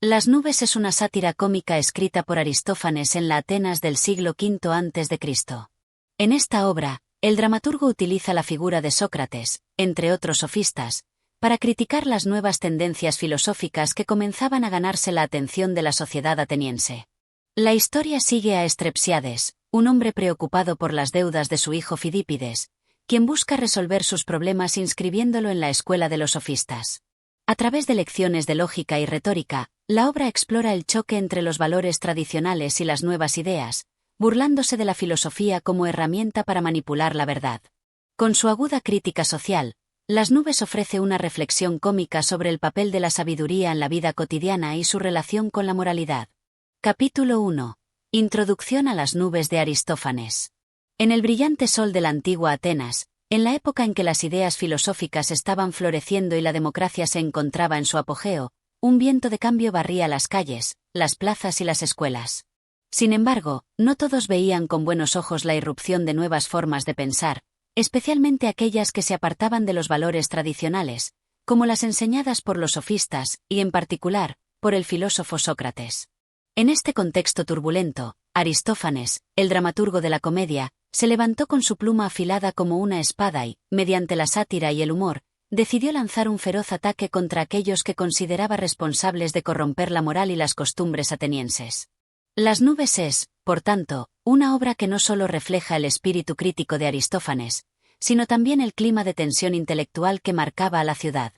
Las nubes es una sátira cómica escrita por Aristófanes en la Atenas del siglo V a.C. En esta obra, el dramaturgo utiliza la figura de Sócrates, entre otros sofistas, para criticar las nuevas tendencias filosóficas que comenzaban a ganarse la atención de la sociedad ateniense. La historia sigue a Estrepsiades, un hombre preocupado por las deudas de su hijo Fidípides, quien busca resolver sus problemas inscribiéndolo en la escuela de los sofistas. A través de lecciones de lógica y retórica, la obra explora el choque entre los valores tradicionales y las nuevas ideas, burlándose de la filosofía como herramienta para manipular la verdad. Con su aguda crítica social, Las nubes ofrece una reflexión cómica sobre el papel de la sabiduría en la vida cotidiana y su relación con la moralidad. Capítulo 1. Introducción a las nubes de Aristófanes. En el brillante sol de la antigua Atenas, en la época en que las ideas filosóficas estaban floreciendo y la democracia se encontraba en su apogeo, un viento de cambio barría las calles, las plazas y las escuelas. Sin embargo, no todos veían con buenos ojos la irrupción de nuevas formas de pensar, especialmente aquellas que se apartaban de los valores tradicionales, como las enseñadas por los sofistas, y en particular, por el filósofo Sócrates. En este contexto turbulento, Aristófanes, el dramaturgo de la comedia, se levantó con su pluma afilada como una espada y, mediante la sátira y el humor, decidió lanzar un feroz ataque contra aquellos que consideraba responsables de corromper la moral y las costumbres atenienses. Las nubes es, por tanto, una obra que no solo refleja el espíritu crítico de Aristófanes, sino también el clima de tensión intelectual que marcaba a la ciudad.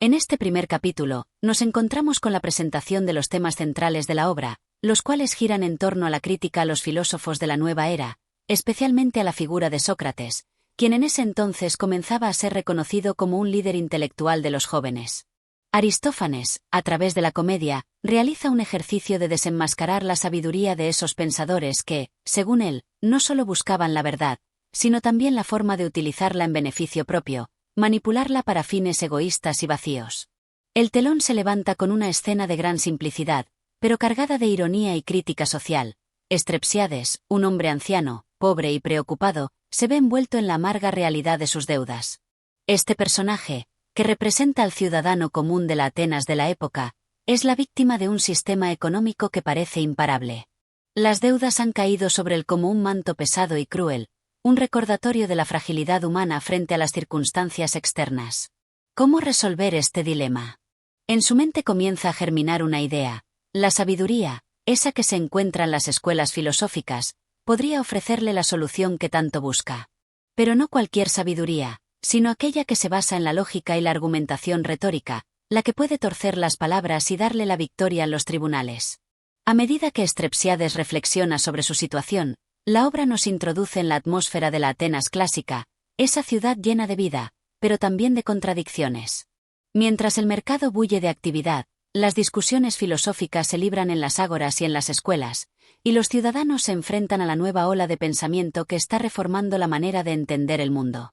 En este primer capítulo, nos encontramos con la presentación de los temas centrales de la obra, los cuales giran en torno a la crítica a los filósofos de la nueva era, especialmente a la figura de Sócrates, quien en ese entonces comenzaba a ser reconocido como un líder intelectual de los jóvenes. Aristófanes, a través de la comedia, realiza un ejercicio de desenmascarar la sabiduría de esos pensadores que, según él, no solo buscaban la verdad, sino también la forma de utilizarla en beneficio propio, manipularla para fines egoístas y vacíos. El telón se levanta con una escena de gran simplicidad, pero cargada de ironía y crítica social. Estrepsiades, un hombre anciano, pobre y preocupado, se ve envuelto en la amarga realidad de sus deudas. Este personaje, que representa al ciudadano común de la Atenas de la época, es la víctima de un sistema económico que parece imparable. Las deudas han caído sobre él como un manto pesado y cruel, un recordatorio de la fragilidad humana frente a las circunstancias externas. ¿Cómo resolver este dilema? En su mente comienza a germinar una idea: la sabiduría, esa que se encuentra en las escuelas filosóficas, podría ofrecerle la solución que tanto busca. Pero no cualquier sabiduría, sino aquella que se basa en la lógica y la argumentación retórica, la que puede torcer las palabras y darle la victoria en los tribunales. A medida que Estrepsiades reflexiona sobre su situación, la obra nos introduce en la atmósfera de la Atenas clásica, esa ciudad llena de vida, pero también de contradicciones. Mientras el mercado bulle de actividad, las discusiones filosóficas se libran en las ágoras y en las escuelas, y los ciudadanos se enfrentan a la nueva ola de pensamiento que está reformando la manera de entender el mundo.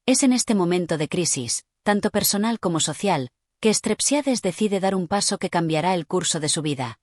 Es en este momento de crisis, tanto personal como social, que Estrepsiades decide dar un paso que cambiará el curso de su vida: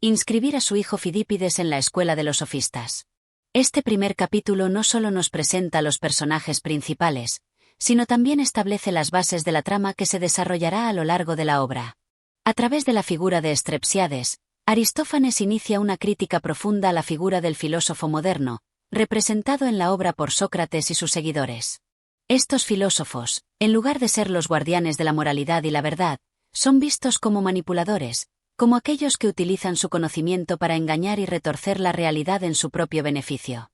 inscribir a su hijo Fidípides en la escuela de los sofistas. Este primer capítulo no solo nos presenta a los personajes principales, sino también establece las bases de la trama que se desarrollará a lo largo de la obra. A través de la figura de Estrepsiades, Aristófanes inicia una crítica profunda a la figura del filósofo moderno, representado en la obra por Sócrates y sus seguidores. Estos filósofos, en lugar de ser los guardianes de la moralidad y la verdad, son vistos como manipuladores, como aquellos que utilizan su conocimiento para engañar y retorcer la realidad en su propio beneficio.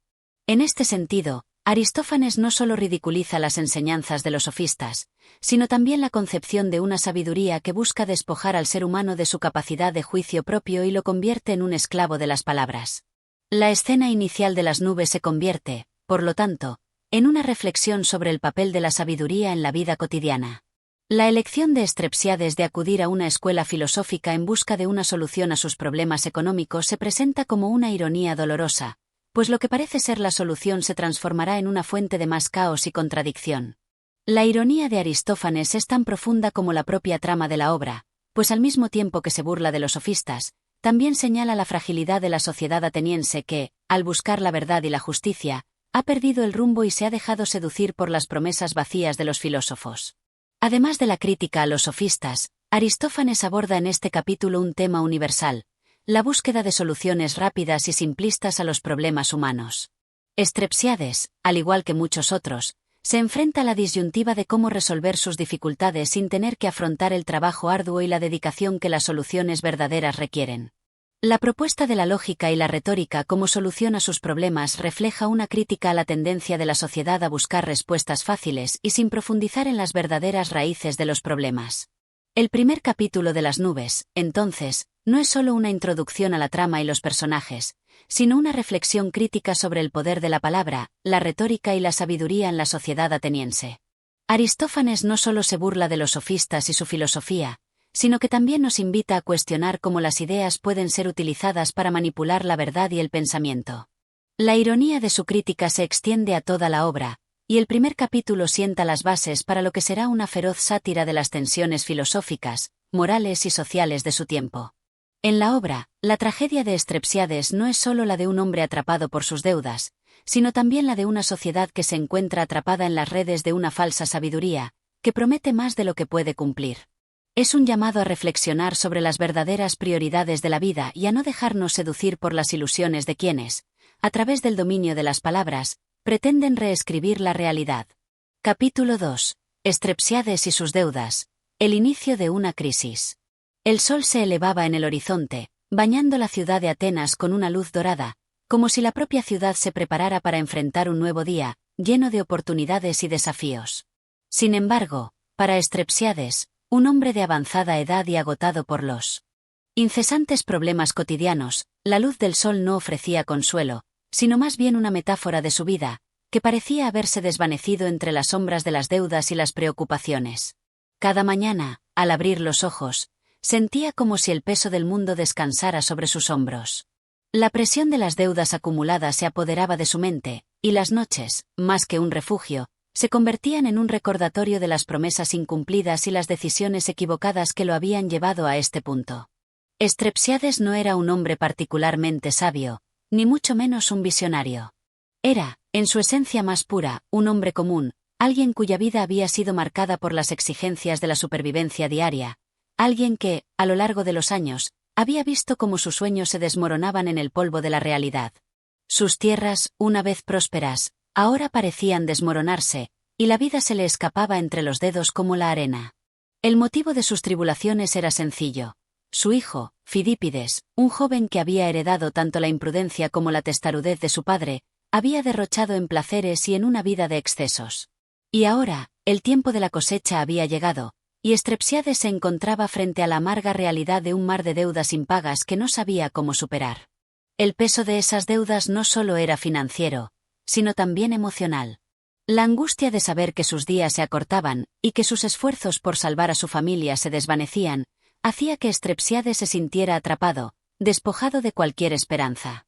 En este sentido, Aristófanes no solo ridiculiza las enseñanzas de los sofistas, sino también la concepción de una sabiduría que busca despojar al ser humano de su capacidad de juicio propio y lo convierte en un esclavo de las palabras. La escena inicial de las nubes se convierte, por lo tanto, en una reflexión sobre el papel de la sabiduría en la vida cotidiana. La elección de Estrepsiades de acudir a una escuela filosófica en busca de una solución a sus problemas económicos se presenta como una ironía dolorosa, pues lo que parece ser la solución se transformará en una fuente de más caos y contradicción. La ironía de Aristófanes es tan profunda como la propia trama de la obra, pues al mismo tiempo que se burla de los sofistas, también señala la fragilidad de la sociedad ateniense que, al buscar la verdad y la justicia, ha perdido el rumbo y se ha dejado seducir por las promesas vacías de los filósofos. Además de la crítica a los sofistas, Aristófanes aborda en este capítulo un tema universal: la búsqueda de soluciones rápidas y simplistas a los problemas humanos. Strepsiades, al igual que muchos otros, se enfrenta a la disyuntiva de cómo resolver sus dificultades sin tener que afrontar el trabajo arduo y la dedicación que las soluciones verdaderas requieren. La propuesta de la lógica y la retórica como solución a sus problemas refleja una crítica a la tendencia de la sociedad a buscar respuestas fáciles y sin profundizar en las verdaderas raíces de los problemas. El primer capítulo de Las nubes, entonces, no es solo una introducción a la trama y los personajes, sino una reflexión crítica sobre el poder de la palabra, la retórica y la sabiduría en la sociedad ateniense. Aristófanes no solo se burla de los sofistas y su filosofía, sino que también nos invita a cuestionar cómo las ideas pueden ser utilizadas para manipular la verdad y el pensamiento. La ironía de su crítica se extiende a toda la obra, y el primer capítulo sienta las bases para lo que será una feroz sátira de las tensiones filosóficas, morales y sociales de su tiempo. En la obra, la tragedia de Strepsiades no es solo la de un hombre atrapado por sus deudas, sino también la de una sociedad que se encuentra atrapada en las redes de una falsa sabiduría, que promete más de lo que puede cumplir. Es un llamado a reflexionar sobre las verdaderas prioridades de la vida y a no dejarnos seducir por las ilusiones de quienes, a través del dominio de las palabras, pretenden reescribir la realidad. Capítulo 2. Strepsiades y sus deudas. El inicio de una crisis. El sol se elevaba en el horizonte, bañando la ciudad de Atenas con una luz dorada, como si la propia ciudad se preparara para enfrentar un nuevo día, lleno de oportunidades y desafíos. Sin embargo, para Strepsiades, un hombre de avanzada edad y agotado por los incesantes problemas cotidianos, la luz del sol no ofrecía consuelo, sino más bien una metáfora de su vida, que parecía haberse desvanecido entre las sombras de las deudas y las preocupaciones. Cada mañana, al abrir los ojos, sentía como si el peso del mundo descansara sobre sus hombros. La presión de las deudas acumuladas se apoderaba de su mente, y las noches, más que un refugio, se convertían en un recordatorio de las promesas incumplidas y las decisiones equivocadas que lo habían llevado a este punto. Strepsiades no era un hombre particularmente sabio, ni mucho menos un visionario. Era, en su esencia más pura, un hombre común, alguien cuya vida había sido marcada por las exigencias de la supervivencia diaria, alguien que, a lo largo de los años, había visto cómo sus sueños se desmoronaban en el polvo de la realidad. Sus tierras, una vez prósperas, ahora parecían desmoronarse, y la vida se le escapaba entre los dedos como la arena. El motivo de sus tribulaciones era sencillo. Su hijo, Fidípides, un joven que había heredado tanto la imprudencia como la testarudez de su padre, había derrochado en placeres y en una vida de excesos. Y ahora, el tiempo de la cosecha había llegado, y Strepsiades se encontraba frente a la amarga realidad de un mar de deudas impagas que no sabía cómo superar. El peso de esas deudas no solo era financiero, sino también emocional. La angustia de saber que sus días se acortaban, y que sus esfuerzos por salvar a su familia se desvanecían, hacía que Strepsiades se sintiera atrapado, despojado de cualquier esperanza.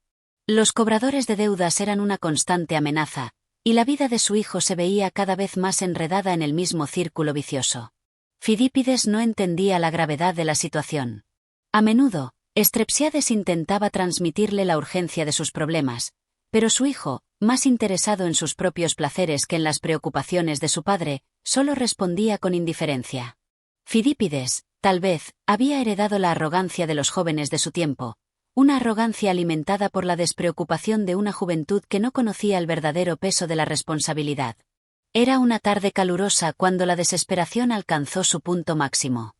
Los cobradores de deudas eran una constante amenaza, y la vida de su hijo se veía cada vez más enredada en el mismo círculo vicioso. Fidípides no entendía la gravedad de la situación. A menudo, Strepsiades intentaba transmitirle la urgencia de sus problemas, pero su hijo, más interesado en sus propios placeres que en las preocupaciones de su padre, solo respondía con indiferencia. Fidípides, tal vez, había heredado la arrogancia de los jóvenes de su tiempo, una arrogancia alimentada por la despreocupación de una juventud que no conocía el verdadero peso de la responsabilidad. Era una tarde calurosa cuando la desesperación alcanzó su punto máximo.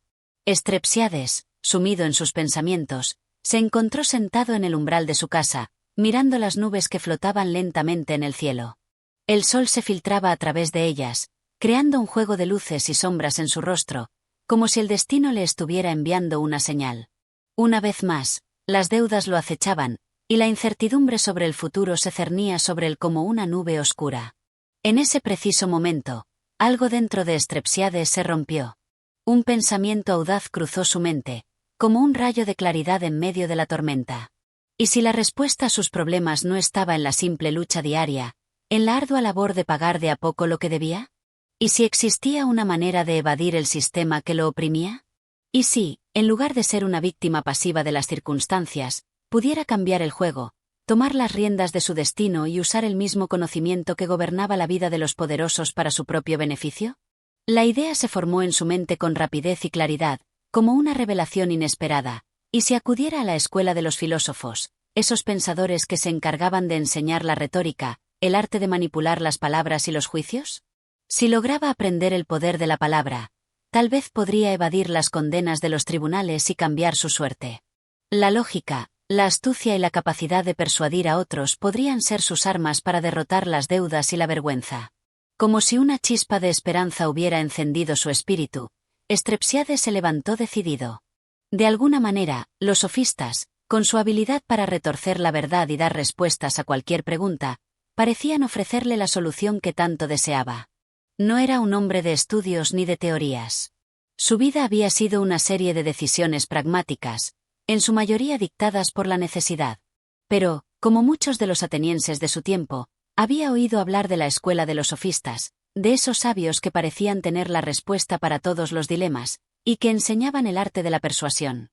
Strepsiades, sumido en sus pensamientos, se encontró sentado en el umbral de su casa, mirando las nubes que flotaban lentamente en el cielo. El sol se filtraba a través de ellas, creando un juego de luces y sombras en su rostro, como si el destino le estuviera enviando una señal. Una vez más, las deudas lo acechaban, y la incertidumbre sobre el futuro se cernía sobre él como una nube oscura. En ese preciso momento, algo dentro de Strepsiades se rompió. Un pensamiento audaz cruzó su mente, como un rayo de claridad en medio de la tormenta. ¿Y si la respuesta a sus problemas no estaba en la simple lucha diaria, en la ardua labor de pagar de a poco lo que debía? ¿Y si existía una manera de evadir el sistema que lo oprimía? ¿Y si, en lugar de ser una víctima pasiva de las circunstancias, pudiera cambiar el juego, tomar las riendas de su destino y usar el mismo conocimiento que gobernaba la vida de los poderosos para su propio beneficio? La idea se formó en su mente con rapidez y claridad, como una revelación inesperada, y si acudiera a la escuela de los filósofos, esos pensadores que se encargaban de enseñar la retórica, el arte de manipular las palabras y los juicios? Si lograba aprender el poder de la palabra, tal vez podría evadir las condenas de los tribunales y cambiar su suerte. La lógica, la astucia y la capacidad de persuadir a otros podrían ser sus armas para derrotar las deudas y la vergüenza. Como si una chispa de esperanza hubiera encendido su espíritu, Strepsiades se levantó decidido. De alguna manera, los sofistas, con su habilidad para retorcer la verdad y dar respuestas a cualquier pregunta, parecían ofrecerle la solución que tanto deseaba. No era un hombre de estudios ni de teorías. Su vida había sido una serie de decisiones pragmáticas, en su mayoría dictadas por la necesidad. Pero, como muchos de los atenienses de su tiempo, había oído hablar de la escuela de los sofistas, de esos sabios que parecían tener la respuesta para todos los dilemas, y que enseñaban el arte de la persuasión.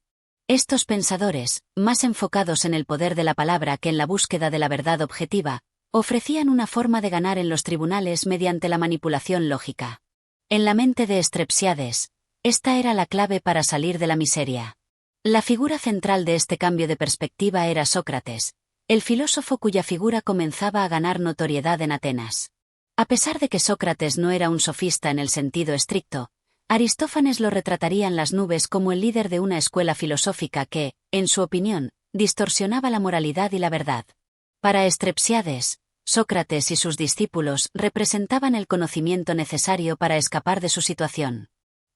Estos pensadores, más enfocados en el poder de la palabra que en la búsqueda de la verdad objetiva, ofrecían una forma de ganar en los tribunales mediante la manipulación lógica. En la mente de Strepsiades, esta era la clave para salir de la miseria. La figura central de este cambio de perspectiva era Sócrates, el filósofo cuya figura comenzaba a ganar notoriedad en Atenas. A pesar de que Sócrates no era un sofista en el sentido estricto, Aristófanes lo retrataría en las nubes como el líder de una escuela filosófica que, en su opinión, distorsionaba la moralidad y la verdad. Para Strepsiades, Sócrates y sus discípulos representaban el conocimiento necesario para escapar de su situación.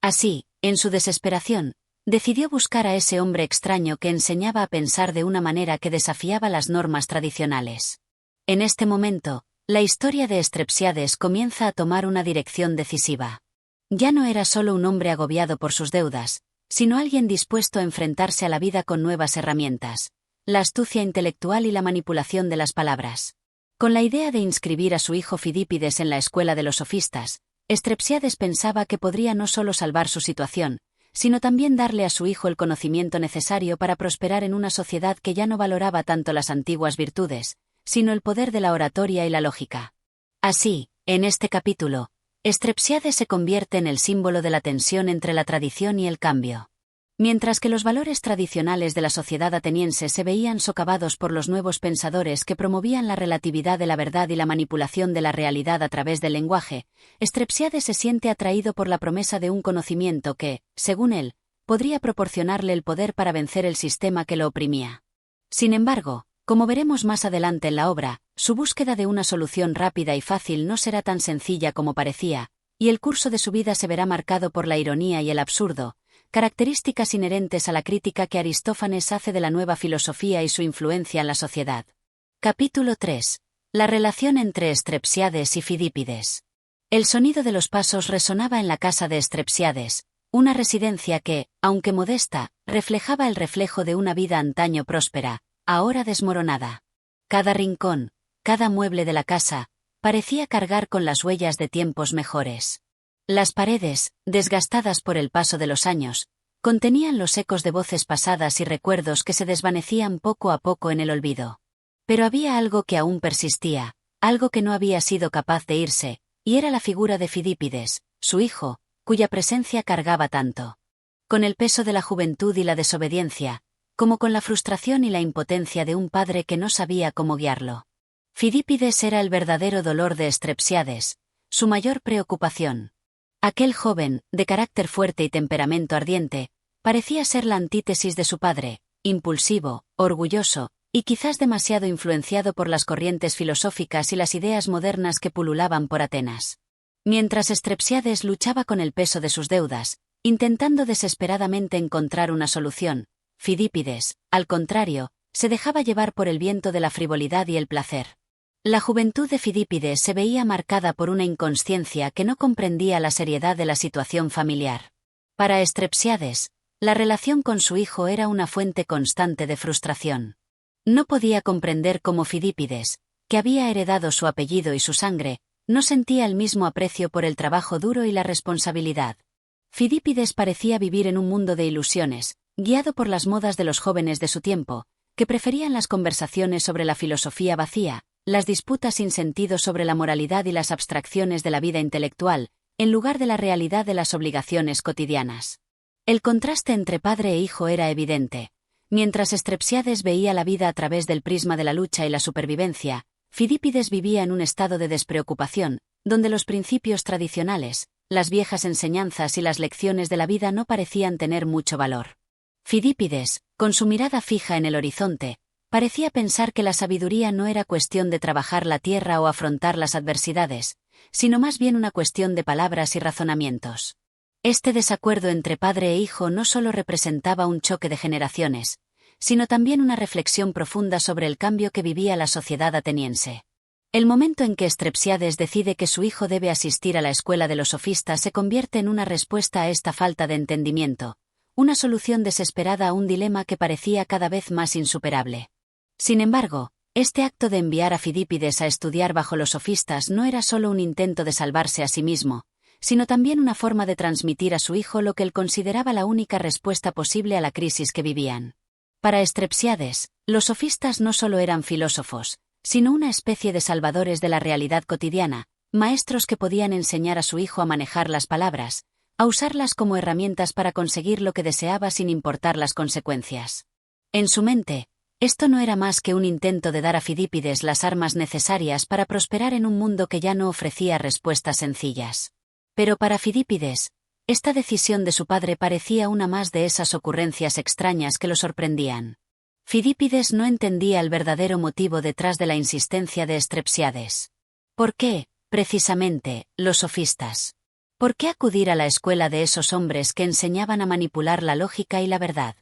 Así, en su desesperación, decidió buscar a ese hombre extraño que enseñaba a pensar de una manera que desafiaba las normas tradicionales. En este momento, la historia de Strepsiades comienza a tomar una dirección decisiva. Ya no era solo un hombre agobiado por sus deudas, sino alguien dispuesto a enfrentarse a la vida con nuevas herramientas, la astucia intelectual y la manipulación de las palabras. Con la idea de inscribir a su hijo Fidípides en la escuela de los sofistas, Strepsiades pensaba que podría no solo salvar su situación, sino también darle a su hijo el conocimiento necesario para prosperar en una sociedad que ya no valoraba tanto las antiguas virtudes, sino el poder de la oratoria y la lógica. Así, en este capítulo, Strepsiades se convierte en el símbolo de la tensión entre la tradición y el cambio. Mientras que los valores tradicionales de la sociedad ateniense se veían socavados por los nuevos pensadores que promovían la relatividad de la verdad y la manipulación de la realidad a través del lenguaje, Strepsiades se siente atraído por la promesa de un conocimiento que, según él, podría proporcionarle el poder para vencer el sistema que lo oprimía. Sin embargo, como veremos más adelante en la obra, su búsqueda de una solución rápida y fácil no será tan sencilla como parecía, y el curso de su vida se verá marcado por la ironía y el absurdo, características inherentes a la crítica que Aristófanes hace de la nueva filosofía y su influencia en la sociedad. Capítulo 3. La relación entre Strepsiades y Fidípides. El sonido de los pasos resonaba en la casa de Strepsiades, una residencia que, aunque modesta, reflejaba el reflejo de una vida antaño próspera, ahora desmoronada. Cada rincón, cada mueble de la casa, parecía cargar con las huellas de tiempos mejores. Las paredes, desgastadas por el paso de los años, contenían los ecos de voces pasadas y recuerdos que se desvanecían poco a poco en el olvido. Pero había algo que aún persistía, algo que no había sido capaz de irse, y era la figura de Fidípides, su hijo, cuya presencia cargaba tanto. Con el peso de la juventud y la desobediencia, como con la frustración y la impotencia de un padre que no sabía cómo guiarlo. Fidípides era el verdadero dolor de Strepsiades, su mayor preocupación. Aquel joven, de carácter fuerte y temperamento ardiente, parecía ser la antítesis de su padre, impulsivo, orgulloso, y quizás demasiado influenciado por las corrientes filosóficas y las ideas modernas que pululaban por Atenas. Mientras Strepsiades luchaba con el peso de sus deudas, intentando desesperadamente encontrar una solución, Fidípides, al contrario, se dejaba llevar por el viento de la frivolidad y el placer. La juventud de Fidípides se veía marcada por una inconsciencia que no comprendía la seriedad de la situación familiar. Para Strepsiades, la relación con su hijo era una fuente constante de frustración. No podía comprender cómo Fidípides, que había heredado su apellido y su sangre, no sentía el mismo aprecio por el trabajo duro y la responsabilidad. Fidípides parecía vivir en un mundo de ilusiones, guiado por las modas de los jóvenes de su tiempo, que preferían las conversaciones sobre la filosofía vacía, las disputas sin sentido sobre la moralidad y las abstracciones de la vida intelectual, en lugar de la realidad de las obligaciones cotidianas. El contraste entre padre e hijo era evidente. Mientras Strepsiades veía la vida a través del prisma de la lucha y la supervivencia, Fidípides vivía en un estado de despreocupación, donde los principios tradicionales, las viejas enseñanzas y las lecciones de la vida no parecían tener mucho valor. Fidípides, con su mirada fija en el horizonte, parecía pensar que la sabiduría no era cuestión de trabajar la tierra o afrontar las adversidades, sino más bien una cuestión de palabras y razonamientos. Este desacuerdo entre padre e hijo no solo representaba un choque de generaciones, sino también una reflexión profunda sobre el cambio que vivía la sociedad ateniense. El momento en que Strepsiades decide que su hijo debe asistir a la escuela de los sofistas se convierte en una respuesta a esta falta de entendimiento, una solución desesperada a un dilema que parecía cada vez más insuperable. Sin embargo, este acto de enviar a Fidípides a estudiar bajo los sofistas no era solo un intento de salvarse a sí mismo, sino también una forma de transmitir a su hijo lo que él consideraba la única respuesta posible a la crisis que vivían. Para Strepsiades, los sofistas no solo eran filósofos, sino una especie de salvadores de la realidad cotidiana, maestros que podían enseñar a su hijo a manejar las palabras, a usarlas como herramientas para conseguir lo que deseaba sin importar las consecuencias. En su mente, esto no era más que un intento de dar a Fidípides las armas necesarias para prosperar en un mundo que ya no ofrecía respuestas sencillas. Pero para Fidípides, esta decisión de su padre parecía una más de esas ocurrencias extrañas que lo sorprendían. Fidípides no entendía el verdadero motivo detrás de la insistencia de Strepsiades. ¿Por qué, precisamente, los sofistas? ¿Por qué acudir a la escuela de esos hombres que enseñaban a manipular la lógica y la verdad?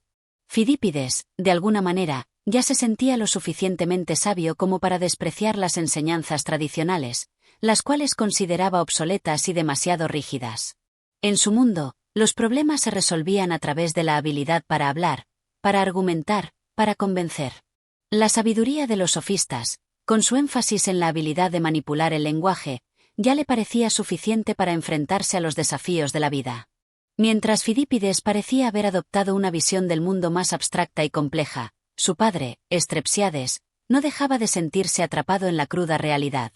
Fidípides, de alguna manera, ya se sentía lo suficientemente sabio como para despreciar las enseñanzas tradicionales, las cuales consideraba obsoletas y demasiado rígidas. En su mundo, los problemas se resolvían a través de la habilidad para hablar, para argumentar, para convencer. La sabiduría de los sofistas, con su énfasis en la habilidad de manipular el lenguaje, ya le parecía suficiente para enfrentarse a los desafíos de la vida. Mientras Fidípides parecía haber adoptado una visión del mundo más abstracta y compleja, su padre, Strepsiades, no dejaba de sentirse atrapado en la cruda realidad.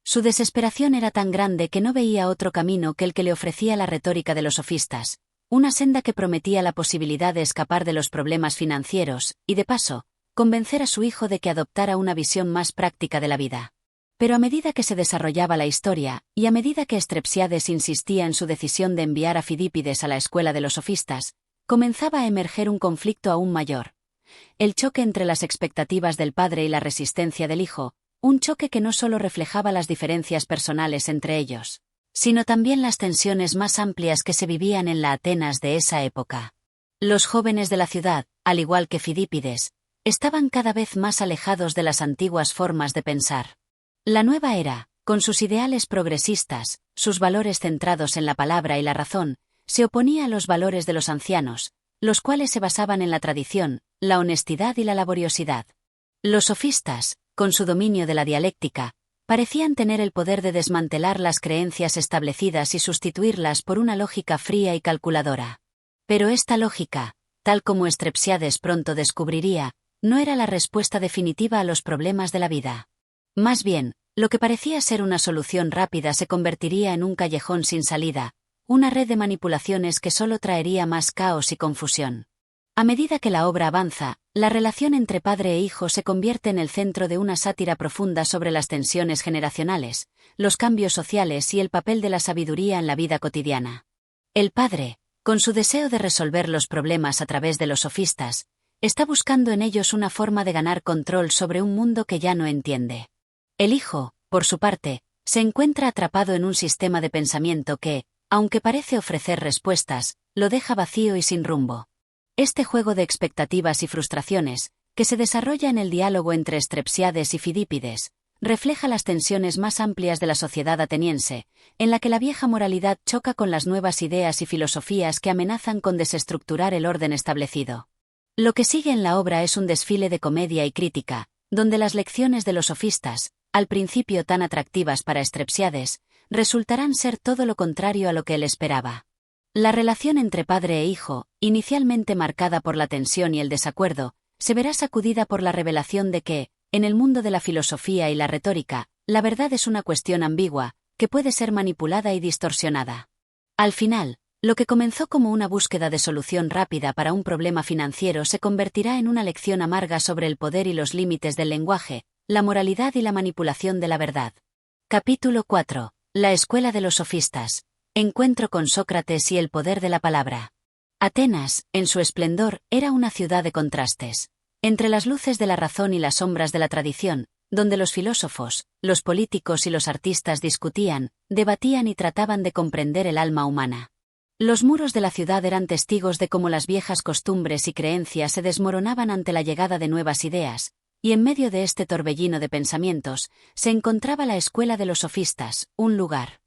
Su desesperación era tan grande que no veía otro camino que el que le ofrecía la retórica de los sofistas, una senda que prometía la posibilidad de escapar de los problemas financieros, y de paso, convencer a su hijo de que adoptara una visión más práctica de la vida. Pero a medida que se desarrollaba la historia, y a medida que Strepsiades insistía en su decisión de enviar a Fidípides a la escuela de los sofistas, comenzaba a emerger un conflicto aún mayor. El choque entre las expectativas del padre y la resistencia del hijo, un choque que no solo reflejaba las diferencias personales entre ellos, sino también las tensiones más amplias que se vivían en la Atenas de esa época. Los jóvenes de la ciudad, al igual que Fidípides, estaban cada vez más alejados de las antiguas formas de pensar. La nueva era, con sus ideales progresistas, sus valores centrados en la palabra y la razón, se oponía a los valores de los ancianos, los cuales se basaban en la tradición, la honestidad y la laboriosidad. Los sofistas, con su dominio de la dialéctica, parecían tener el poder de desmantelar las creencias establecidas y sustituirlas por una lógica fría y calculadora. Pero esta lógica, tal como Strepsiades pronto descubriría, no era la respuesta definitiva a los problemas de la vida. Más bien, lo que parecía ser una solución rápida se convertiría en un callejón sin salida, una red de manipulaciones que solo traería más caos y confusión. A medida que la obra avanza, la relación entre padre e hijo se convierte en el centro de una sátira profunda sobre las tensiones generacionales, los cambios sociales y el papel de la sabiduría en la vida cotidiana. El padre, con su deseo de resolver los problemas a través de los sofistas, está buscando en ellos una forma de ganar control sobre un mundo que ya no entiende. El hijo, por su parte, se encuentra atrapado en un sistema de pensamiento que, aunque parece ofrecer respuestas, lo deja vacío y sin rumbo. Este juego de expectativas y frustraciones, que se desarrolla en el diálogo entre Strepsiades y Fidípides, refleja las tensiones más amplias de la sociedad ateniense, en la que la vieja moralidad choca con las nuevas ideas y filosofías que amenazan con desestructurar el orden establecido. Lo que sigue en la obra es un desfile de comedia y crítica, donde las lecciones de los sofistas, al principio tan atractivas para Strepsiades, resultarán ser todo lo contrario a lo que él esperaba. La relación entre padre e hijo, inicialmente marcada por la tensión y el desacuerdo, se verá sacudida por la revelación de que, en el mundo de la filosofía y la retórica, la verdad es una cuestión ambigua, que puede ser manipulada y distorsionada. Al final, Lo que comenzó como una búsqueda de solución rápida para un problema financiero se convertirá en una lección amarga sobre el poder y los límites del lenguaje, la moralidad y la manipulación de la verdad. Capítulo 4. La Escuela de los Sofistas. Encuentro con Sócrates y el poder de la palabra. Atenas, en su esplendor, era una ciudad de contrastes. Entre las luces de la razón y las sombras de la tradición, donde los filósofos, los políticos y los artistas discutían, debatían y trataban de comprender el alma humana. Los muros de la ciudad eran testigos de cómo las viejas costumbres y creencias se desmoronaban ante la llegada de nuevas ideas, y en medio de este torbellino de pensamientos, se encontraba la Escuela de los Sofistas, un lugar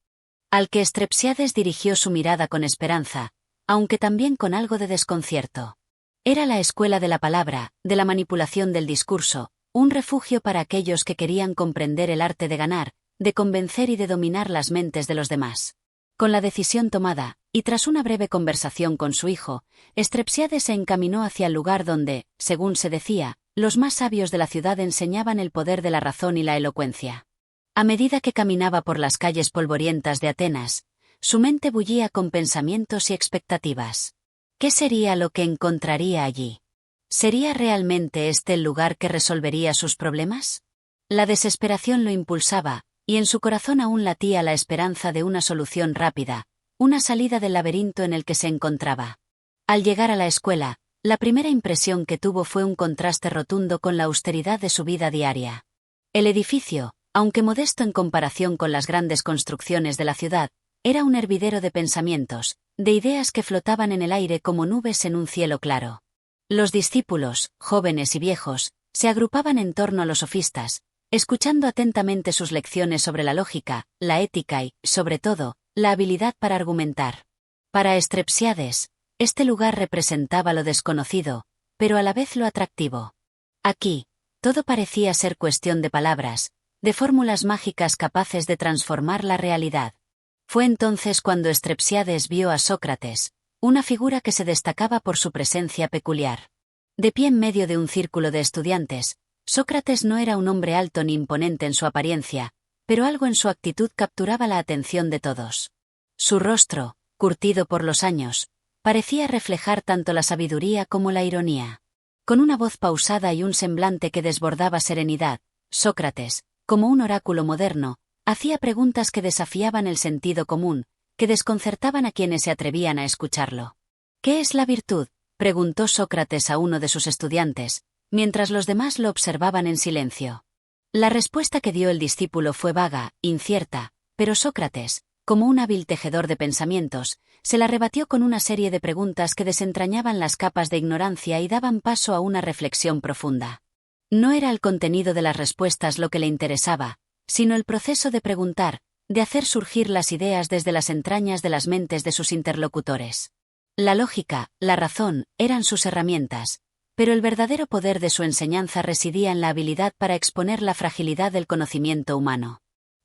al que Strepsiades dirigió su mirada con esperanza, aunque también con algo de desconcierto. Era la escuela de la palabra, de la manipulación del discurso, un refugio para aquellos que querían comprender el arte de ganar, de convencer y de dominar las mentes de los demás. Con la decisión tomada, y tras una breve conversación con su hijo, Strepsiades se encaminó hacia el lugar donde, según se decía, los más sabios de la ciudad enseñaban el poder de la razón y la elocuencia. A medida que caminaba por las calles polvorientas de Atenas, su mente bullía con pensamientos y expectativas. ¿Qué sería lo que encontraría allí? ¿Sería realmente este el lugar que resolvería sus problemas? La desesperación lo impulsaba, y en su corazón aún latía la esperanza de una solución rápida, una salida del laberinto en el que se encontraba. Al llegar a la escuela, la primera impresión que tuvo fue un contraste rotundo con la austeridad de su vida diaria. El edificio, aunque modesto en comparación con las grandes construcciones de la ciudad, era un hervidero de pensamientos, de ideas que flotaban en el aire como nubes en un cielo claro. Los discípulos, jóvenes y viejos, se agrupaban en torno a los sofistas, escuchando atentamente sus lecciones sobre la lógica, la ética y, sobre todo, la habilidad para argumentar. Para Strepsiades, este lugar representaba lo desconocido, pero a la vez lo atractivo. Aquí, todo parecía ser cuestión de palabras, de fórmulas mágicas capaces de transformar la realidad. Fue entonces cuando Strepsiades vio a Sócrates, una figura que se destacaba por su presencia peculiar. De pie en medio de un círculo de estudiantes, Sócrates no era un hombre alto ni imponente en su apariencia, pero algo en su actitud capturaba la atención de todos. Su rostro, curtido por los años, parecía reflejar tanto la sabiduría como la ironía. Con una voz pausada y un semblante que desbordaba serenidad, Sócrates, como un oráculo moderno, hacía preguntas que desafiaban el sentido común, que desconcertaban a quienes se atrevían a escucharlo. ¿Qué es la virtud?, preguntó Sócrates a uno de sus estudiantes, mientras los demás lo observaban en silencio. La respuesta que dio el discípulo fue vaga, incierta, pero Sócrates, como un hábil tejedor de pensamientos, se la rebatió con una serie de preguntas que desentrañaban las capas de ignorancia y daban paso a una reflexión profunda. No era el contenido de las respuestas lo que le interesaba, sino el proceso de preguntar, de hacer surgir las ideas desde las entrañas de las mentes de sus interlocutores. La lógica, la razón, eran sus herramientas, pero el verdadero poder de su enseñanza residía en la habilidad para exponer la fragilidad del conocimiento humano.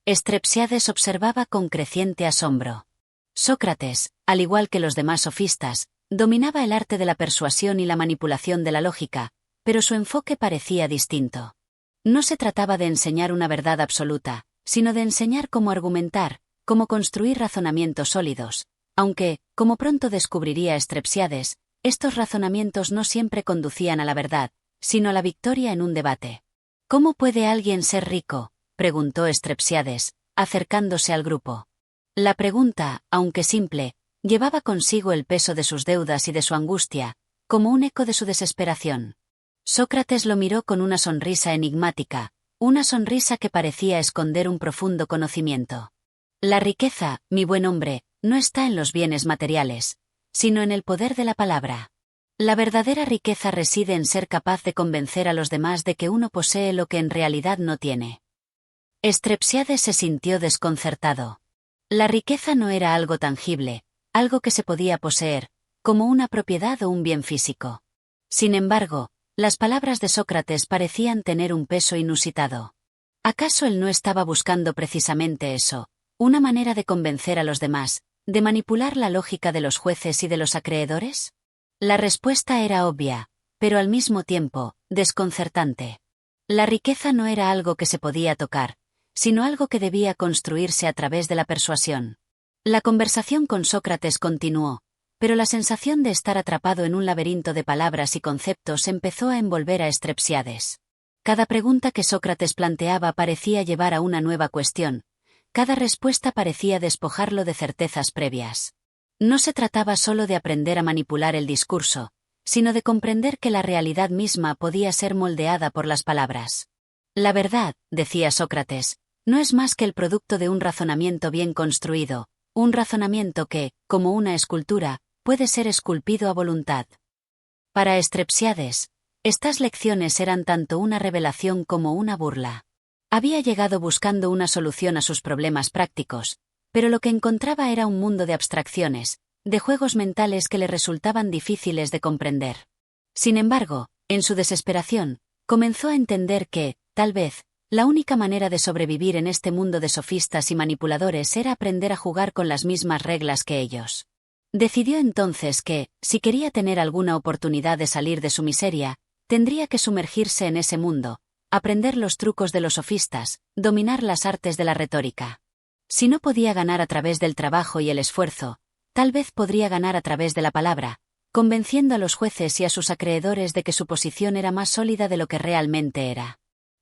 Strepsiades observaba con creciente asombro. Sócrates, al igual que los demás sofistas, dominaba el arte de la persuasión y la manipulación de la lógica, pero su enfoque parecía distinto. No se trataba de enseñar una verdad absoluta, sino de enseñar cómo argumentar, cómo construir razonamientos sólidos, aunque, como pronto descubriría Strepsiades, estos razonamientos no siempre conducían a la verdad, sino a la victoria en un debate. ¿Cómo puede alguien ser rico?, preguntó Strepsiades, acercándose al grupo. La pregunta, aunque simple, llevaba consigo el peso de sus deudas y de su angustia, como un eco de su desesperación. Sócrates lo miró con una sonrisa enigmática, una sonrisa que parecía esconder un profundo conocimiento. La riqueza, mi buen hombre, no está en los bienes materiales, sino en el poder de la palabra. La verdadera riqueza reside en ser capaz de convencer a los demás de que uno posee lo que en realidad no tiene. Strepsiades se sintió desconcertado. La riqueza no era algo tangible, algo que se podía poseer, como una propiedad o un bien físico. Sin embargo, las palabras de Sócrates parecían tener un peso inusitado. ¿Acaso él no estaba buscando precisamente eso, una manera de convencer a los demás, de manipular la lógica de los jueces y de los acreedores? La respuesta era obvia, pero al mismo tiempo, desconcertante. La riqueza no era algo que se podía tocar, sino algo que debía construirse a través de la persuasión. La conversación con Sócrates continuó, pero la sensación de estar atrapado en un laberinto de palabras y conceptos empezó a envolver a Strepsiades. Cada pregunta que Sócrates planteaba parecía llevar a una nueva cuestión, cada respuesta parecía despojarlo de certezas previas. No se trataba solo de aprender a manipular el discurso, sino de comprender que la realidad misma podía ser moldeada por las palabras. La verdad, decía Sócrates, no es más que el producto de un razonamiento bien construido, un razonamiento que, como una escultura, puede ser esculpido a voluntad. Para Strepsiades, estas lecciones eran tanto una revelación como una burla. Había llegado buscando una solución a sus problemas prácticos, pero lo que encontraba era un mundo de abstracciones, de juegos mentales que le resultaban difíciles de comprender. Sin embargo, en su desesperación, comenzó a entender que, tal vez, la única manera de sobrevivir en este mundo de sofistas y manipuladores era aprender a jugar con las mismas reglas que ellos. Decidió entonces que, si quería tener alguna oportunidad de salir de su miseria, tendría que sumergirse en ese mundo, aprender los trucos de los sofistas, dominar las artes de la retórica. Si no podía ganar a través del trabajo y el esfuerzo, tal vez podría ganar a través de la palabra, convenciendo a los jueces y a sus acreedores de que su posición era más sólida de lo que realmente era.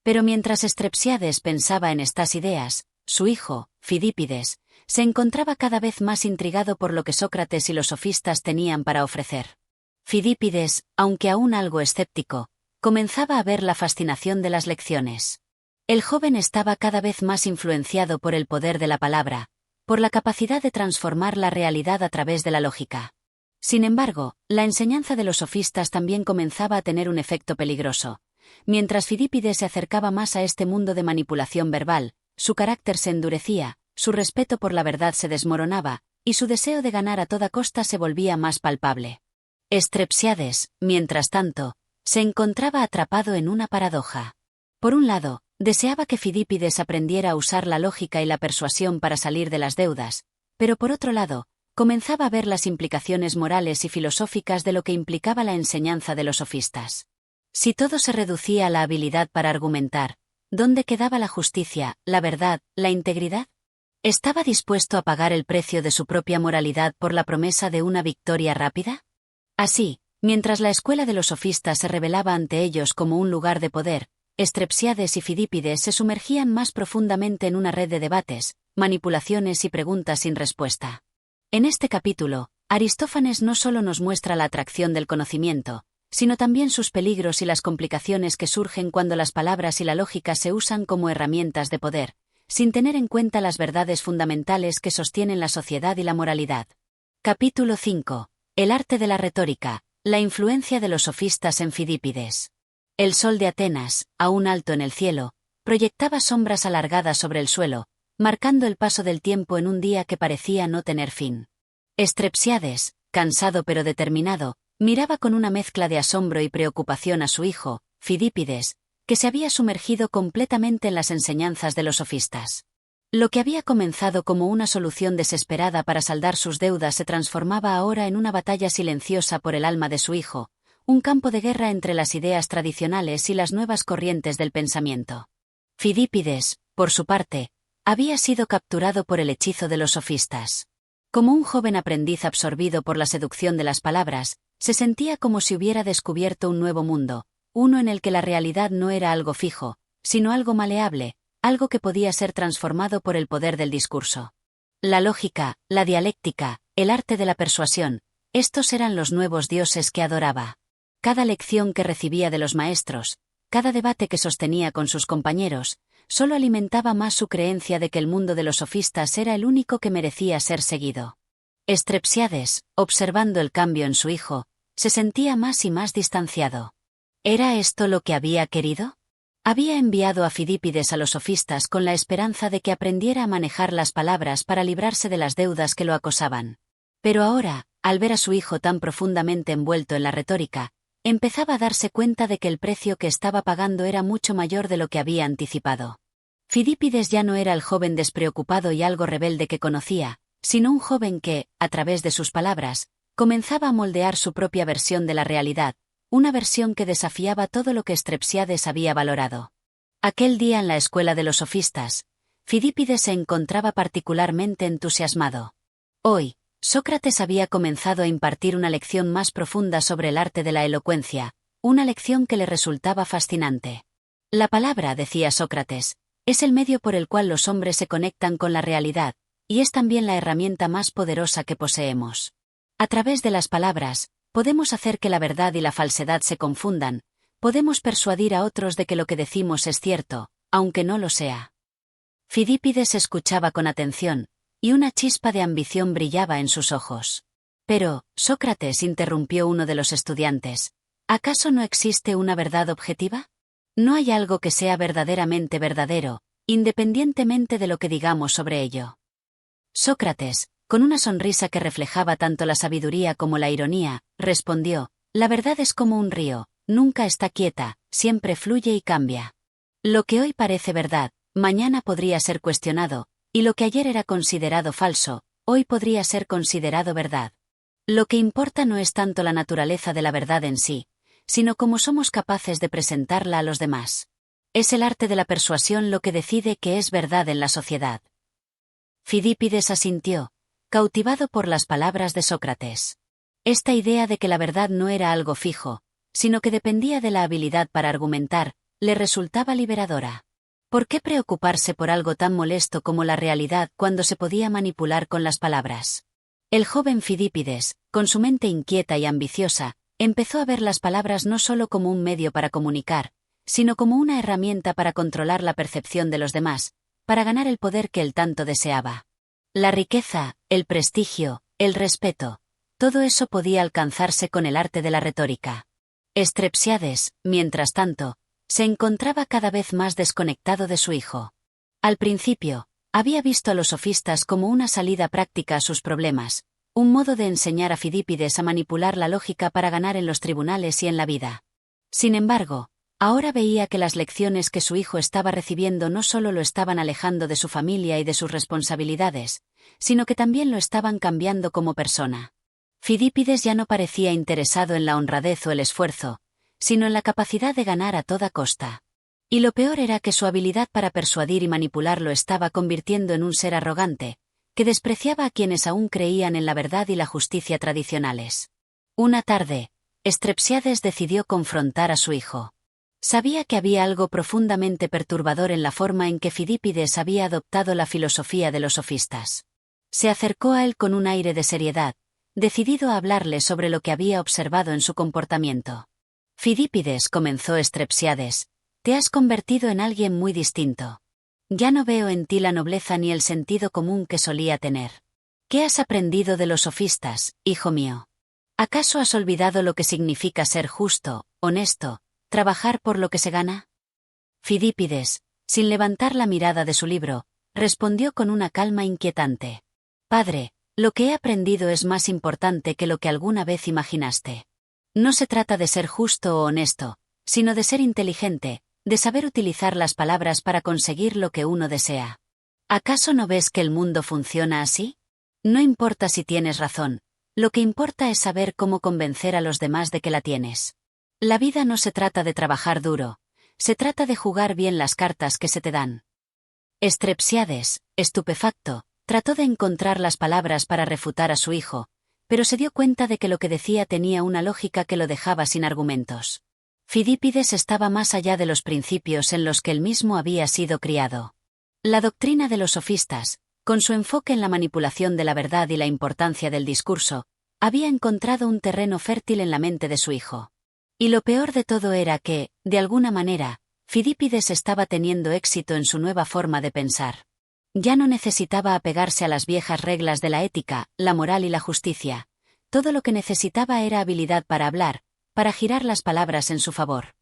Pero mientras Strepsiades pensaba en estas ideas, su hijo, Fidípides, se encontraba cada vez más intrigado por lo que Sócrates y los sofistas tenían para ofrecer. Fidípides, aunque aún algo escéptico, comenzaba a ver la fascinación de las lecciones. El joven estaba cada vez más influenciado por el poder de la palabra, por la capacidad de transformar la realidad a través de la lógica. Sin embargo, la enseñanza de los sofistas también comenzaba a tener un efecto peligroso. Mientras Fidípides se acercaba más a este mundo de manipulación verbal, su carácter se endurecía, su respeto por la verdad se desmoronaba, y su deseo de ganar a toda costa se volvía más palpable. Strepsiades, mientras tanto, se encontraba atrapado en una paradoja. Por un lado, deseaba que Fidípides aprendiera a usar la lógica y la persuasión para salir de las deudas, pero por otro lado, comenzaba a ver las implicaciones morales y filosóficas de lo que implicaba la enseñanza de los sofistas. Si todo se reducía a la habilidad para argumentar, ¿dónde quedaba la justicia, la verdad, la integridad? ¿Estaba dispuesto a pagar el precio de su propia moralidad por la promesa de una victoria rápida? Así, mientras la escuela de los sofistas se revelaba ante ellos como un lugar de poder, Strepsiades y Fidípides se sumergían más profundamente en una red de debates, manipulaciones y preguntas sin respuesta. En este capítulo, Aristófanes no solo nos muestra la atracción del conocimiento, sino también sus peligros y las complicaciones que surgen cuando las palabras y la lógica se usan como herramientas de poder, sin tener en cuenta las verdades fundamentales que sostienen la sociedad y la moralidad. Capítulo 5. El arte de la retórica, la influencia de los sofistas en Fidípides. El sol de Atenas, aún alto en el cielo, proyectaba sombras alargadas sobre el suelo, marcando el paso del tiempo en un día que parecía no tener fin. Strepsiades, cansado pero determinado, miraba con una mezcla de asombro y preocupación a su hijo, Fidípides, que se había sumergido completamente en las enseñanzas de los sofistas. Lo que había comenzado como una solución desesperada para saldar sus deudas se transformaba ahora en una batalla silenciosa por el alma de su hijo, un campo de guerra entre las ideas tradicionales y las nuevas corrientes del pensamiento. Fidípides, por su parte, había sido capturado por el hechizo de los sofistas. Como un joven aprendiz absorbido por la seducción de las palabras, se sentía como si hubiera descubierto un nuevo mundo, uno en el que la realidad no era algo fijo, sino algo maleable, algo que podía ser transformado por el poder del discurso. La lógica, la dialéctica, el arte de la persuasión, estos eran los nuevos dioses que adoraba. Cada lección que recibía de los maestros, cada debate que sostenía con sus compañeros, solo alimentaba más su creencia de que el mundo de los sofistas era el único que merecía ser seguido. Strepsiades, observando el cambio en su hijo, se sentía más y más distanciado. ¿Era esto lo que había querido? Había enviado a Fidípides a los sofistas con la esperanza de que aprendiera a manejar las palabras para librarse de las deudas que lo acosaban. Pero ahora, al ver a su hijo tan profundamente envuelto en la retórica, empezaba a darse cuenta de que el precio que estaba pagando era mucho mayor de lo que había anticipado. Fidípides ya no era el joven despreocupado y algo rebelde que conocía, sino un joven que, a través de sus palabras, comenzaba a moldear su propia versión de la realidad, una versión que desafiaba todo lo que Strepsiades había valorado. Aquel día en la escuela de los sofistas, Fidípides se encontraba particularmente entusiasmado. Hoy, Sócrates había comenzado a impartir una lección más profunda sobre el arte de la elocuencia, una lección que le resultaba fascinante. La palabra, decía Sócrates, es el medio por el cual los hombres se conectan con la realidad, y es también la herramienta más poderosa que poseemos. A través de las palabras, podemos hacer que la verdad y la falsedad se confundan, podemos persuadir a otros de que lo que decimos es cierto, aunque no lo sea. Fidípides escuchaba con atención, y una chispa de ambición brillaba en sus ojos. Pero, Sócrates, interrumpió uno de los estudiantes, ¿acaso no existe una verdad objetiva? No hay algo que sea verdaderamente verdadero, independientemente de lo que digamos sobre ello. Sócrates, con una sonrisa que reflejaba tanto la sabiduría como la ironía, respondió, la verdad es como un río, nunca está quieta, siempre fluye y cambia. Lo que hoy parece verdad, mañana podría ser cuestionado, y lo que ayer era considerado falso, hoy podría ser considerado verdad. Lo que importa no es tanto la naturaleza de la verdad en sí, sino cómo somos capaces de presentarla a los demás. Es el arte de la persuasión lo que decide qué es verdad en la sociedad. Fidípides asintió, cautivado por las palabras de Sócrates. Esta idea de que la verdad no era algo fijo, sino que dependía de la habilidad para argumentar, le resultaba liberadora. ¿Por qué preocuparse por algo tan molesto como la realidad cuando se podía manipular con las palabras? El joven Fidípides, con su mente inquieta y ambiciosa, empezó a ver las palabras no solo como un medio para comunicar, sino como una herramienta para controlar la percepción de los demás, para ganar el poder que él tanto deseaba. La riqueza, el prestigio, el respeto, todo eso podía alcanzarse con el arte de la retórica. Estrepsiades, mientras tanto, se encontraba cada vez más desconectado de su hijo. Al principio, había visto a los sofistas como una salida práctica a sus problemas, un modo de enseñar a Fidípides a manipular la lógica para ganar en los tribunales y en la vida. Sin embargo, ahora veía que las lecciones que su hijo estaba recibiendo no solo lo estaban alejando de su familia y de sus responsabilidades, sino que también lo estaban cambiando como persona. Fidípides ya no parecía interesado en la honradez o el esfuerzo, sino en la capacidad de ganar a toda costa. Y lo peor era que su habilidad para persuadir y manipular lo estaba convirtiendo en un ser arrogante, que despreciaba a quienes aún creían en la verdad y la justicia tradicionales. Una tarde, Estrepsiades decidió confrontar a su hijo. Sabía que había algo profundamente perturbador en la forma en que Fidípides había adoptado la filosofía de los sofistas. Se acercó a él con un aire de seriedad, decidido a hablarle sobre lo que había observado en su comportamiento. Fidípides, comenzó Estrepsiades, te has convertido en alguien muy distinto. Ya no veo en ti la nobleza ni el sentido común que solía tener. ¿Qué has aprendido de los sofistas, hijo mío? ¿Acaso has olvidado lo que significa ser justo, honesto, trabajar por lo que se gana? Fidípides, sin levantar la mirada de su libro, respondió con una calma inquietante. Padre, lo que he aprendido es más importante que lo que alguna vez imaginaste. No se trata de ser justo o honesto, sino de ser inteligente, de saber utilizar las palabras para conseguir lo que uno desea. ¿Acaso no ves que el mundo funciona así? No importa si tienes razón, lo que importa es saber cómo convencer a los demás de que la tienes. La vida no se trata de trabajar duro, se trata de jugar bien las cartas que se te dan. Estrepsiades, estupefacto, trató de encontrar las palabras para refutar a su hijo, pero se dio cuenta de que lo que decía tenía una lógica que lo dejaba sin argumentos. Fidípides estaba más allá de los principios en los que él mismo había sido criado. La doctrina de los sofistas, con su enfoque en la manipulación de la verdad y la importancia del discurso, había encontrado un terreno fértil en la mente de su hijo. Y lo peor de todo era que, de alguna manera, Fidípides estaba teniendo éxito en su nueva forma de pensar. Ya no necesitaba apegarse a las viejas reglas de la ética, la moral y la justicia. Todo lo que necesitaba era habilidad para hablar, para girar las palabras en su favor.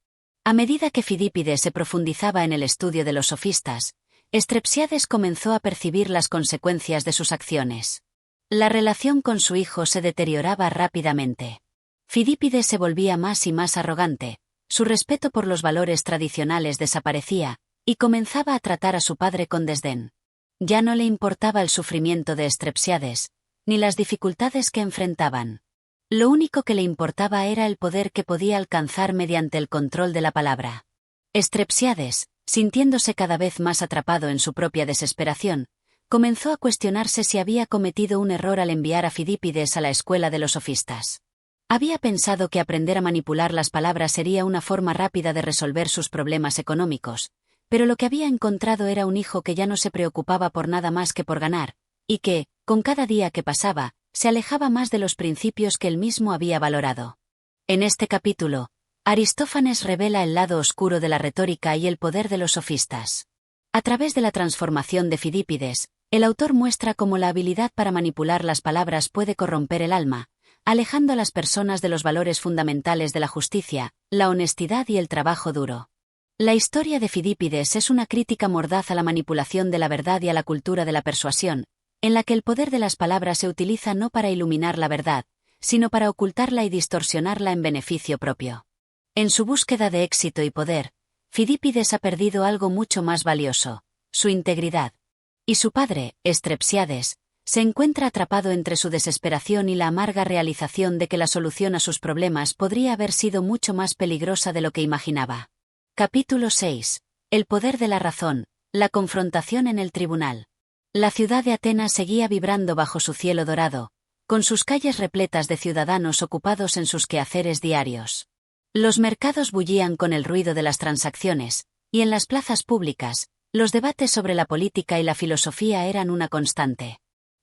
A medida que Fidípides se profundizaba en el estudio de los sofistas, Estrepsiades comenzó a percibir las consecuencias de sus acciones. La relación con su hijo se deterioraba rápidamente. Fidípides se volvía más y más arrogante, su respeto por los valores tradicionales desaparecía, y comenzaba a tratar a su padre con desdén. Ya no le importaba el sufrimiento de Estrepsiades, ni las dificultades que enfrentaban. Lo único que le importaba era el poder que podía alcanzar mediante el control de la palabra. Estrepsiades, sintiéndose cada vez más atrapado en su propia desesperación, comenzó a cuestionarse si había cometido un error al enviar a Fidípides a la escuela de los sofistas. Había pensado que aprender a manipular las palabras sería una forma rápida de resolver sus problemas económicos, pero lo que había encontrado era un hijo que ya no se preocupaba por nada más que por ganar, y que, con cada día que pasaba, se alejaba más de los principios que él mismo había valorado. En este capítulo, Aristófanes revela el lado oscuro de la retórica y el poder de los sofistas. A través de la transformación de Fidípides, el autor muestra cómo la habilidad para manipular las palabras puede corromper el alma, alejando a las personas de los valores fundamentales de la justicia, la honestidad y el trabajo duro. La historia de Fidípides es una crítica mordaz a la manipulación de la verdad y a la cultura de la persuasión, en la que el poder de las palabras se utiliza no para iluminar la verdad, sino para ocultarla y distorsionarla en beneficio propio. En su búsqueda de éxito y poder, Fidípides ha perdido algo mucho más valioso, su integridad. Y su padre, Estrepsiades, se encuentra atrapado entre su desesperación y la amarga realización de que la solución a sus problemas podría haber sido mucho más peligrosa de lo que imaginaba. Capítulo 6. El poder de la razón, la confrontación en el tribunal. La ciudad de Atenas seguía vibrando bajo su cielo dorado, con sus calles repletas de ciudadanos ocupados en sus quehaceres diarios. Los mercados bullían con el ruido de las transacciones, y en las plazas públicas, los debates sobre la política y la filosofía eran una constante.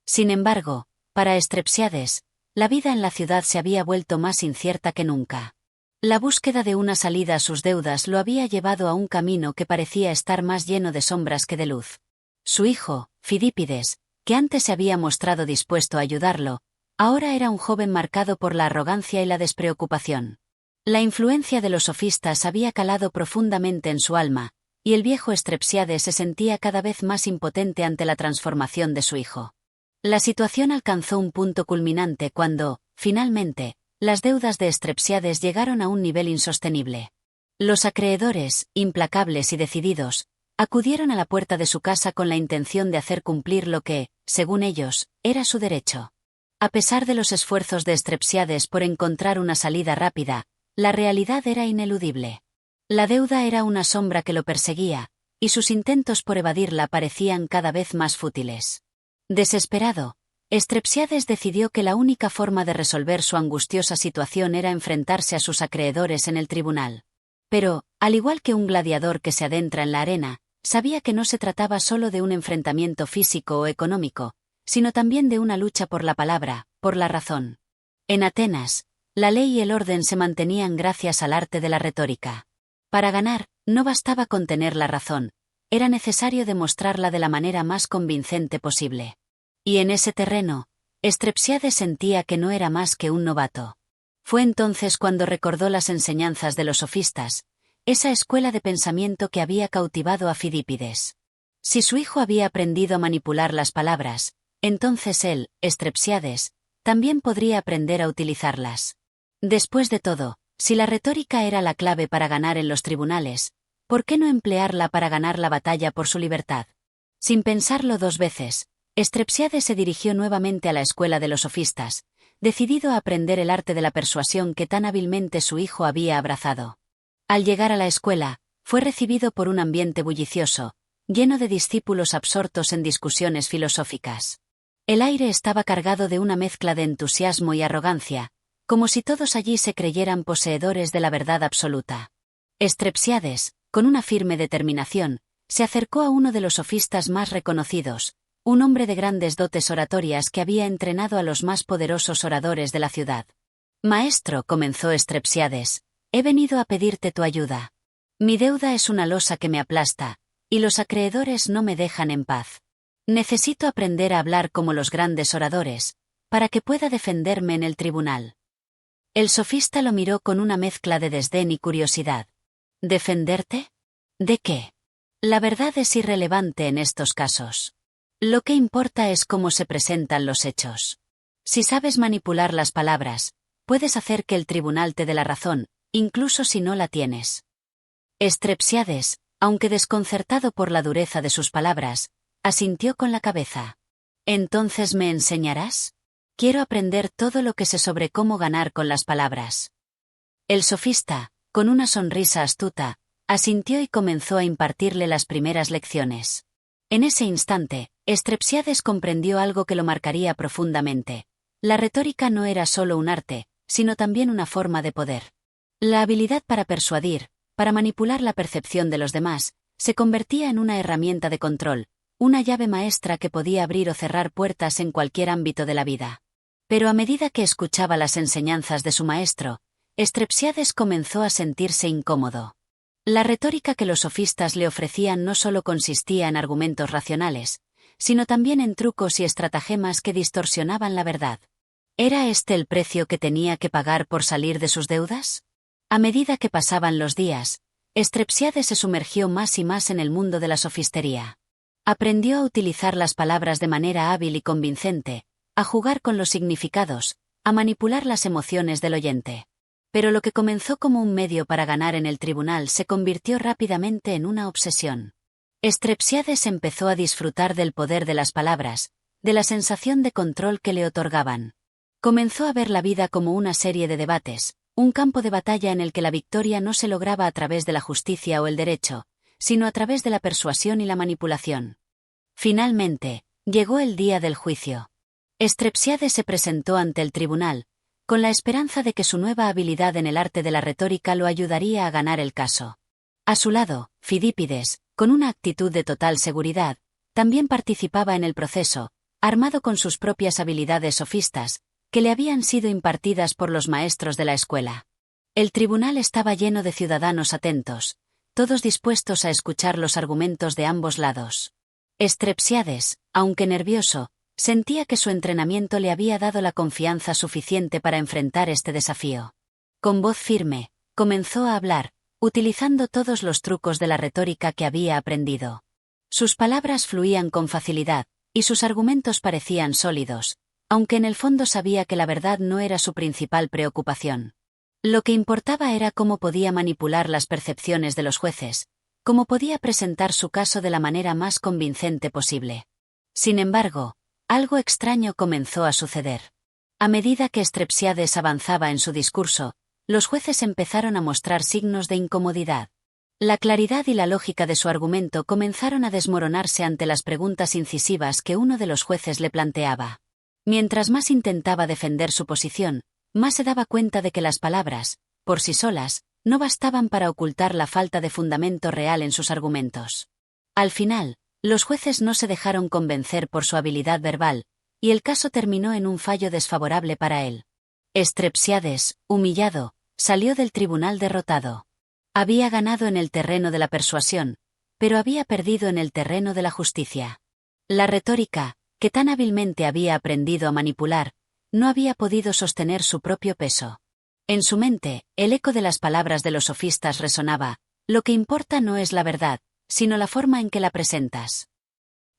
Sin embargo, para Estrepsiades, la vida en la ciudad se había vuelto más incierta que nunca. La búsqueda de una salida a sus deudas lo había llevado a un camino que parecía estar más lleno de sombras que de luz. Su hijo, Fidípides, que antes se había mostrado dispuesto a ayudarlo, ahora era un joven marcado por la arrogancia y la despreocupación. La influencia de los sofistas había calado profundamente en su alma, y el viejo Estrepsiades se sentía cada vez más impotente ante la transformación de su hijo. La situación alcanzó un punto culminante cuando, finalmente, las deudas de Estrepsiades llegaron a un nivel insostenible. Los acreedores, implacables y decididos, acudieron a la puerta de su casa con la intención de hacer cumplir lo que, según ellos, era su derecho. A pesar de los esfuerzos de Estrepsiades por encontrar una salida rápida, la realidad era ineludible. La deuda era una sombra que lo perseguía, y sus intentos por evadirla parecían cada vez más fútiles. Desesperado, Estrepsiades decidió que la única forma de resolver su angustiosa situación era enfrentarse a sus acreedores en el tribunal. Pero, al igual que un gladiador que se adentra en la arena, sabía que no se trataba solo de un enfrentamiento físico o económico, sino también de una lucha por la palabra, por la razón. En Atenas, la ley y el orden se mantenían gracias al arte de la retórica. Para ganar, no bastaba con tener la razón, era necesario demostrarla de la manera más convincente posible. Y en ese terreno, Estrepsiades sentía que no era más que un novato. Fue entonces cuando recordó las enseñanzas de los sofistas, esa escuela de pensamiento que había cautivado a Fidípides. Si su hijo había aprendido a manipular las palabras, entonces él, Estrepsiades, también podría aprender a utilizarlas. Después de todo, si la retórica era la clave para ganar en los tribunales, ¿por qué no emplearla para ganar la batalla por su libertad? Sin pensarlo dos veces, Estrepsiades se dirigió nuevamente a la escuela de los sofistas, decidido a aprender el arte de la persuasión que tan hábilmente su hijo había abrazado. Al llegar a la escuela, fue recibido por un ambiente bullicioso, lleno de discípulos absortos en discusiones filosóficas. El aire estaba cargado de una mezcla de entusiasmo y arrogancia, como si todos allí se creyeran poseedores de la verdad absoluta. Estrepsiades, con una firme determinación, se acercó a uno de los sofistas más reconocidos, un hombre de grandes dotes oratorias que había entrenado a los más poderosos oradores de la ciudad. «Maestro», comenzó Estrepsiades, «he venido a pedirte tu ayuda. Mi deuda es una losa que me aplasta, y los acreedores no me dejan en paz. Necesito aprender a hablar como los grandes oradores, para que pueda defenderme en el tribunal». El sofista lo miró con una mezcla de desdén y curiosidad. ¿Defenderte? ¿De qué? La verdad es irrelevante en estos casos. Lo que importa es cómo se presentan los hechos. Si sabes manipular las palabras, puedes hacer que el tribunal te dé la razón, incluso si no la tienes. Estrepsiades, aunque desconcertado por la dureza de sus palabras, asintió con la cabeza. ¿Entonces me enseñarás? Quiero aprender todo lo que sé sobre cómo ganar con las palabras. El sofista, con una sonrisa astuta, asintió y comenzó a impartirle las primeras lecciones. En ese instante, Estrepsiades comprendió algo que lo marcaría profundamente. La retórica no era solo un arte, sino también una forma de poder. La habilidad para persuadir, para manipular la percepción de los demás, se convertía en una herramienta de control, una llave maestra que podía abrir o cerrar puertas en cualquier ámbito de la vida. Pero a medida que escuchaba las enseñanzas de su maestro, Estrepsiades comenzó a sentirse incómodo. La retórica que los sofistas le ofrecían no solo consistía en argumentos racionales, sino también en trucos y estratagemas que distorsionaban la verdad. ¿Era este el precio que tenía que pagar por salir de sus deudas? A medida que pasaban los días, Estrepsiades se sumergió más y más en el mundo de la sofistería. Aprendió a utilizar las palabras de manera hábil y convincente, a jugar con los significados, a manipular las emociones del oyente. Pero lo que comenzó como un medio para ganar en el tribunal se convirtió rápidamente en una obsesión. Estrepsiades empezó a disfrutar del poder de las palabras, de la sensación de control que le otorgaban. Comenzó a ver la vida como una serie de debates, un campo de batalla en el que la victoria no se lograba a través de la justicia o el derecho, sino a través de la persuasión y la manipulación. Finalmente, llegó el día del juicio. Estrepsiades se presentó ante el tribunal, con la esperanza de que su nueva habilidad en el arte de la retórica lo ayudaría a ganar el caso. A su lado, Fidípides, con una actitud de total seguridad, también participaba en el proceso, armado con sus propias habilidades sofistas, que le habían sido impartidas por los maestros de la escuela. El tribunal estaba lleno de ciudadanos atentos, todos dispuestos a escuchar los argumentos de ambos lados. Estrepsiades, aunque nervioso, sentía que su entrenamiento le había dado la confianza suficiente para enfrentar este desafío. Con voz firme, comenzó a hablar, utilizando todos los trucos de la retórica que había aprendido. Sus palabras fluían con facilidad, y sus argumentos parecían sólidos, aunque en el fondo sabía que la verdad no era su principal preocupación. Lo que importaba era cómo podía manipular las percepciones de los jueces, cómo podía presentar su caso de la manera más convincente posible. Sin embargo, algo extraño comenzó a suceder. A medida que Estrepsiades avanzaba en su discurso, los jueces empezaron a mostrar signos de incomodidad. La claridad y la lógica de su argumento comenzaron a desmoronarse ante las preguntas incisivas que uno de los jueces le planteaba. Mientras más intentaba defender su posición, más se daba cuenta de que las palabras, por sí solas, no bastaban para ocultar la falta de fundamento real en sus argumentos. Al final, los jueces no se dejaron convencer por su habilidad verbal, y el caso terminó en un fallo desfavorable para él. Estrepsiades, humillado, salió del tribunal derrotado. Había ganado en el terreno de la persuasión, pero había perdido en el terreno de la justicia. La retórica, que tan hábilmente había aprendido a manipular, no había podido sostener su propio peso. En su mente, el eco de las palabras de los sofistas resonaba: lo que importa no es la verdad, sino la forma en que la presentas.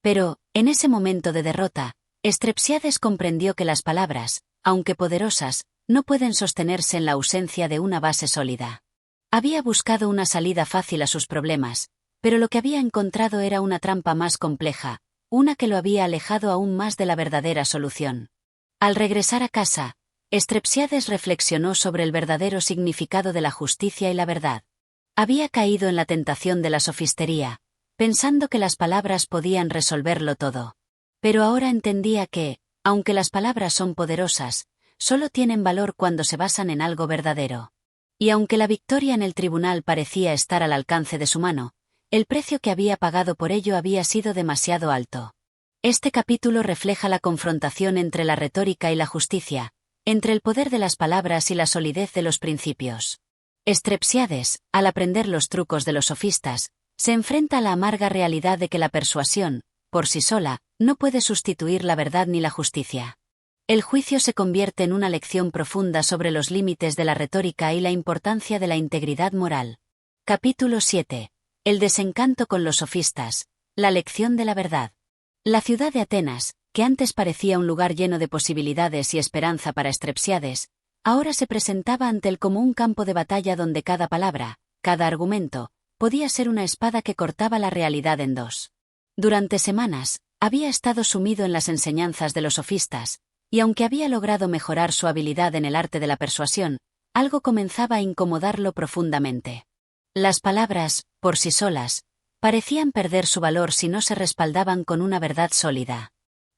Pero, en ese momento de derrota, Estrepsiades comprendió que las palabras, aunque poderosas, no pueden sostenerse en la ausencia de una base sólida. Había buscado una salida fácil a sus problemas, pero lo que había encontrado era una trampa más compleja, una que lo había alejado aún más de la verdadera solución. Al regresar a casa, Estrepsiades reflexionó sobre el verdadero significado de la justicia y la verdad. Había caído en la tentación de la sofistería, pensando que las palabras podían resolverlo todo. Pero ahora entendía que, aunque las palabras son poderosas, solo tienen valor cuando se basan en algo verdadero. Y aunque la victoria en el tribunal parecía estar al alcance de su mano, el precio que había pagado por ello había sido demasiado alto. Este capítulo refleja la confrontación entre la retórica y la justicia, entre el poder de las palabras y la solidez de los principios. Estrepsiades, al aprender los trucos de los sofistas, se enfrenta a la amarga realidad de que la persuasión, por sí sola, no puede sustituir la verdad ni la justicia. El juicio se convierte en una lección profunda sobre los límites de la retórica y la importancia de la integridad moral. Capítulo 7. El desencanto con los sofistas, la lección de la verdad. La ciudad de Atenas, que antes parecía un lugar lleno de posibilidades y esperanza para Estrepsiades, ahora se presentaba ante él como un campo de batalla donde cada palabra, cada argumento, podía ser una espada que cortaba la realidad en dos. Durante semanas, había estado sumido en las enseñanzas de los sofistas, y aunque había logrado mejorar su habilidad en el arte de la persuasión, algo comenzaba a incomodarlo profundamente. Las palabras, por sí solas, parecían perder su valor si no se respaldaban con una verdad sólida.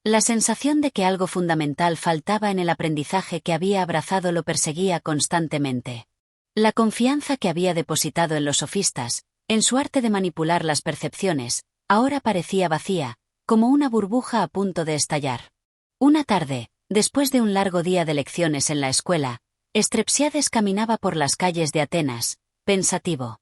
La sensación de que algo fundamental faltaba en el aprendizaje que había abrazado lo perseguía constantemente. La confianza que había depositado en los sofistas, en su arte de manipular las percepciones, ahora parecía vacía, como una burbuja a punto de estallar. Una tarde, después de un largo día de lecciones en la escuela, Strepsiades caminaba por las calles de Atenas, pensativo.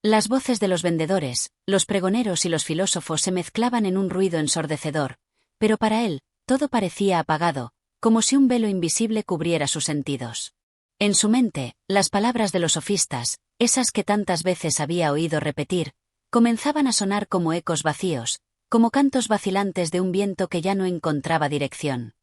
Las voces de los vendedores, los pregoneros y los filósofos se mezclaban en un ruido ensordecedor, pero para él, todo parecía apagado, como si un velo invisible cubriera sus sentidos. En su mente, las palabras de los sofistas, esas que tantas veces había oído repetir, comenzaban a sonar como ecos vacíos, como cantos vacilantes de un viento que ya no encontraba dirección.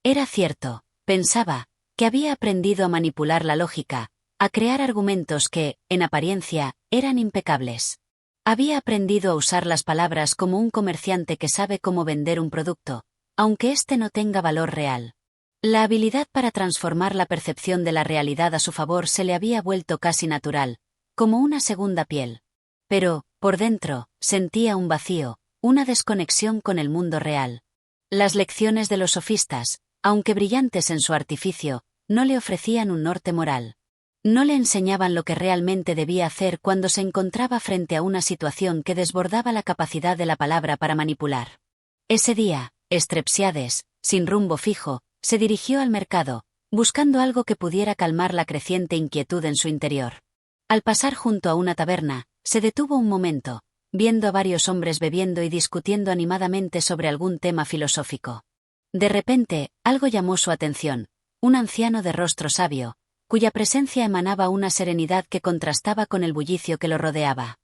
Era cierto, pensaba, que había aprendido a manipular la lógica, a crear argumentos que, en apariencia, eran impecables. Había aprendido a usar las palabras como un comerciante que sabe cómo vender un producto, aunque éste no tenga valor real. La habilidad para transformar la percepción de la realidad a su favor se le había vuelto casi natural, como una segunda piel. Pero, por dentro, sentía un vacío, una desconexión con el mundo real. Las lecciones de los sofistas, aunque brillantes en su artificio, no le ofrecían un norte moral. No le enseñaban lo que realmente debía hacer cuando se encontraba frente a una situación que desbordaba la capacidad de la palabra para manipular. Ese día, Strepsiades, sin rumbo fijo, se dirigió al mercado, buscando algo que pudiera calmar la creciente inquietud en su interior. Al pasar junto a una taberna, se detuvo un momento, viendo a varios hombres bebiendo y discutiendo animadamente sobre algún tema filosófico. De repente, algo llamó su atención, un anciano de rostro sabio, cuya presencia emanaba una serenidad que contrastaba con el bullicio que lo rodeaba.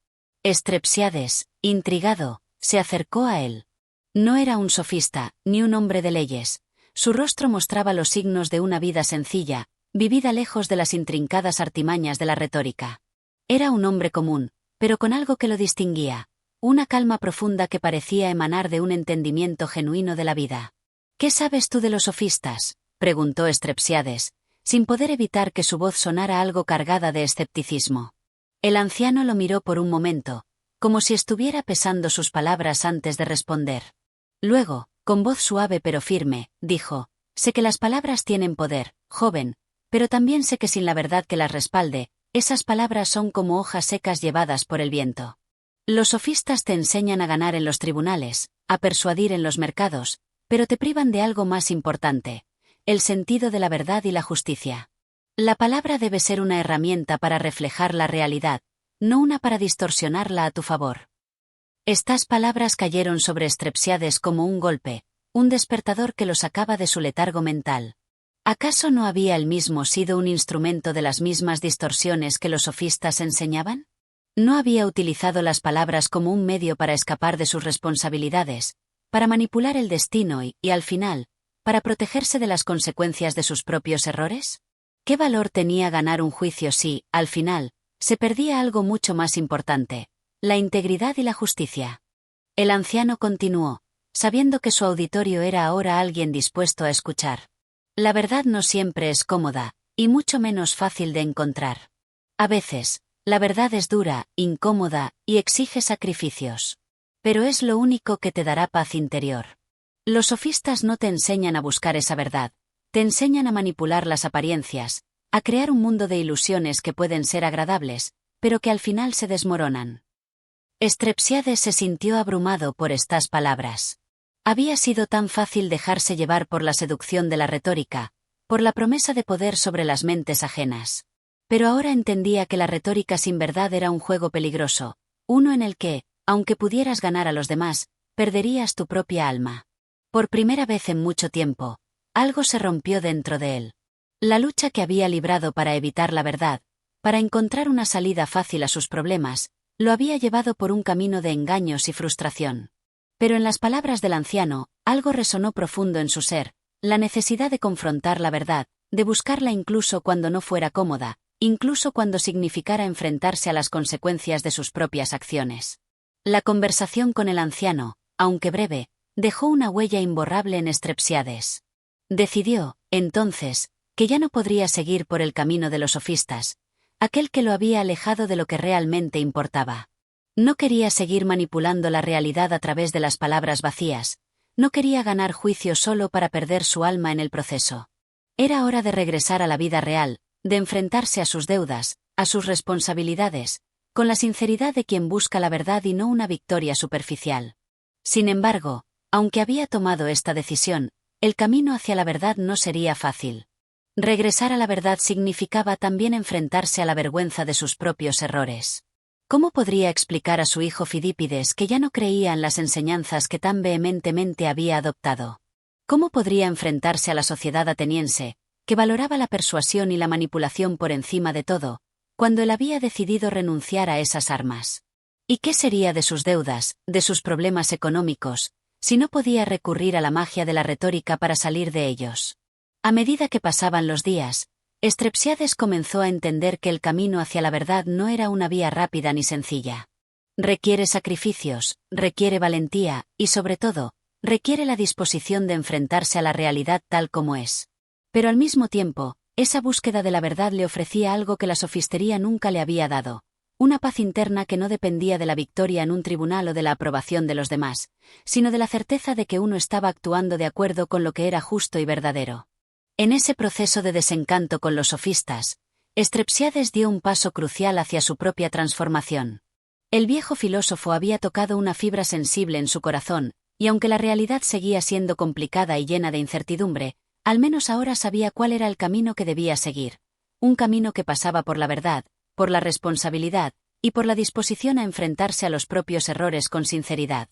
Strepsiades, intrigado, se acercó a él. No era un sofista, ni un hombre de leyes. Su rostro mostraba los signos de una vida sencilla, vivida lejos de las intrincadas artimañas de la retórica. Era un hombre común, pero con algo que lo distinguía, una calma profunda que parecía emanar de un entendimiento genuino de la vida. ¿Qué sabes tú de los sofistas?, preguntó Strepsiades, sin poder evitar que su voz sonara algo cargada de escepticismo. El anciano lo miró por un momento, como si estuviera pesando sus palabras antes de responder. Luego, con voz suave pero firme, dijo: «Sé que las palabras tienen poder, joven, pero también sé que sin la verdad que las respalde, esas palabras son como hojas secas llevadas por el viento. Los sofistas te enseñan a ganar en los tribunales, a persuadir en los mercados, pero te privan de algo más importante, el sentido de la verdad y la justicia. La palabra debe ser una herramienta para reflejar la realidad, no una para distorsionarla a tu favor». Estas palabras cayeron sobre Strepsiades como un golpe, un despertador que lo sacaba de su letargo mental. ¿Acaso no había él mismo sido un instrumento de las mismas distorsiones que los sofistas enseñaban? ¿No había utilizado las palabras como un medio para escapar de sus responsabilidades, para manipular el destino y, al final, para protegerse de las consecuencias de sus propios errores? ¿Qué valor tenía ganar un juicio si, al final, se perdía algo mucho más importante: la integridad y la justicia? El anciano continuó, sabiendo que su auditorio era ahora alguien dispuesto a escuchar. La verdad no siempre es cómoda, y mucho menos fácil de encontrar. A veces, la verdad es dura, incómoda, y exige sacrificios. Pero es lo único que te dará paz interior. Los sofistas no te enseñan a buscar esa verdad, te enseñan a manipular las apariencias, a crear un mundo de ilusiones que pueden ser agradables, pero que al final se desmoronan. Strepsiades se sintió abrumado por estas palabras. Había sido tan fácil dejarse llevar por la seducción de la retórica, por la promesa de poder sobre las mentes ajenas. Pero ahora entendía que la retórica sin verdad era un juego peligroso, uno en el que, aunque pudieras ganar a los demás, perderías tu propia alma. Por primera vez en mucho tiempo, algo se rompió dentro de él. La lucha que había librado para evitar la verdad, para encontrar una salida fácil a sus problemas, lo había llevado por un camino de engaños y frustración. Pero en las palabras del anciano, algo resonó profundo en su ser, la necesidad de confrontar la verdad, de buscarla incluso cuando no fuera cómoda, incluso cuando significara enfrentarse a las consecuencias de sus propias acciones. La conversación con el anciano, aunque breve, dejó una huella imborrable en Strepsiades. Decidió, entonces, que ya no podría seguir por el camino de los sofistas, aquel que lo había alejado de lo que realmente importaba. No quería seguir manipulando la realidad a través de las palabras vacías, no quería ganar juicio solo para perder su alma en el proceso. Era hora de regresar a la vida real, de enfrentarse a sus deudas, a sus responsabilidades, con la sinceridad de quien busca la verdad y no una victoria superficial. Sin embargo, aunque había tomado esta decisión, el camino hacia la verdad no sería fácil. Regresar a la verdad significaba también enfrentarse a la vergüenza de sus propios errores. ¿Cómo podría explicar a su hijo Fidípides que ya no creía en las enseñanzas que tan vehementemente había adoptado? ¿Cómo podría enfrentarse a la sociedad ateniense, que valoraba la persuasión y la manipulación por encima de todo, cuando él había decidido renunciar a esas armas? ¿Y qué sería de sus deudas, de sus problemas económicos, si no podía recurrir a la magia de la retórica para salir de ellos? A medida que pasaban los días, Strepsiades comenzó a entender que el camino hacia la verdad no era una vía rápida ni sencilla. Requiere sacrificios, requiere valentía, y sobre todo, requiere la disposición de enfrentarse a la realidad tal como es. Pero al mismo tiempo, esa búsqueda de la verdad le ofrecía algo que la sofistería nunca le había dado: una paz interna que no dependía de la victoria en un tribunal o de la aprobación de los demás, sino de la certeza de que uno estaba actuando de acuerdo con lo que era justo y verdadero. En ese proceso de desencanto con los sofistas, Strepsiades dio un paso crucial hacia su propia transformación. El viejo filósofo había tocado una fibra sensible en su corazón, y aunque la realidad seguía siendo complicada y llena de incertidumbre, al menos ahora sabía cuál era el camino que debía seguir, un camino que pasaba por la verdad, por la responsabilidad, y por la disposición a enfrentarse a los propios errores con sinceridad.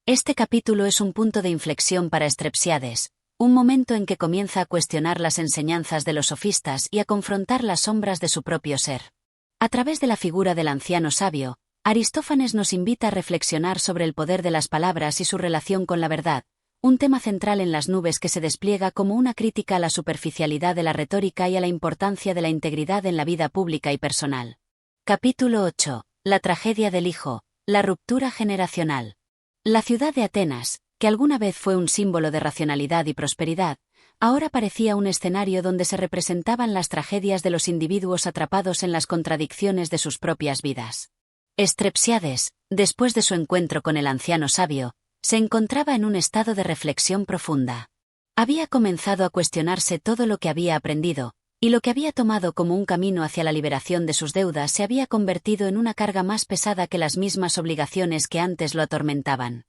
Este capítulo es un punto de inflexión para Strepsiades, un momento en que comienza a cuestionar las enseñanzas de los sofistas y a confrontar las sombras de su propio ser. A través de la figura del anciano sabio, Aristófanes nos invita a reflexionar sobre el poder de las palabras y su relación con la verdad, un tema central en Las nubes que se despliega como una crítica a la superficialidad de la retórica y a la importancia de la integridad en la vida pública y personal. Capítulo 8. La tragedia del hijo, la ruptura generacional. La ciudad de Atenas, que alguna vez fue un símbolo de racionalidad y prosperidad, ahora parecía un escenario donde se representaban las tragedias de los individuos atrapados en las contradicciones de sus propias vidas. Strepsiades, después de su encuentro con el anciano sabio, se encontraba en un estado de reflexión profunda. Había comenzado a cuestionarse todo lo que había aprendido, y lo que había tomado como un camino hacia la liberación de sus deudas se había convertido en una carga más pesada que las mismas obligaciones que antes lo atormentaban.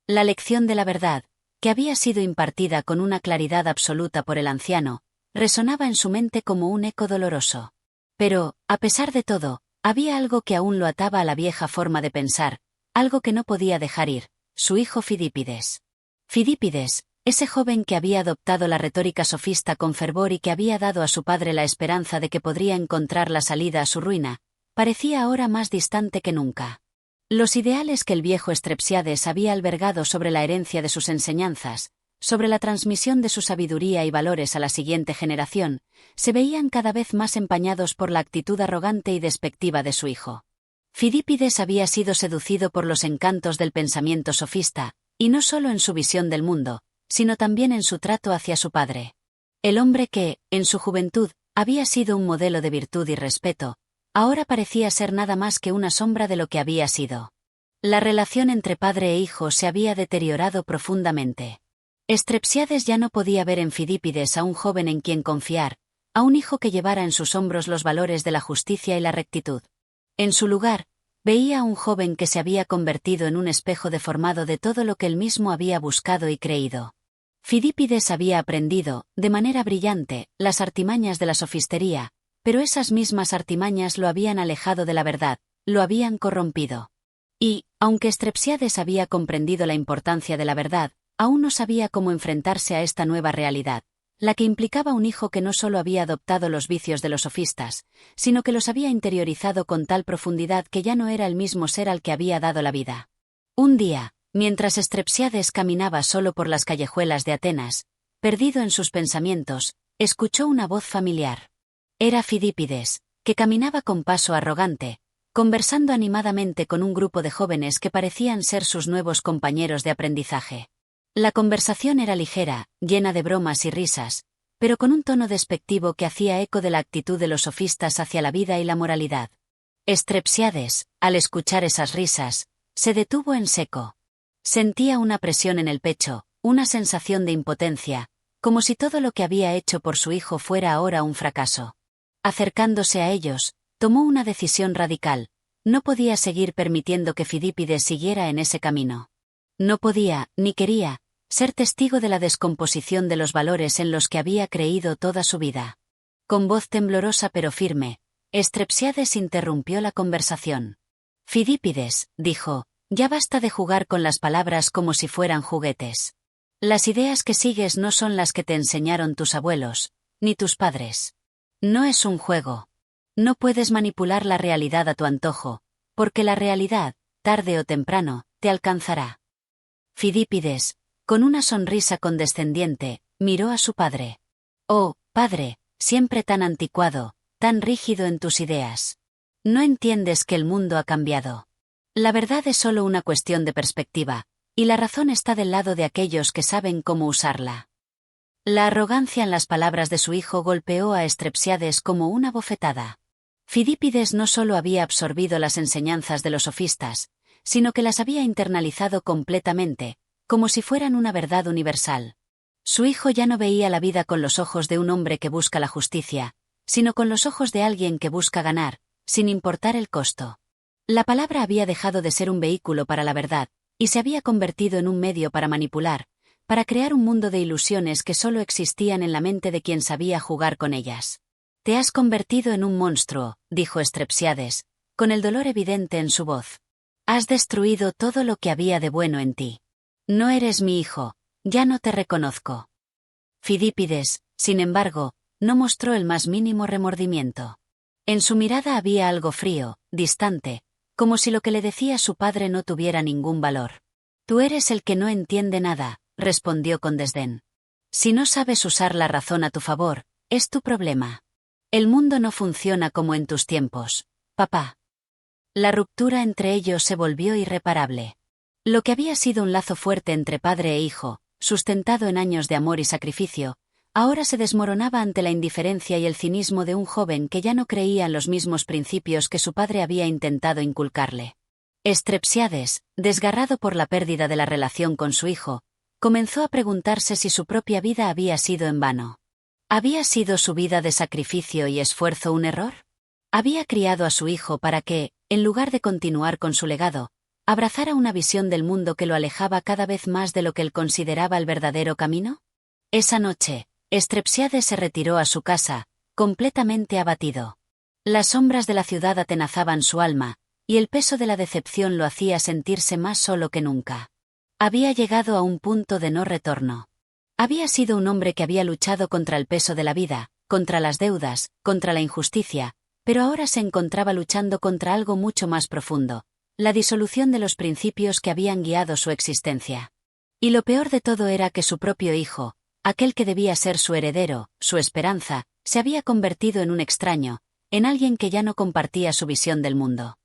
La lección de la verdad, que había sido impartida con una claridad absoluta por el anciano, resonaba en su mente como un eco doloroso. Pero, a pesar de todo, había algo que aún lo ataba a la vieja forma de pensar, algo que no podía dejar ir: su hijo Fidípides. Fidípides, ese joven que había adoptado la retórica sofista con fervor y que había dado a su padre la esperanza de que podría encontrar la salida a su ruina, parecía ahora más distante que nunca. Los ideales que el viejo Strepsiades había albergado sobre la herencia de sus enseñanzas, sobre la transmisión de su sabiduría y valores a la siguiente generación, se veían cada vez más empañados por la actitud arrogante y despectiva de su hijo. Fidípides había sido seducido por los encantos del pensamiento sofista, y no solo en su visión del mundo, sino también en su trato hacia su padre. El hombre que, en su juventud, había sido un modelo de virtud y respeto, ahora parecía ser nada más que una sombra de lo que había sido. La relación entre padre e hijo se había deteriorado profundamente. Strepsiades ya no podía ver en Fidípides a un joven en quien confiar, a un hijo que llevara en sus hombros los valores de la justicia y la rectitud. En su lugar, veía a un joven que se había convertido en un espejo deformado de todo lo que él mismo había buscado y creído. Fidípides había aprendido, de manera brillante, las artimañas de la sofistería, pero esas mismas artimañas lo habían alejado de la verdad, lo habían corrompido. Y, aunque Strepsiades había comprendido la importancia de la verdad, aún no sabía cómo enfrentarse a esta nueva realidad, la que implicaba un hijo que no solo había adoptado los vicios de los sofistas, sino que los había interiorizado con tal profundidad que ya no era el mismo ser al que había dado la vida. Un día, mientras Strepsiades caminaba solo por las callejuelas de Atenas, perdido en sus pensamientos, escuchó una voz familiar. Era Fidípides, que caminaba con paso arrogante, conversando animadamente con un grupo de jóvenes que parecían ser sus nuevos compañeros de aprendizaje. La conversación era ligera, llena de bromas y risas, pero con un tono despectivo que hacía eco de la actitud de los sofistas hacia la vida y la moralidad. Estrepsiades, al escuchar esas risas, se detuvo en seco. Sentía una presión en el pecho, una sensación de impotencia, como si todo lo que había hecho por su hijo fuera ahora un fracaso. Acercándose a ellos, tomó una decisión radical. No podía seguir permitiendo que Fidípides siguiera en ese camino. No podía, ni quería, ser testigo de la descomposición de los valores en los que había creído toda su vida. Con voz temblorosa pero firme, Estrepsiades interrumpió la conversación. Fidípides, dijo, ya basta de jugar con las palabras como si fueran juguetes. Las ideas que sigues no son las que te enseñaron tus abuelos, ni tus padres. No es un juego. No puedes manipular la realidad a tu antojo, porque la realidad, tarde o temprano, te alcanzará. Fidípides, con una sonrisa condescendiente, miró a su padre. Oh, padre, siempre tan anticuado, tan rígido en tus ideas. No entiendes que el mundo ha cambiado. La verdad es solo una cuestión de perspectiva, y la razón está del lado de aquellos que saben cómo usarla. La arrogancia en las palabras de su hijo golpeó a Estrepsiades como una bofetada. Fidípides no solo había absorbido las enseñanzas de los sofistas, sino que las había internalizado completamente, como si fueran una verdad universal. Su hijo ya no veía la vida con los ojos de un hombre que busca la justicia, sino con los ojos de alguien que busca ganar, sin importar el costo. La palabra había dejado de ser un vehículo para la verdad, y se había convertido en un medio para manipular, para crear un mundo de ilusiones que solo existían en la mente de quien sabía jugar con ellas. Te has convertido en un monstruo, dijo Estrepsiades, con el dolor evidente en su voz. Has destruido todo lo que había de bueno en ti. No eres mi hijo, ya no te reconozco. Fidípides, sin embargo, no mostró el más mínimo remordimiento. En su mirada había algo frío, distante, como si lo que le decía su padre no tuviera ningún valor. Tú eres el que no entiende nada, respondió con desdén. Si no sabes usar la razón a tu favor, es tu problema. El mundo no funciona como en tus tiempos, papá. La ruptura entre ellos se volvió irreparable. Lo que había sido un lazo fuerte entre padre e hijo, sustentado en años de amor y sacrificio, ahora se desmoronaba ante la indiferencia y el cinismo de un joven que ya no creía en los mismos principios que su padre había intentado inculcarle. Estrepsiades, desgarrado por la pérdida de la relación con su hijo, comenzó a preguntarse si su propia vida había sido en vano. ¿Había sido su vida de sacrificio y esfuerzo un error? ¿Había criado a su hijo para que, en lugar de continuar con su legado, abrazara una visión del mundo que lo alejaba cada vez más de lo que él consideraba el verdadero camino? Esa noche, Estrepsiades se retiró a su casa, completamente abatido. Las sombras de la ciudad atenazaban su alma, y el peso de la decepción lo hacía sentirse más solo que nunca. Había llegado a un punto de no retorno. Había sido un hombre que había luchado contra el peso de la vida, contra las deudas, contra la injusticia, pero ahora se encontraba luchando contra algo mucho más profundo, la disolución de los principios que habían guiado su existencia. Y lo peor de todo era que su propio hijo, aquel que debía ser su heredero, su esperanza, se había convertido en un extraño, en alguien que ya no compartía su visión del mundo.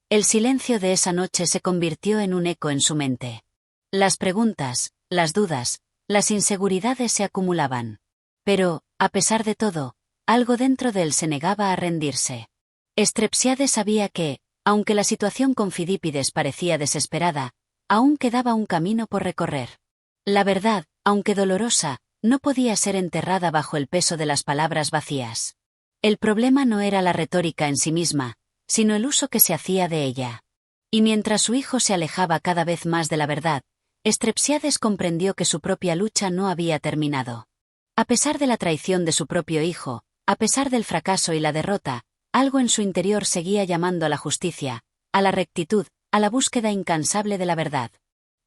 El silencio de esa noche se convirtió en un eco en su mente. Las preguntas, las dudas, las inseguridades se acumulaban. Pero, a pesar de todo, algo dentro de él se negaba a rendirse. Estrepsiades sabía que, aunque la situación con Fidípides parecía desesperada, aún quedaba un camino por recorrer. La verdad, aunque dolorosa, no podía ser enterrada bajo el peso de las palabras vacías. El problema no era la retórica en sí misma, sino el uso que se hacía de ella. Y mientras su hijo se alejaba cada vez más de la verdad, Estrepsiades comprendió que su propia lucha no había terminado. A pesar de la traición de su propio hijo, a pesar del fracaso y la derrota, algo en su interior seguía llamando a la justicia, a la rectitud, a la búsqueda incansable de la verdad.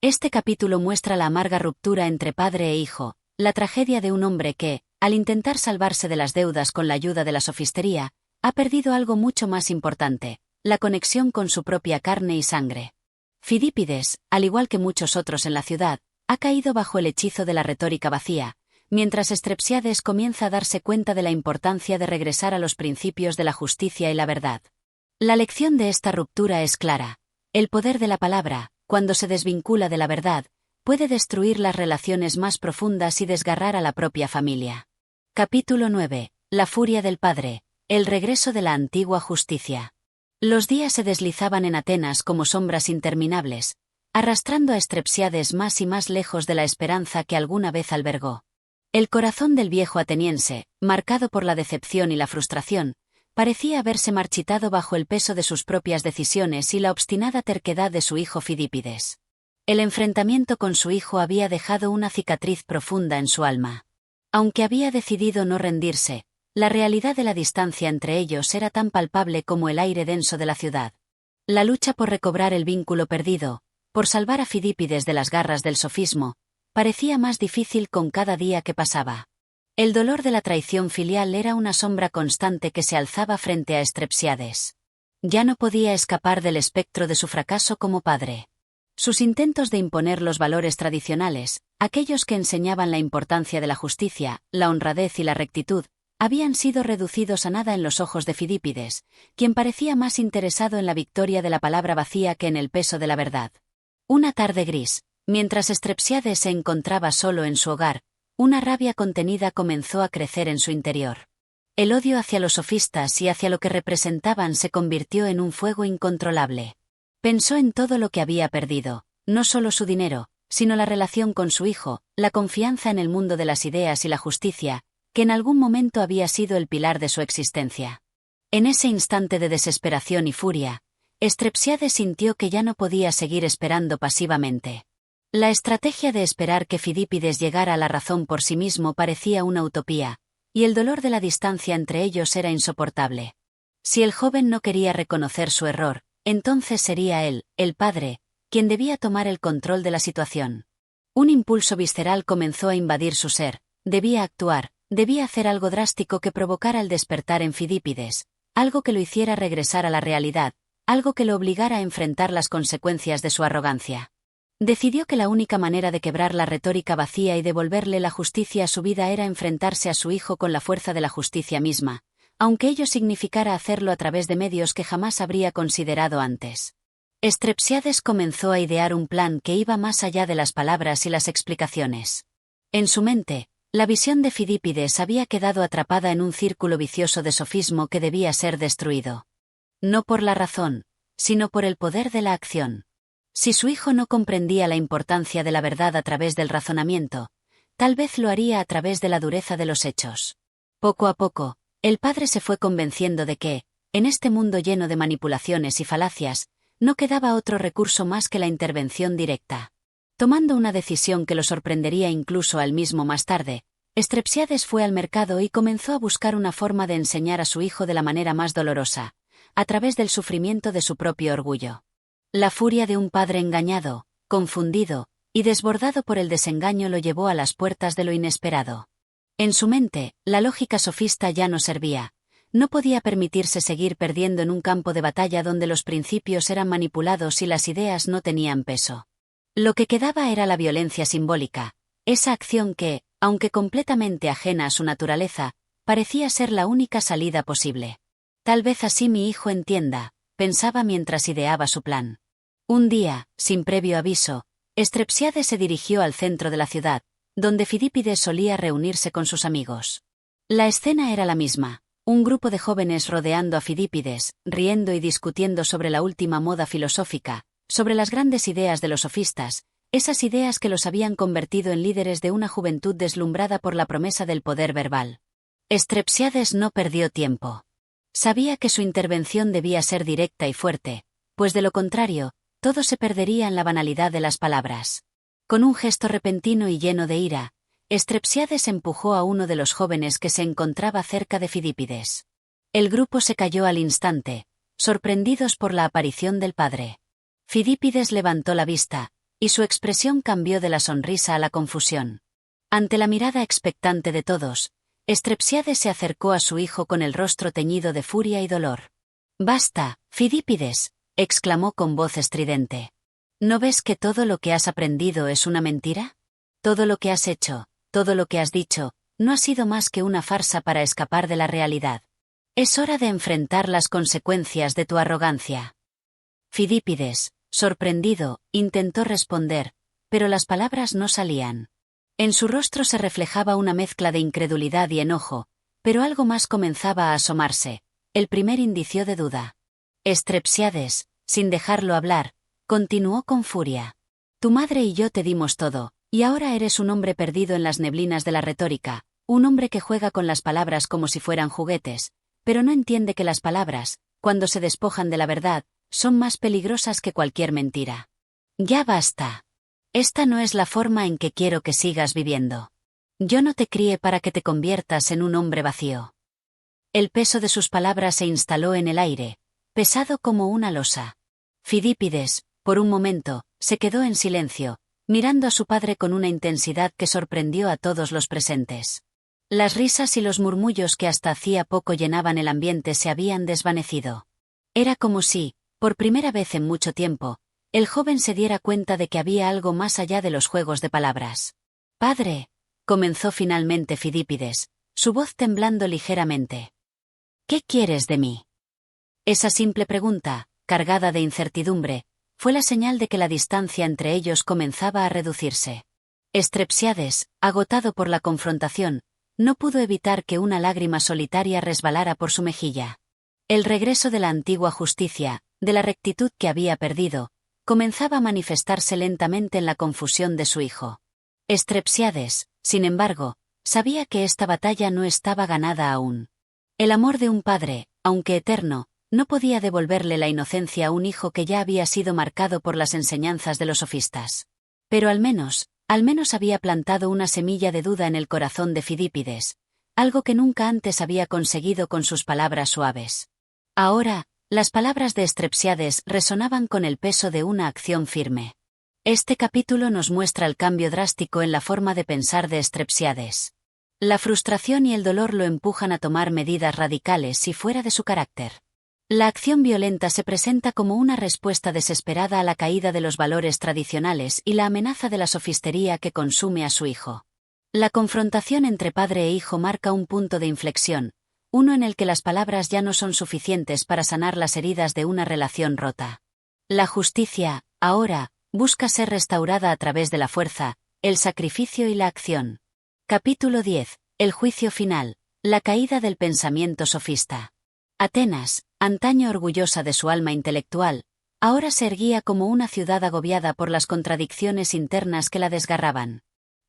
Este capítulo muestra la amarga ruptura entre padre e hijo, la tragedia de un hombre que, al intentar salvarse de las deudas con la ayuda de la sofistería, ha perdido algo mucho más importante, la conexión con su propia carne y sangre. Fidípides, al igual que muchos otros en la ciudad, ha caído bajo el hechizo de la retórica vacía, mientras Estrepsiades comienza a darse cuenta de la importancia de regresar a los principios de la justicia y la verdad. La lección de esta ruptura es clara. El poder de la palabra, cuando se desvincula de la verdad, puede destruir las relaciones más profundas y desgarrar a la propia familia. Capítulo 9. La furia del padre. El regreso de la antigua justicia. Los días se deslizaban en Atenas como sombras interminables, arrastrando a Strepsiades más y más lejos de la esperanza que alguna vez albergó. El corazón del viejo ateniense, marcado por la decepción y la frustración, parecía haberse marchitado bajo el peso de sus propias decisiones y la obstinada terquedad de su hijo Fidípides. El enfrentamiento con su hijo había dejado una cicatriz profunda en su alma. Aunque había decidido no rendirse, la realidad de la distancia entre ellos era tan palpable como el aire denso de la ciudad. La lucha por recobrar el vínculo perdido, por salvar a Fidípides de las garras del sofismo, parecía más difícil con cada día que pasaba. El dolor de la traición filial era una sombra constante que se alzaba frente a Strepsiades. Ya no podía escapar del espectro de su fracaso como padre. Sus intentos de imponer los valores tradicionales, aquellos que enseñaban la importancia de la justicia, la honradez y la rectitud, habían sido reducidos a nada en los ojos de Fidípides, quien parecía más interesado en la victoria de la palabra vacía que en el peso de la verdad. Una tarde gris, mientras Strepsiades se encontraba solo en su hogar, una rabia contenida comenzó a crecer en su interior. El odio hacia los sofistas y hacia lo que representaban se convirtió en un fuego incontrolable. Pensó en todo lo que había perdido, no solo su dinero, sino la relación con su hijo, la confianza en el mundo de las ideas y la justicia, que en algún momento había sido el pilar de su existencia. En ese instante de desesperación y furia, Strepsiades sintió que ya no podía seguir esperando pasivamente. La estrategia de esperar que Fidípides llegara a la razón por sí mismo parecía una utopía, y el dolor de la distancia entre ellos era insoportable. Si el joven no quería reconocer su error, entonces sería él, el padre, quien debía tomar el control de la situación. Un impulso visceral comenzó a invadir su ser, debía actuar, debía hacer algo drástico que provocara el despertar en Fidípides, algo que lo hiciera regresar a la realidad, algo que lo obligara a enfrentar las consecuencias de su arrogancia. Decidió que la única manera de quebrar la retórica vacía y devolverle la justicia a su vida era enfrentarse a su hijo con la fuerza de la justicia misma, aunque ello significara hacerlo a través de medios que jamás habría considerado antes. Strepsiades comenzó a idear un plan que iba más allá de las palabras y las explicaciones. En su mente, la visión de Fidípides había quedado atrapada en un círculo vicioso de sofismo que debía ser destruido. No por la razón, sino por el poder de la acción. Si su hijo no comprendía la importancia de la verdad a través del razonamiento, tal vez lo haría a través de la dureza de los hechos. Poco a poco, el padre se fue convenciendo de que, en este mundo lleno de manipulaciones y falacias, no quedaba otro recurso más que la intervención directa. Tomando una decisión que lo sorprendería incluso a él mismo más tarde, Strepsiades fue al mercado y comenzó a buscar una forma de enseñar a su hijo de la manera más dolorosa, a través del sufrimiento de su propio orgullo. La furia de un padre engañado, confundido y desbordado por el desengaño lo llevó a las puertas de lo inesperado. En su mente, la lógica sofista ya no servía. No podía permitirse seguir perdiendo en un campo de batalla donde los principios eran manipulados y las ideas no tenían peso. Lo que quedaba era la violencia simbólica, esa acción que, aunque completamente ajena a su naturaleza, parecía ser la única salida posible. Tal vez así mi hijo entienda, pensaba mientras ideaba su plan. Un día, sin previo aviso, Strepsiades se dirigió al centro de la ciudad, donde Fidípides solía reunirse con sus amigos. La escena era la misma, un grupo de jóvenes rodeando a Fidípides, riendo y discutiendo sobre la última moda filosófica, sobre las grandes ideas de los sofistas, esas ideas que los habían convertido en líderes de una juventud deslumbrada por la promesa del poder verbal. Strepsiades no perdió tiempo. Sabía que su intervención debía ser directa y fuerte, pues de lo contrario, todo se perdería en la banalidad de las palabras. Con un gesto repentino y lleno de ira, Strepsiades empujó a uno de los jóvenes que se encontraba cerca de Fidípides. El grupo se calló al instante, sorprendidos por la aparición del padre. Fidípides levantó la vista, y su expresión cambió de la sonrisa a la confusión. Ante la mirada expectante de todos, Strepsiades se acercó a su hijo con el rostro teñido de furia y dolor. «Basta, Fidípides», exclamó con voz estridente. «¿No ves que todo lo que has aprendido es una mentira? Todo lo que has hecho, todo lo que has dicho, no ha sido más que una farsa para escapar de la realidad. Es hora de enfrentar las consecuencias de tu arrogancia». Fidípides, sorprendido, intentó responder, pero las palabras no salían. En su rostro se reflejaba una mezcla de incredulidad y enojo, pero algo más comenzaba a asomarse, el primer indicio de duda. Estrepsiades, sin dejarlo hablar, continuó con furia. Tu madre y yo te dimos todo, y ahora eres un hombre perdido en las neblinas de la retórica, un hombre que juega con las palabras como si fueran juguetes, pero no entiende que las palabras, cuando se despojan de la verdad, son más peligrosas que cualquier mentira. Ya basta. Esta no es la forma en que quiero que sigas viviendo. Yo no te crié para que te conviertas en un hombre vacío. El peso de sus palabras se instaló en el aire, pesado como una losa. Fidípides, por un momento, se quedó en silencio, mirando a su padre con una intensidad que sorprendió a todos los presentes. Las risas y los murmullos que hasta hacía poco llenaban el ambiente se habían desvanecido. Era como si, por primera vez en mucho tiempo, el joven se diera cuenta de que había algo más allá de los juegos de palabras. «Padre», comenzó finalmente Fidípides, su voz temblando ligeramente. «¿Qué quieres de mí?» Esa simple pregunta, cargada de incertidumbre, fue la señal de que la distancia entre ellos comenzaba a reducirse. Estrepsiades, agotado por la confrontación, no pudo evitar que una lágrima solitaria resbalara por su mejilla. El regreso de la antigua justicia, de la rectitud que había perdido, comenzaba a manifestarse lentamente en la confusión de su hijo. Estrepsiades, sin embargo, sabía que esta batalla no estaba ganada aún. El amor de un padre, aunque eterno, no podía devolverle la inocencia a un hijo que ya había sido marcado por las enseñanzas de los sofistas. Pero al menos había plantado una semilla de duda en el corazón de Fidípides, algo que nunca antes había conseguido con sus palabras suaves. Ahora, las palabras de Estrepsiades resonaban con el peso de una acción firme. Este capítulo nos muestra el cambio drástico en la forma de pensar de Estrepsiades. La frustración y el dolor lo empujan a tomar medidas radicales y fuera de su carácter. La acción violenta se presenta como una respuesta desesperada a la caída de los valores tradicionales y la amenaza de la sofistería que consume a su hijo. La confrontación entre padre e hijo marca un punto de inflexión, uno en el que las palabras ya no son suficientes para sanar las heridas de una relación rota. La justicia, ahora, busca ser restaurada a través de la fuerza, el sacrificio y la acción. Capítulo 10. El juicio final. La caída del pensamiento sofista. Atenas, antaño orgullosa de su alma intelectual, ahora se erguía como una ciudad agobiada por las contradicciones internas que la desgarraban.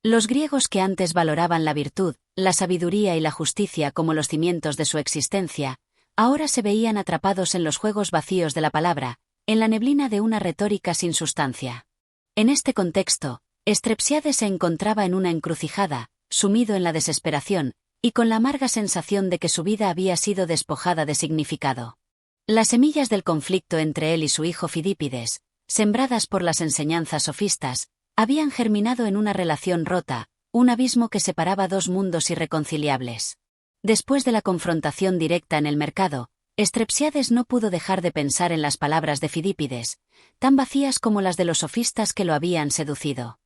Los griegos que antes valoraban la virtud, la sabiduría y la justicia como los cimientos de su existencia, ahora se veían atrapados en los juegos vacíos de la palabra, en la neblina de una retórica sin sustancia. En este contexto, Estrepsiades se encontraba en una encrucijada, sumido en la desesperación, y con la amarga sensación de que su vida había sido despojada de significado. Las semillas del conflicto entre él y su hijo Fidípides, sembradas por las enseñanzas sofistas, habían germinado en una relación rota, un abismo que separaba dos mundos irreconciliables. Después de la confrontación directa en el mercado, Estrepsiades no pudo dejar de pensar en las palabras de Fidípides, tan vacías como las de los sofistas que lo habían seducido.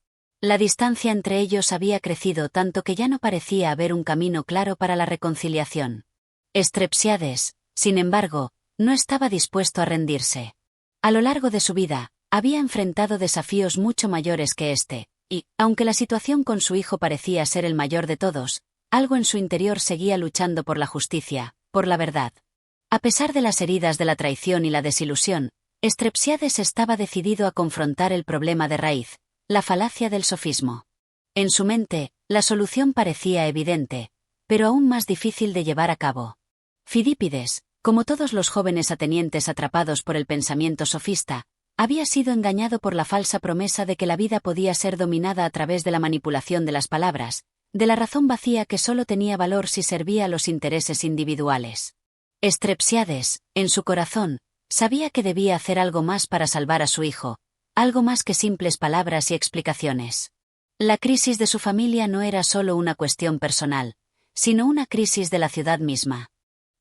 La distancia entre ellos había crecido tanto que ya no parecía haber un camino claro para la reconciliación. Estrepsiades, sin embargo, no estaba dispuesto a rendirse. A lo largo de su vida, había enfrentado desafíos mucho mayores que este, y, aunque la situación con su hijo parecía ser el mayor de todos, algo en su interior seguía luchando por la justicia, por la verdad. A pesar de las heridas de la traición y la desilusión, Estrepsiades estaba decidido a confrontar el problema de raíz, la falacia del sofismo. En su mente, la solución parecía evidente, pero aún más difícil de llevar a cabo. Fidípides, como todos los jóvenes atenienses atrapados por el pensamiento sofista, había sido engañado por la falsa promesa de que la vida podía ser dominada a través de la manipulación de las palabras, de la razón vacía que solo tenía valor si servía a los intereses individuales. Estrepsiades, en su corazón, sabía que debía hacer algo más para salvar a su hijo, algo más que simples palabras y explicaciones. La crisis de su familia no era solo una cuestión personal, sino una crisis de la ciudad misma.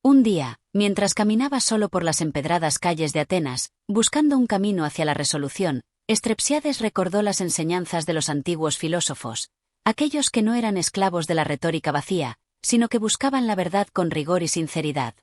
Un día, mientras caminaba solo por las empedradas calles de Atenas, buscando un camino hacia la resolución, Estrepsiades recordó las enseñanzas de los antiguos filósofos, aquellos que no eran esclavos de la retórica vacía, sino que buscaban la verdad con rigor y sinceridad.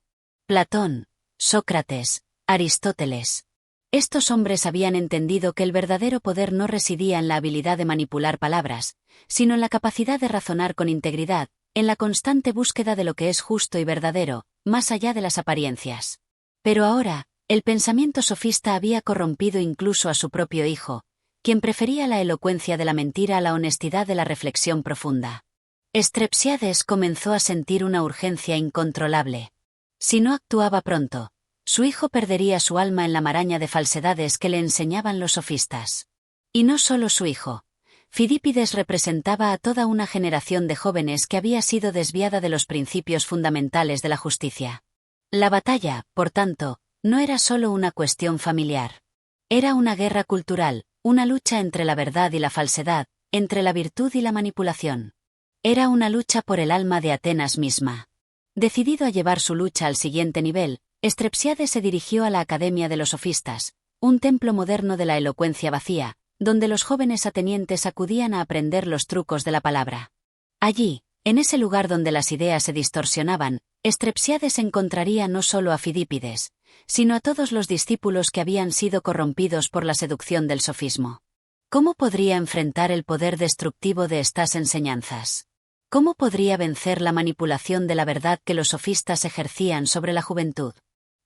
Platón, Sócrates, Aristóteles. Estos hombres habían entendido que el verdadero poder no residía en la habilidad de manipular palabras, sino en la capacidad de razonar con integridad, en la constante búsqueda de lo que es justo y verdadero, más allá de las apariencias. Pero ahora, El pensamiento sofista había corrompido incluso a su propio hijo, quien prefería la elocuencia de la mentira a la honestidad de la reflexión profunda. Strepsiades comenzó a sentir una urgencia incontrolable. Si no actuaba pronto, su hijo perdería su alma en la maraña de falsedades que le enseñaban los sofistas. Y no solo su hijo. Fidípides representaba a toda una generación de jóvenes que había sido desviada de los principios fundamentales de la justicia. La batalla, por tanto, no era solo una cuestión familiar. Era una guerra cultural, una lucha entre la verdad y la falsedad, entre la virtud y la manipulación. Era una lucha por el alma de Atenas misma. Decidido a llevar su lucha al siguiente nivel, Strepsiades se dirigió a la Academia de los Sofistas, un templo moderno de la elocuencia vacía, donde los jóvenes atenienses acudían a aprender los trucos de la palabra. Allí, en ese lugar donde las ideas se distorsionaban, Strepsiades encontraría no solo a Fidípides, sino a todos los discípulos que habían sido corrompidos por la seducción del sofismo. ¿Cómo podría enfrentar el poder destructivo de estas enseñanzas? ¿Cómo podría vencer la manipulación de la verdad que los sofistas ejercían sobre la juventud?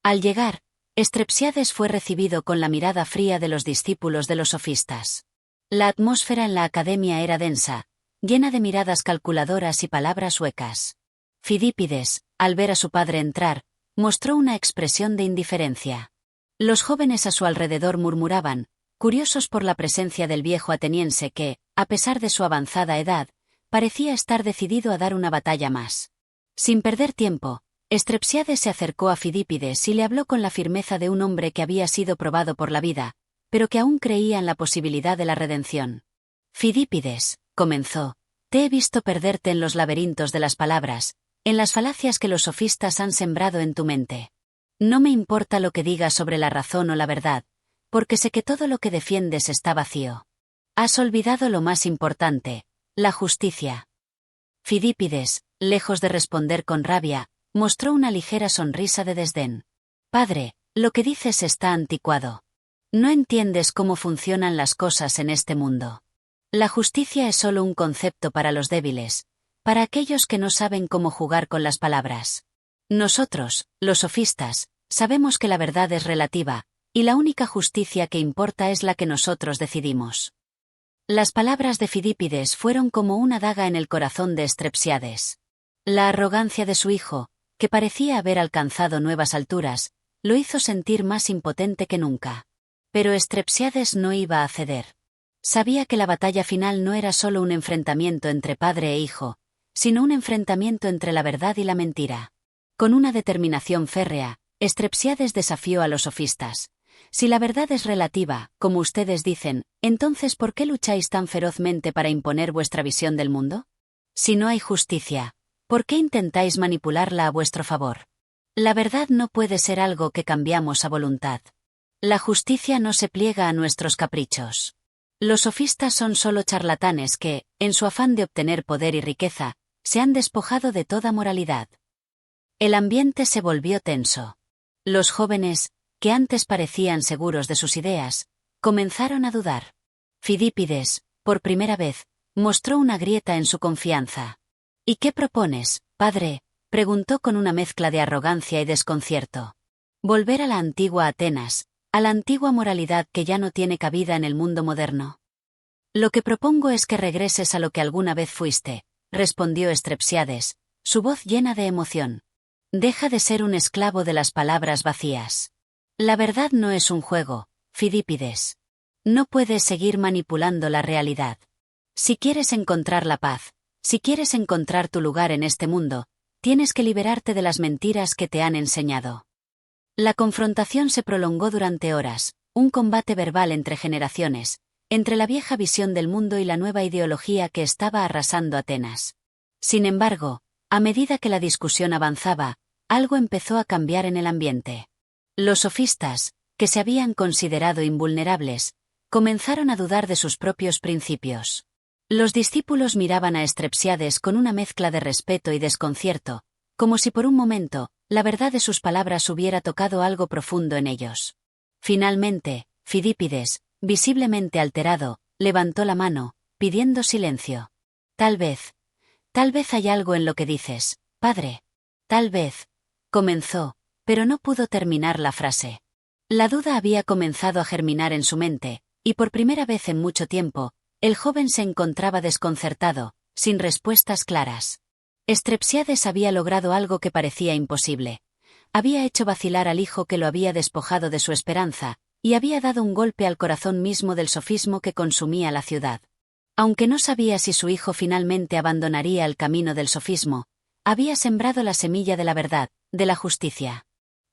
Al llegar, Strepsiades fue recibido con la mirada fría de los discípulos de los sofistas. La atmósfera en la academia era densa, llena de miradas calculadoras y palabras huecas. Fidípides, al ver a su padre entrar, mostró una expresión de indiferencia. Los jóvenes a su alrededor murmuraban, curiosos por la presencia del viejo ateniense que, a pesar de su avanzada edad, parecía estar decidido a dar una batalla más. Sin perder tiempo, Strepsiades se acercó a Fidípides y le habló con la firmeza de un hombre que había sido probado por la vida, pero que aún creía en la posibilidad de la redención. Fidípides, comenzó, te he visto perderte en los laberintos de las palabras, en las falacias que los sofistas han sembrado en tu mente. No me importa lo que digas sobre la razón o la verdad, porque sé que todo lo que defiendes está vacío. Has olvidado lo más importante, la justicia. Fidípides, lejos de responder con rabia, mostró una ligera sonrisa de desdén. Padre, lo que dices está anticuado. No entiendes cómo funcionan las cosas en este mundo. La justicia es solo un concepto para los débiles, para aquellos que no saben cómo jugar con las palabras. Nosotros, los sofistas, sabemos que la verdad es relativa, y la única justicia que importa es la que nosotros decidimos. Las palabras de Fidípides fueron como una daga en el corazón de Strepsiades. La arrogancia de su hijo, que parecía haber alcanzado nuevas alturas, lo hizo sentir más impotente que nunca. Pero Strepsiades no iba a ceder. Sabía que la batalla final no era solo un enfrentamiento entre padre e hijo, sino un enfrentamiento entre la verdad y la mentira. Con una determinación férrea, Strepsiades desafió a los sofistas. Si la verdad es relativa, como ustedes dicen, entonces ¿por qué lucháis tan ferozmente para imponer vuestra visión del mundo? Si no hay justicia, ¿por qué intentáis manipularla a vuestro favor? La verdad no puede ser algo que cambiamos a voluntad. La justicia no se pliega a nuestros caprichos. Los sofistas son solo charlatanes que, en su afán de obtener poder y riqueza, se han despojado de toda moralidad. El ambiente se volvió tenso. Los jóvenes, que antes parecían seguros de sus ideas, comenzaron a dudar. Fidípides, por primera vez, mostró una grieta en su confianza. ¿Y qué propones, padre?, preguntó con una mezcla de arrogancia y desconcierto. Volver a la antigua Atenas, a la antigua moralidad que ya no tiene cabida en el mundo moderno. Lo que propongo es que regreses a lo que alguna vez fuiste, respondió Strepsiades, su voz llena de emoción. Deja de ser un esclavo de las palabras vacías. La verdad no es un juego, Fidípides. No puedes seguir manipulando la realidad. Si quieres encontrar la paz, si quieres encontrar tu lugar en este mundo, tienes que liberarte de las mentiras que te han enseñado. La confrontación se prolongó durante horas, un combate verbal entre generaciones, entre la vieja visión del mundo y la nueva ideología que estaba arrasando Atenas. Sin embargo, a medida que la discusión avanzaba, algo empezó a cambiar en el ambiente. Los sofistas, que se habían considerado invulnerables, comenzaron a dudar de sus propios principios. Los discípulos miraban a Strepsiades con una mezcla de respeto y desconcierto, como si por un momento, la verdad de sus palabras hubiera tocado algo profundo en ellos. Finalmente, Fidípides, visiblemente alterado, levantó la mano, pidiendo silencio. Tal vez hay algo en lo que dices, padre. Tal vez, comenzó, pero no pudo terminar la frase. La duda había comenzado a germinar en su mente, y por primera vez en mucho tiempo, el joven se encontraba desconcertado, sin respuestas claras. Strepsiades había logrado algo que parecía imposible. Había hecho vacilar al hijo que lo había despojado de su esperanza, y había dado un golpe al corazón mismo del sofismo que consumía la ciudad. Aunque no sabía si su hijo finalmente abandonaría el camino del sofismo, había sembrado la semilla de la verdad, de la justicia.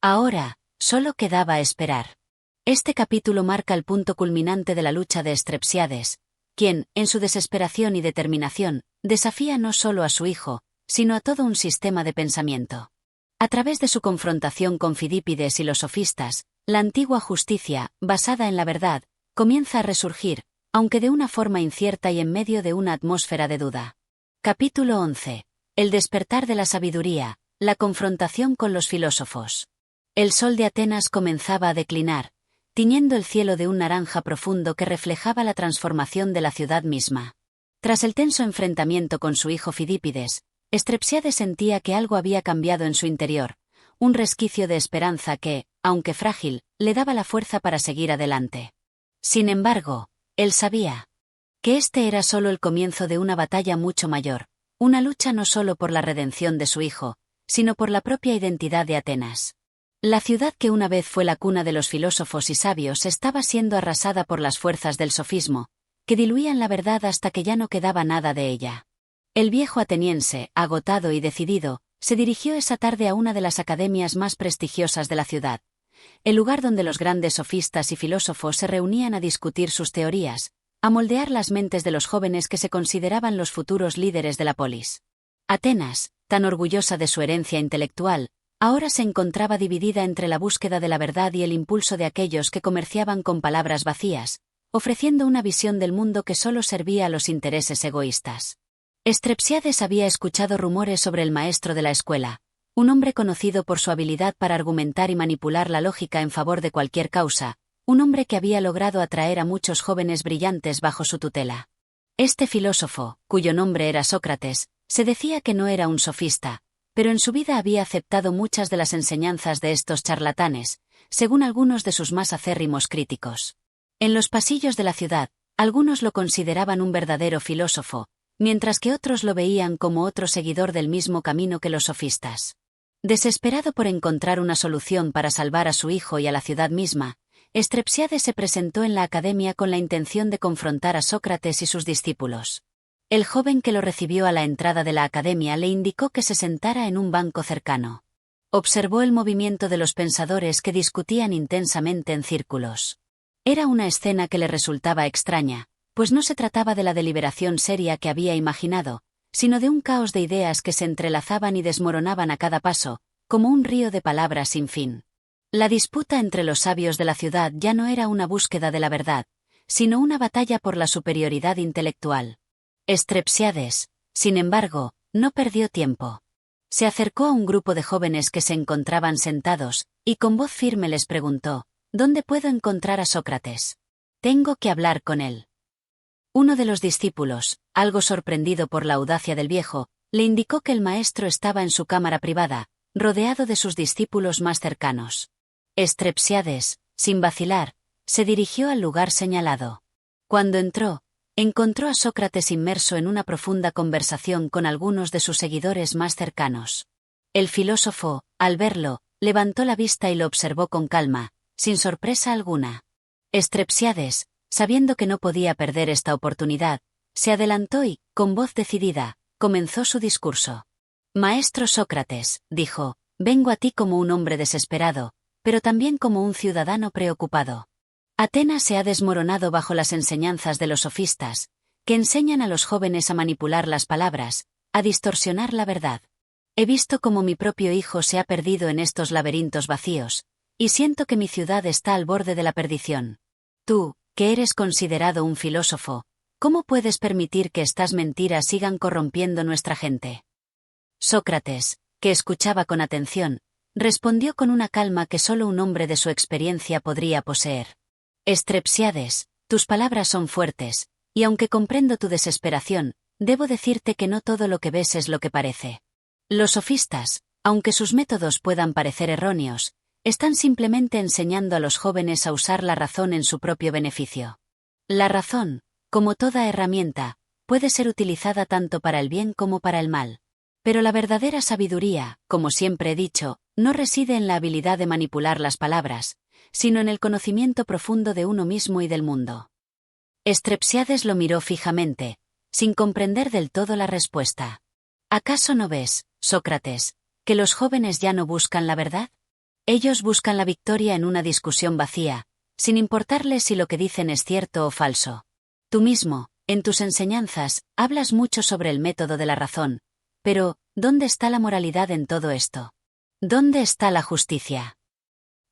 Ahora, solo quedaba esperar. Este capítulo marca el punto culminante de la lucha de Strepsiades, quien, en su desesperación y determinación, desafía no solo a su hijo, sino a todo un sistema de pensamiento. A través de su confrontación con Fidípides y los sofistas, la antigua justicia, basada en la verdad, comienza a resurgir, aunque de una forma incierta y en medio de una atmósfera de duda. Capítulo 11. El despertar de la sabiduría, la confrontación con los filósofos. El sol de Atenas comenzaba a declinar, tiñendo el cielo de un naranja profundo que reflejaba la transformación de la ciudad misma. Tras el tenso enfrentamiento con su hijo Fidípides, Strepsiades sentía que algo había cambiado en su interior, un resquicio de esperanza que, aunque frágil, le daba la fuerza para seguir adelante. Sin embargo, él sabía que este era solo el comienzo de una batalla mucho mayor, una lucha no solo por la redención de su hijo, sino por la propia identidad de Atenas. La ciudad que una vez fue la cuna de los filósofos y sabios estaba siendo arrasada por las fuerzas del sofismo, que diluían la verdad hasta que ya no quedaba nada de ella. El viejo ateniense, agotado y decidido, se dirigió esa tarde a una de las academias más prestigiosas de la ciudad, el lugar donde los grandes sofistas y filósofos se reunían a discutir sus teorías, a moldear las mentes de los jóvenes que se consideraban los futuros líderes de la polis. Atenas, tan orgullosa de su herencia intelectual, ahora se encontraba dividida entre la búsqueda de la verdad y el impulso de aquellos que comerciaban con palabras vacías, ofreciendo una visión del mundo que solo servía a los intereses egoístas. Strepsiades había escuchado rumores sobre el maestro de la escuela, un hombre conocido por su habilidad para argumentar y manipular la lógica en favor de cualquier causa, un hombre que había logrado atraer a muchos jóvenes brillantes bajo su tutela. Este filósofo, cuyo nombre era Sócrates, se decía que no era un sofista, pero en su vida había aceptado muchas de las enseñanzas de estos charlatanes, según algunos de sus más acérrimos críticos. En los pasillos de la ciudad, algunos lo consideraban un verdadero filósofo, mientras que otros lo veían como otro seguidor del mismo camino que los sofistas. Desesperado por encontrar una solución para salvar a su hijo y a la ciudad misma, Strepsiades se presentó en la academia con la intención de confrontar a Sócrates y sus discípulos. El joven que lo recibió a la entrada de la academia le indicó que se sentara en un banco cercano. Observó el movimiento de los pensadores que discutían intensamente en círculos. Era una escena que le resultaba extraña, pues no se trataba de la deliberación seria que había imaginado, sino de un caos de ideas que se entrelazaban y desmoronaban a cada paso, como un río de palabras sin fin. La disputa entre los sabios de la ciudad ya no era una búsqueda de la verdad, sino una batalla por la superioridad intelectual. Strepsiades, sin embargo, no perdió tiempo. Se acercó a un grupo de jóvenes que se encontraban sentados, y con voz firme les preguntó: ¿Dónde puedo encontrar a Sócrates? Tengo que hablar con él. Uno de los discípulos, algo sorprendido por la audacia del viejo, le indicó que el maestro estaba en su cámara privada, rodeado de sus discípulos más cercanos. Strepsiades, sin vacilar, se dirigió al lugar señalado. Cuando entró, encontró a Sócrates inmerso en una profunda conversación con algunos de sus seguidores más cercanos. El filósofo, al verlo, levantó la vista y lo observó con calma, sin sorpresa alguna. Strepsiades, sabiendo que no podía perder esta oportunidad, se adelantó y, con voz decidida, comenzó su discurso. «Maestro Sócrates», dijo, «vengo a ti como un hombre desesperado, pero también como un ciudadano preocupado. Atenas se ha desmoronado bajo las enseñanzas de los sofistas, que enseñan a los jóvenes a manipular las palabras, a distorsionar la verdad. He visto cómo mi propio hijo se ha perdido en estos laberintos vacíos, y siento que mi ciudad está al borde de la perdición. Tú, que eres considerado un filósofo, ¿cómo puedes permitir que estas mentiras sigan corrompiendo nuestra gente?» Sócrates, que escuchaba con atención, respondió con una calma que solo un hombre de su experiencia podría poseer. «Strepsiades, tus palabras son fuertes, y aunque comprendo tu desesperación, debo decirte que no todo lo que ves es lo que parece. Los sofistas, aunque sus métodos puedan parecer erróneos, Están simplemente enseñando a los jóvenes a usar la razón en su propio beneficio. La razón, como toda herramienta, puede ser utilizada tanto para el bien como para el mal. Pero la verdadera sabiduría, como siempre he dicho, no reside en la habilidad de manipular las palabras, sino en el conocimiento profundo de uno mismo y del mundo. Strepsiades lo miró fijamente, sin comprender del todo la respuesta. ¿Acaso no ves, Sócrates, que los jóvenes ya no buscan la verdad? Ellos buscan la victoria en una discusión vacía, sin importarles si lo que dicen es cierto o falso. Tú mismo, en tus enseñanzas, hablas mucho sobre el método de la razón, pero, ¿dónde está la moralidad en todo esto? ¿Dónde está la justicia?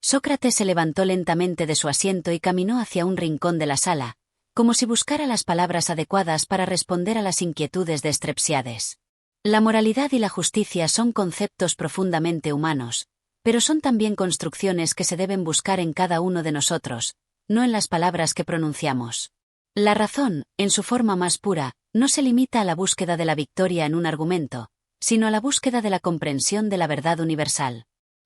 Sócrates se levantó lentamente de su asiento y caminó hacia un rincón de la sala, como si buscara las palabras adecuadas para responder a las inquietudes de Strepsiades. La moralidad y la justicia son conceptos profundamente humanos, pero son también construcciones que se deben buscar en cada uno de nosotros, no en las palabras que pronunciamos. La razón, en su forma más pura, no se limita a la búsqueda de la victoria en un argumento, sino a la búsqueda de la comprensión de la verdad universal.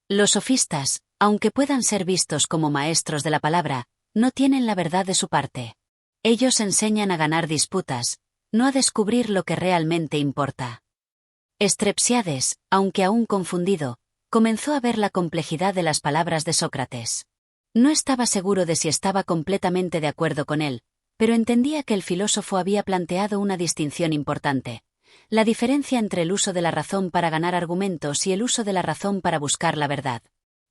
Los sofistas, aunque puedan ser vistos como maestros de la palabra, no tienen la verdad de su parte. Ellos enseñan a ganar disputas, no a descubrir lo que realmente importa. Strepsiades, aunque aún confundido, comenzó a ver la complejidad de las palabras de Sócrates. No estaba seguro de si estaba completamente de acuerdo con él, pero entendía que el filósofo había planteado una distinción importante: la diferencia entre el uso de la razón para ganar argumentos y el uso de la razón para buscar la verdad.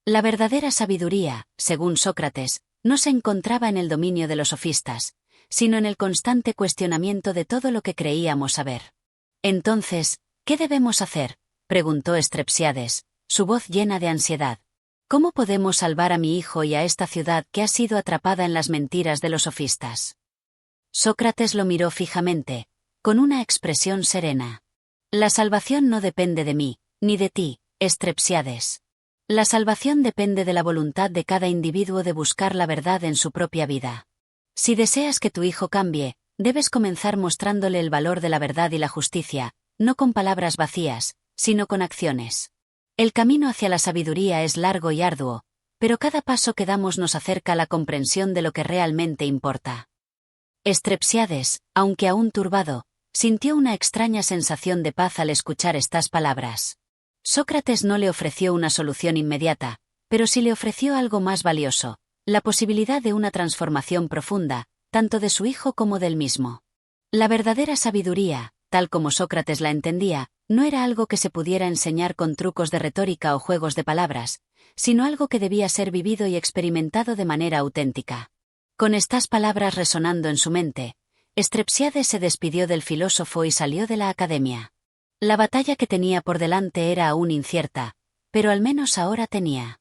La verdadera sabiduría, según Sócrates, no se encontraba en el dominio de los sofistas, sino en el constante cuestionamiento de todo lo que creíamos saber. Entonces, ¿qué debemos hacer?, preguntó Strepsiades, su voz llena de ansiedad. ¿Cómo podemos salvar a mi hijo y a esta ciudad que ha sido atrapada en las mentiras de los sofistas? Sócrates lo miró fijamente, con una expresión serena. La salvación no depende de mí, ni de ti, Strepsiades. La salvación depende de la voluntad de cada individuo de buscar la verdad en su propia vida. Si deseas que tu hijo cambie, debes comenzar mostrándole el valor de la verdad y la justicia, no con palabras vacías, sino con acciones. El camino hacia la sabiduría es largo y arduo, pero cada paso que damos nos acerca a la comprensión de lo que realmente importa. Strepsiades, aunque aún turbado, sintió una extraña sensación de paz al escuchar estas palabras. Sócrates no le ofreció una solución inmediata, pero sí le ofreció algo más valioso: la posibilidad de una transformación profunda, tanto de su hijo como del mismo. La verdadera sabiduría, tal como Sócrates la entendía, no era algo que se pudiera enseñar con trucos de retórica o juegos de palabras, sino algo que debía ser vivido y experimentado de manera auténtica. Con estas palabras resonando en su mente, Strepsiades se despidió del filósofo y salió de la academia. La batalla que tenía por delante era aún incierta, pero al menos ahora tenía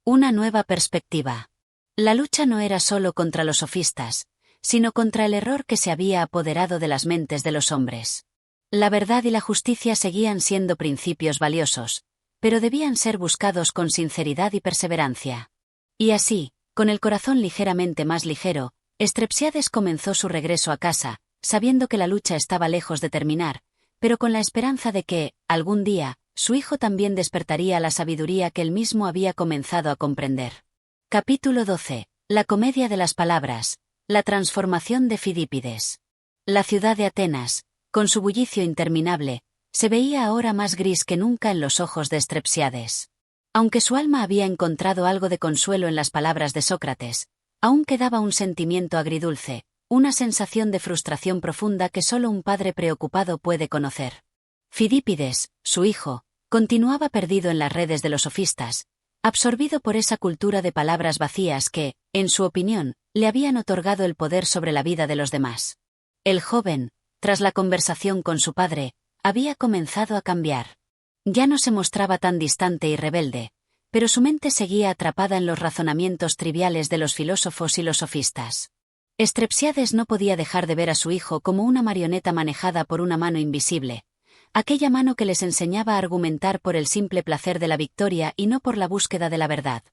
una nueva perspectiva. La lucha no era solo contra los sofistas, sino contra el error que se había apoderado de las mentes de los hombres. La verdad y la justicia seguían siendo principios valiosos, pero debían ser buscados con sinceridad y perseverancia. Y así, con el corazón ligeramente más ligero, Strepsiades comenzó su regreso a casa, sabiendo que la lucha estaba lejos de terminar, pero con la esperanza de que, algún día, su hijo también despertaría a la sabiduría que él mismo había comenzado a comprender. Capítulo 12. La comedia de las palabras. La transformación de Fidípides. La ciudad de Atenas, con su bullicio interminable, se veía ahora más gris que nunca en los ojos de Strepsiades. Aunque su alma había encontrado algo de consuelo en las palabras de Sócrates, aún quedaba un sentimiento agridulce, una sensación de frustración profunda que solo un padre preocupado puede conocer. Fidípides, su hijo, continuaba perdido en las redes de los sofistas, absorbido por esa cultura de palabras vacías que, en su opinión, le habían otorgado el poder sobre la vida de los demás. El joven, tras la conversación con su padre, había comenzado a cambiar. Ya no se mostraba tan distante y rebelde, pero su mente seguía atrapada en los razonamientos triviales de los filósofos y los sofistas. Strepsiades no podía dejar de ver a su hijo como una marioneta manejada por una mano invisible, aquella mano que les enseñaba a argumentar por el simple placer de la victoria y no por la búsqueda de la verdad.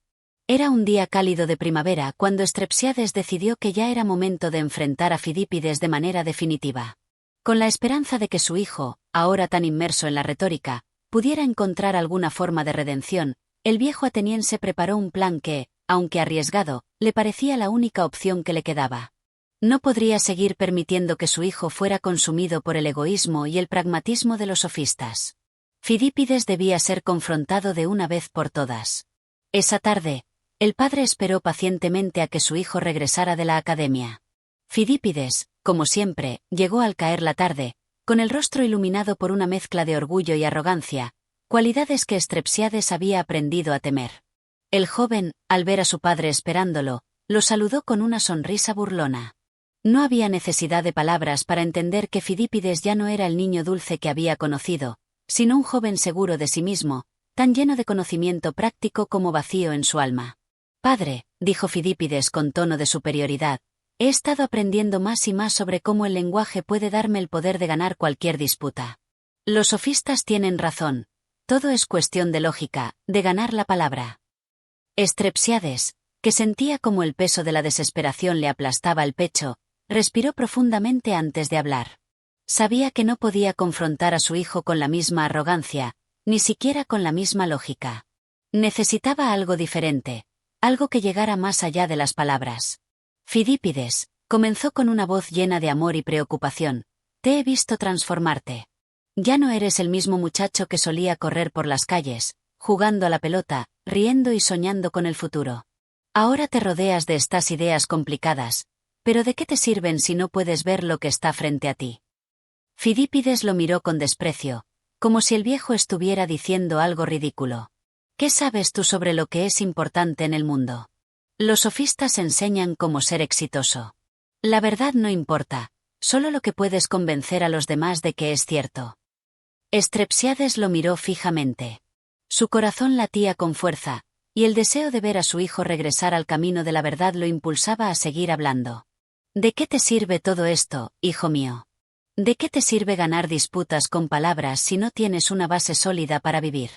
Era un día cálido de primavera cuando Strepsiades decidió que ya era momento de enfrentar a Fidípides de manera definitiva. Con la esperanza de que su hijo, ahora tan inmerso en la retórica, pudiera encontrar alguna forma de redención, El viejo ateniense preparó un plan que, aunque arriesgado, le parecía la única opción que le quedaba. No podría seguir permitiendo que su hijo fuera consumido por el egoísmo y el pragmatismo de los sofistas. Fidípides debía ser confrontado de una vez por todas. Esa tarde, el padre esperó pacientemente a que su hijo regresara de la academia. Fidípides, como siempre, llegó al caer la tarde, con el rostro iluminado por una mezcla de orgullo y arrogancia, cualidades que Strepsiades había aprendido a temer. El joven, al ver a su padre esperándolo, lo saludó con una sonrisa burlona. No había necesidad de palabras para entender que Fidípides ya no era el niño dulce que había conocido, sino un joven seguro de sí mismo, tan lleno de conocimiento práctico como vacío en su alma. «Padre», dijo Fidípides con tono de superioridad, «he estado aprendiendo más y más sobre cómo el lenguaje puede darme el poder de ganar cualquier disputa. Los sofistas tienen razón. Todo es cuestión de lógica, de ganar la palabra». Strepsiades, que sentía como el peso de la desesperación le aplastaba el pecho, respiró profundamente antes de hablar. Sabía que no podía confrontar a su hijo con la misma arrogancia, ni siquiera con la misma lógica. Necesitaba algo diferente, algo que llegara más allá de las palabras. «Fidípides», comenzó con una voz llena de amor y preocupación, «te he visto transformarte. Ya no eres el mismo muchacho que solía correr por las calles, jugando a la pelota, riendo y soñando con el futuro. Ahora te rodeas de estas ideas complicadas, pero ¿de qué te sirven si no puedes ver lo que está frente a ti?» Fidípides lo miró con desprecio, como si el viejo estuviera diciendo algo ridículo. «¿Qué sabes tú sobre lo que es importante en el mundo? Los sofistas enseñan cómo ser exitoso. La verdad no importa, solo lo que puedes convencer a los demás de que es cierto». Strepsiades lo miró fijamente. Su corazón latía con fuerza, y el deseo de ver a su hijo regresar al camino de la verdad lo impulsaba a seguir hablando. «¿De qué te sirve todo esto, hijo mío? ¿De qué te sirve ganar disputas con palabras si no tienes una base sólida para vivir?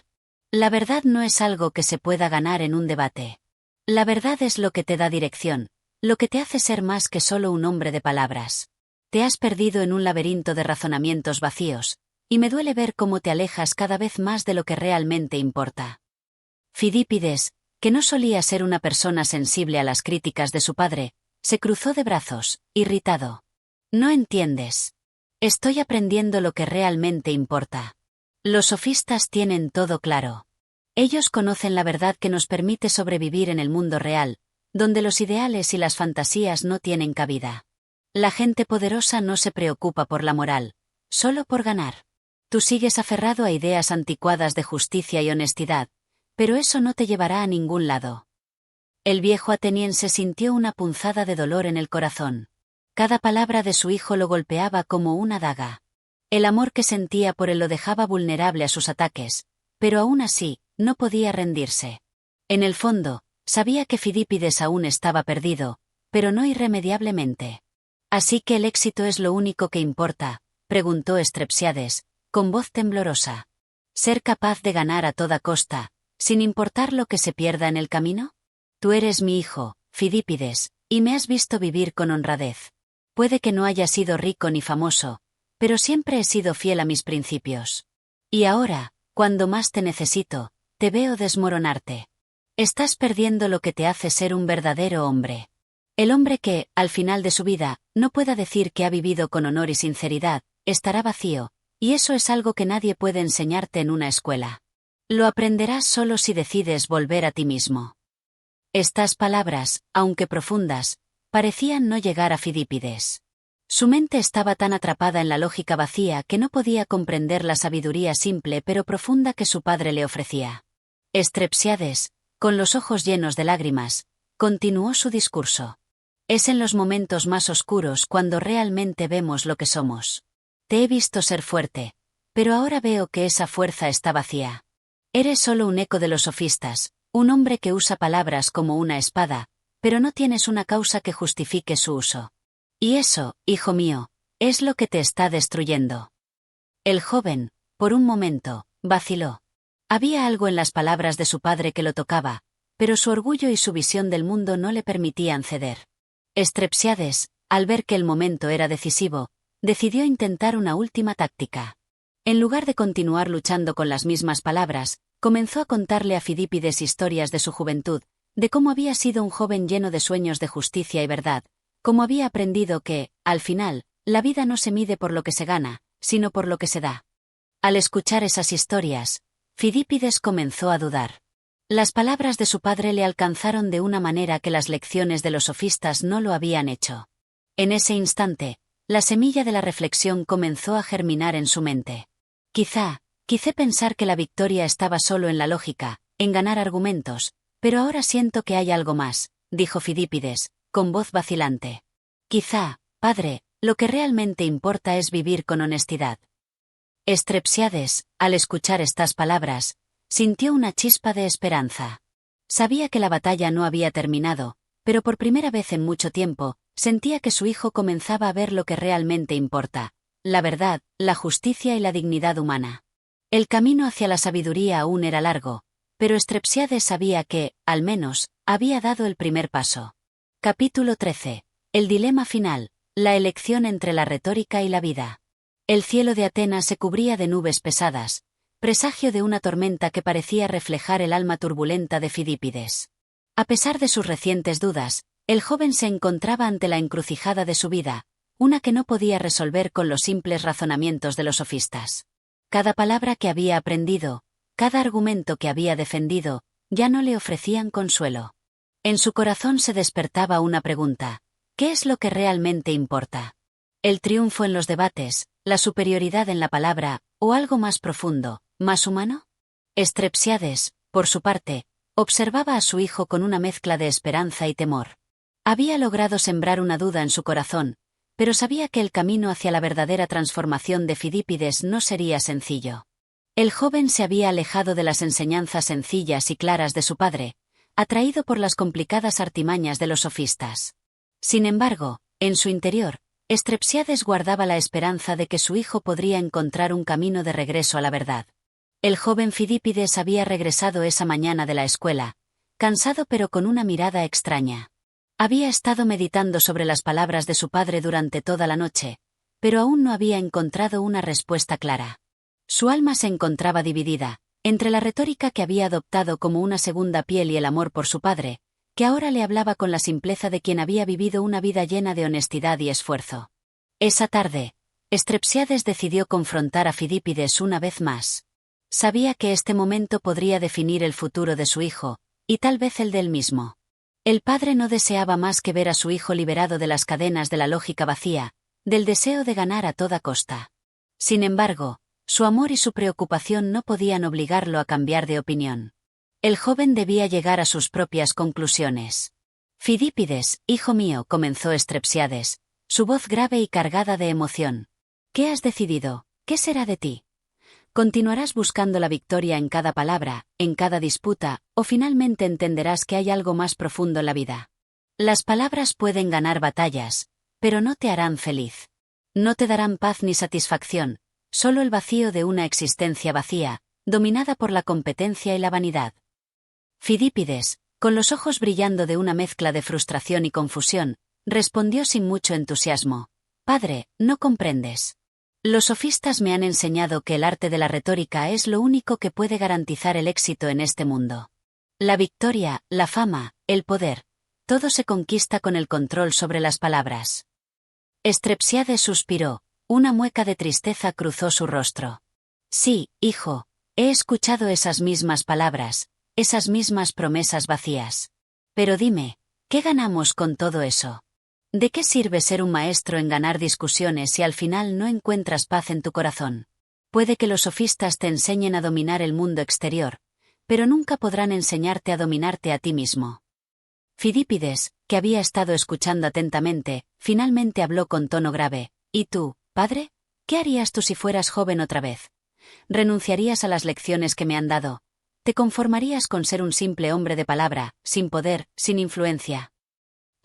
La verdad no es algo que se pueda ganar en un debate. La verdad es lo que te da dirección, lo que te hace ser más que solo un hombre de palabras. Te has perdido en un laberinto de razonamientos vacíos, y me duele ver cómo te alejas cada vez más de lo que realmente importa». Fidípides, que no solía ser una persona sensible a las críticas de su padre, se cruzó de brazos, irritado. «No entiendes. Estoy aprendiendo lo que realmente importa. Los sofistas tienen todo claro. Ellos conocen la verdad que nos permite sobrevivir en el mundo real, donde los ideales y las fantasías no tienen cabida. La gente poderosa no se preocupa por la moral, solo por ganar. Tú sigues aferrado a ideas anticuadas de justicia y honestidad, pero eso no te llevará a ningún lado». El viejo ateniense sintió una punzada de dolor en el corazón. Cada palabra de su hijo lo golpeaba como una daga. El amor que sentía por él lo dejaba vulnerable a sus ataques, pero aún así, no podía rendirse. En el fondo, sabía que Fidípides aún estaba perdido, pero no irremediablemente. «¿Así que el éxito es lo único que importa?», preguntó Strepsiades, con voz temblorosa. «¿Ser capaz de ganar a toda costa, sin importar lo que se pierda en el camino? Tú eres mi hijo, Fidípides, y me has visto vivir con honradez. Puede que no haya sido rico ni famoso, pero siempre he sido fiel a mis principios. Y ahora, cuando más te necesito, te veo desmoronarte. Estás perdiendo lo que te hace ser un verdadero hombre. El hombre que, al final de su vida, no pueda decir que ha vivido con honor y sinceridad, estará vacío, y eso es algo que nadie puede enseñarte en una escuela. Lo aprenderás solo si decides volver a ti mismo». Estas palabras, aunque profundas, parecían no llegar a Fidípides. Su mente estaba tan atrapada en la lógica vacía que no podía comprender la sabiduría simple pero profunda que su padre le ofrecía. Strepsiades, con los ojos llenos de lágrimas, continuó su discurso. «Es en los momentos más oscuros cuando realmente vemos lo que somos. Te he visto ser fuerte, pero ahora veo que esa fuerza está vacía. Eres solo un eco de los sofistas, un hombre que usa palabras como una espada, pero no tienes una causa que justifique su uso. Y eso, hijo mío, es lo que te está destruyendo». El joven, por un momento, vaciló. Había algo en las palabras de su padre que lo tocaba, pero su orgullo y su visión del mundo no le permitían ceder. Strepsiades, al ver que el momento era decisivo, decidió intentar una última táctica. En lugar de continuar luchando con las mismas palabras, comenzó a contarle a Fidípides historias de su juventud, de cómo había sido un joven lleno de sueños de justicia y verdad, cómo había aprendido que, al final, la vida no se mide por lo que se gana, sino por lo que se da. Al escuchar esas historias, Fidípides comenzó a dudar. Las palabras de su padre le alcanzaron de una manera que las lecciones de los sofistas no lo habían hecho. En ese instante, la semilla de la reflexión comenzó a germinar en su mente. Quise pensar que la victoria estaba solo en la lógica, en ganar argumentos, pero ahora siento que hay algo más, dijo Fidípides, con voz vacilante. Quizá, padre, lo que realmente importa es vivir con honestidad. Strepsiades, al escuchar estas palabras, sintió una chispa de esperanza. Sabía que la batalla no había terminado, pero por primera vez en mucho tiempo, sentía que su hijo comenzaba a ver lo que realmente importa: la verdad, la justicia y la dignidad humana. El camino hacia la sabiduría aún era largo, pero Strepsiades sabía que, al menos, había dado el primer paso. Capítulo 13. El dilema final, la elección entre la retórica y la vida. El cielo de Atenas se cubría de nubes pesadas, presagio de una tormenta que parecía reflejar el alma turbulenta de Fidípides. A pesar de sus recientes dudas, el joven se encontraba ante la encrucijada de su vida, una que no podía resolver con los simples razonamientos de los sofistas. Cada palabra que había aprendido, cada argumento que había defendido, ya no le ofrecían consuelo. En su corazón se despertaba una pregunta: ¿qué es lo que realmente importa? ¿El triunfo en los debates, la superioridad en la palabra, o algo más profundo, más humano? Strepsiades, por su parte, observaba a su hijo con una mezcla de esperanza y temor. Había logrado sembrar una duda en su corazón, pero sabía que el camino hacia la verdadera transformación de Fidípides no sería sencillo. El joven se había alejado de las enseñanzas sencillas y claras de su padre, atraído por las complicadas artimañas de los sofistas. Sin embargo, en su interior, Strepsiades guardaba la esperanza de que su hijo podría encontrar un camino de regreso a la verdad. El joven Fidípides había regresado esa mañana de la escuela, cansado pero con una mirada extraña. Había estado meditando sobre las palabras de su padre durante toda la noche, pero aún no había encontrado una respuesta clara. Su alma se encontraba dividida, entre la retórica que había adoptado como una segunda piel y el amor por su padre, que ahora le hablaba con la simpleza de quien había vivido una vida llena de honestidad y esfuerzo. Esa tarde, Strepsiades decidió confrontar a Fidípides una vez más. Sabía que este momento podría definir el futuro de su hijo, y tal vez el del mismo. El padre no deseaba más que ver a su hijo liberado de las cadenas de la lógica vacía, del deseo de ganar a toda costa. Sin embargo, su amor y su preocupación no podían obligarlo a cambiar de opinión. El joven debía llegar a sus propias conclusiones. Fidípides, hijo mío, comenzó Strepsiades, su voz grave y cargada de emoción. ¿Qué has decidido? ¿Qué será de ti? ¿Continuarás buscando la victoria en cada palabra, en cada disputa, o finalmente entenderás que hay algo más profundo en la vida? Las palabras pueden ganar batallas, pero no te harán feliz. No te darán paz ni satisfacción, solo el vacío de una existencia vacía, dominada por la competencia y la vanidad. Fidípides, con los ojos brillando de una mezcla de frustración y confusión, respondió sin mucho entusiasmo: Padre, no comprendes. Los sofistas me han enseñado que el arte de la retórica es lo único que puede garantizar el éxito en este mundo. La victoria, la fama, el poder, todo se conquista con el control sobre las palabras. Strepsiades suspiró, una mueca de tristeza cruzó su rostro. Sí, hijo, he escuchado esas mismas palabras, esas mismas promesas vacías. Pero dime, ¿qué ganamos con todo eso? ¿De qué sirve ser un maestro en ganar discusiones si al final no encuentras paz en tu corazón? Puede que los sofistas te enseñen a dominar el mundo exterior, pero nunca podrán enseñarte a dominarte a ti mismo. Fidípides, que había estado escuchando atentamente, finalmente habló con tono grave: ¿Y tú, padre? ¿Qué harías tú si fueras joven otra vez? ¿Renunciarías a las lecciones que me han dado? ¿Te conformarías con ser un simple hombre de palabra, sin poder, sin influencia?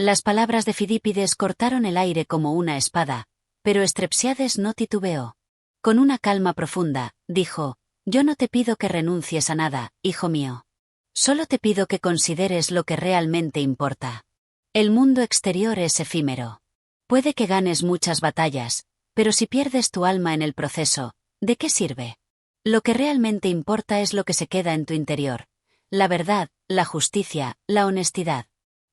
Las palabras de Fidípides cortaron el aire como una espada, pero Strepsiades no titubeó. Con una calma profunda, dijo: Yo no te pido que renuncies a nada, hijo mío. Solo te pido que consideres lo que realmente importa. El mundo exterior es efímero. Puede que ganes muchas batallas, pero si pierdes tu alma en el proceso, ¿de qué sirve? Lo que realmente importa es lo que se queda en tu interior. La verdad, la justicia, la honestidad.